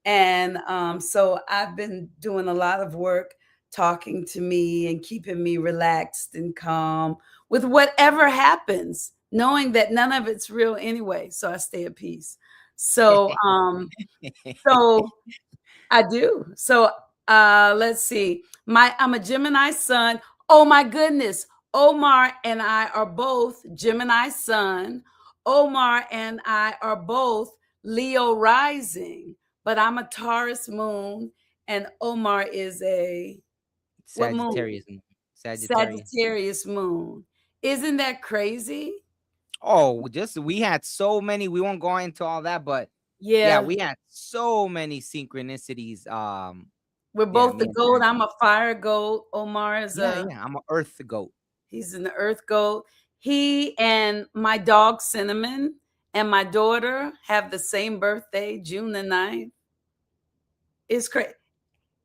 And so I've been doing a lot of work talking to me and keeping me relaxed and calm with whatever happens, knowing that none of it's real anyway. So I stay at peace. So so I do. So let's see. I'm a Gemini sun. Oh my goodness. Omar and I are both Gemini sun. Omar and I are both Leo rising, but I'm a Taurus moon and Omar is a what moon? Sagittarius, Sagittarius. Sagittarius moon. Isn't that crazy? Oh, just we had so many. We won't go into all that, but yeah, Yeah, we had so many synchronicities. we're Yeah, both me the and goat. Sag. I'm a fire goat. Omar is Yeah, a yeah. I'm a Earth goat. He's an earth goat. He and my dog Cinnamon and my daughter have the same birthday, June the 9th. It's crazy.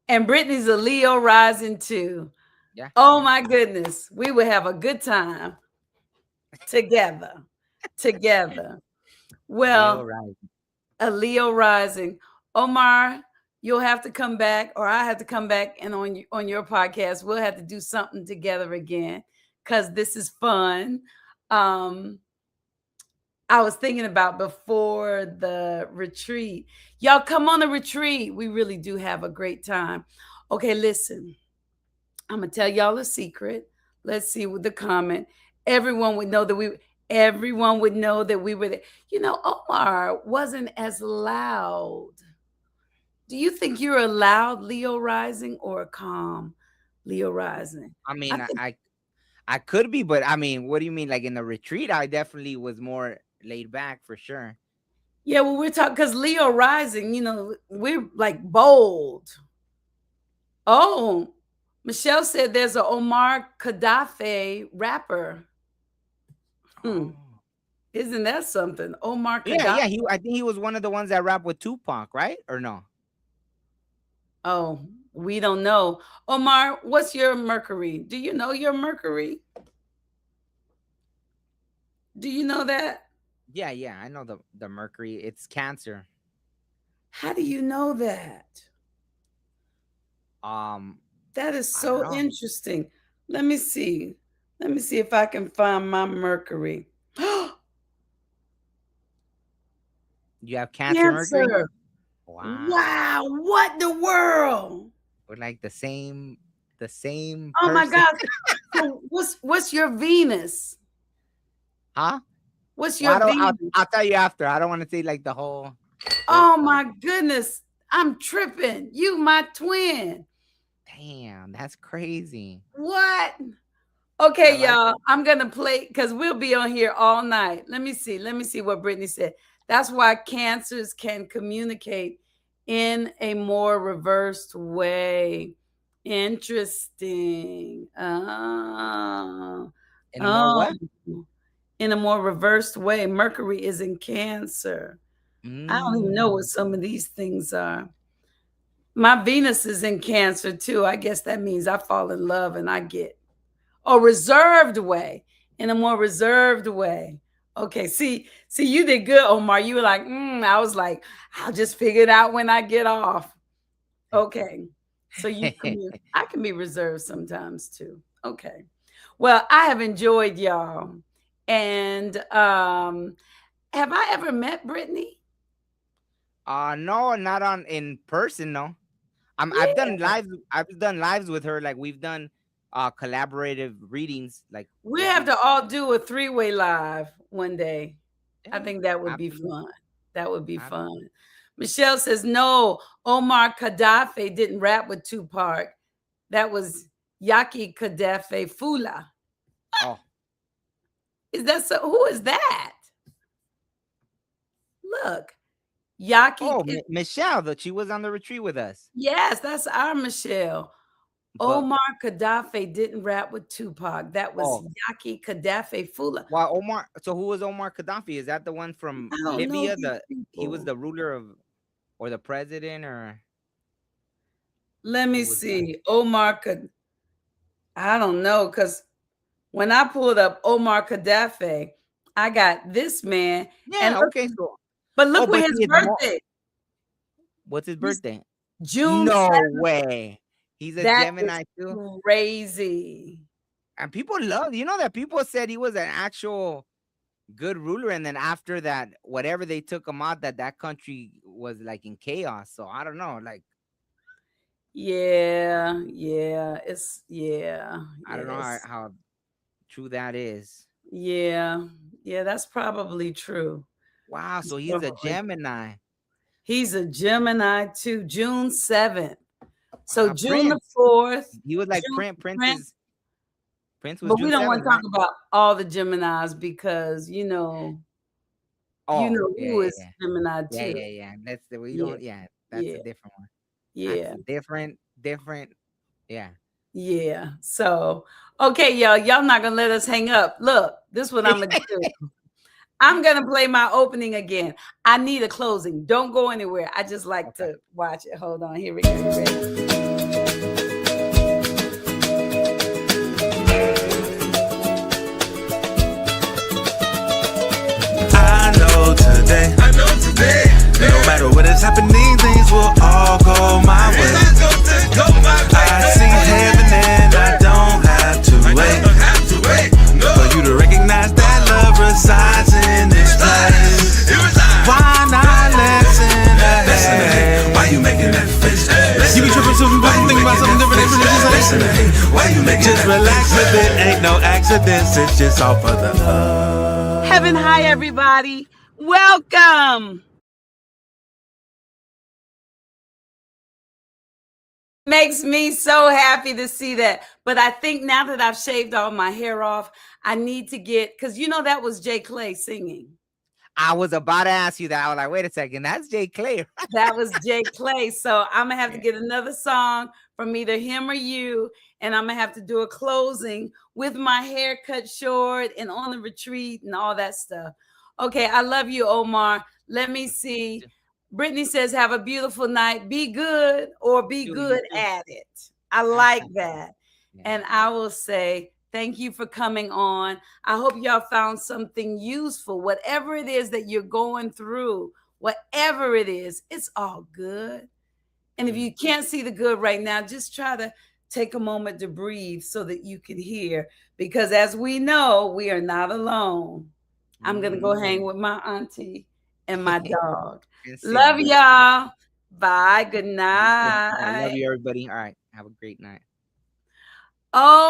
And Brittany's a Leo rising too. Yeah, Oh yeah. my goodness. We would have a good time together. Together. Leo Well, rising. a Leo rising. Omar, you'll have to come back, or I have to come back and on your podcast. We'll have to do something together again because this is fun. Um, I was thinking about before the retreat. Y'all come on a retreat. We really do have a great time. Okay, listen. I'm gonna tell y'all a secret. Let's see with the comment. Everyone would know that we everyone would know that we were there. Omar wasn't as loud. Do you think you're a loud Leo rising or a calm Leo rising? I I mean, think I could be, but I mean, what do you mean? Like in the retreat, I definitely was more laid back for sure. Yeah, well, we're talking because Leo rising, we're like bold. Oh, Michelle said there's a Omar Gaddafi rapper. Hmm. Oh, Isn't that something? Omar yeah, Gaddafi. yeah. I think he was one of the ones that rap with Tupac, right? Or no? Oh, we don't know. Omar, what's your Mercury? Do you know your Mercury? Do you know that? Yeah, yeah. I know the Mercury. It's Cancer. How do you know that? Um, That is I don't so know. interesting. Let me see. Let me see if I can find my Mercury. You have Cancer Mercury. Cancer. Wow, Wow, what the world? we're like the same Oh my person, gosh. So what's your Venus? huh? What's Well, your I don't. I'll, Venus? I'll tell you after. I don't want to say like the whole Oh stuff. my goodness. I'm tripping. You my twin. Damn, that's crazy. What? I Okay, like y'all. it. I'm gonna play because we'll be on here all night. Let me see. Let me see what Brittany said. That's why cancers can communicate in a more reversed way. Interesting. In a more Oh, what? in a more reversed way. Mercury is in Cancer. I don't even know what Mm. some of these things are. My Venus is in Cancer too. I guess that means I fall in love and I get a reserved way, in a more reserved way. Okay, see, you did good, Omar. You were like, I was like, I'll just figure it out when I get off. Okay, so I can be reserved sometimes too. Okay, well, I have enjoyed y'all, and have I ever met Brittany? No, not on in person. No, I've done Yeah, lives. I've done lives with her. Like we've done collaborative readings. Like we where have we, to all do a three-way live one day. I yeah, think that would be absolutely, fun. That would be fun. absolutely. Michelle says, no, Omar Gaddafi didn't rap with Tupac. That was Yaki Gaddafi Fula. Oh, Is that so? Who is that? Look, Yaki. oh, Michelle, that she was on the retreat with us. Yes, that's our Michelle. But Omar Gaddafi didn't rap with Tupac. That was oh, Yaki Gaddafi Fula. well, Omar. So who was Omar Gaddafi? Is that the one from I don't know Libya? these He was people. the ruler of, or the president, or Let who me was that? see. I don't know because when I pulled up Omar Gaddafi, I got this man, and Yeah. look, Okay. So, but oh, look what but his see, birthday. what's his He's birthday? June No 7th. way. He's a That is Gemini too. crazy. And people love, that people said he was an actual good ruler, and then after that, whatever they took him out, that country was like in chaos. So I don't know, like Yeah, yeah, it's yeah, I don't know how, yes, how true that is. yeah, yeah. That's probably true. Wow, It's so he's a probably Gemini. he's a Gemini too. June 7th. So June the Prince. 4th, He was like June Prince. Prince. Prince was But we June don't want 7th, to talk right? about all the Geminis because you Oh, know yeah, who yeah, is yeah. Gemini Yeah, too. yeah, yeah. That's the we Yeah, don't yeah, that's a yeah, different one. That's yeah, a different yeah. yeah. So, okay, y'all not gonna let us hang up. Look, this is what I'm gonna do. I'm gonna play my opening again. I need a closing. Don't go anywhere. I just like Okay. to watch it. Hold on. Here we go. You ready? I know today, no matter what is happening, things will all go my way. I see heaven and I don't have to wait for you to recognize that love resides in this place. Why not listen ahead? Why you making that face? You be tripping, so you think about something different. Why you making just relax with it, ain't no accidents, it's just all for the love. Heaven high, everybody. Welcome. Makes me so happy to see that. But I think now that I've shaved all my hair off, I need to get, because that was Jay Clay singing. I was about to ask you that. I was like, wait a second, that's Jay Clay. That was Jay Clay. So I'm gonna have to get another song from either him or you, and I'm gonna have to do a closing with my hair cut short and on the retreat and all that stuff. Okay, I love you, Omar. Let me see. Brittany says, "Have a beautiful night. Be good or be good at it." I like that. And I will say, thank you for coming on. I hope y'all found something useful, whatever it is that you're going through. Whatever it is, it's all good. And if you can't see the good right now, just try to take a moment to breathe so that you can hear. Because as we know, we are not alone. I'm going to go hang with my auntie and my dog. Love y'all. Bye. Good night. I love you, everybody. All right. Have a great night. Oh,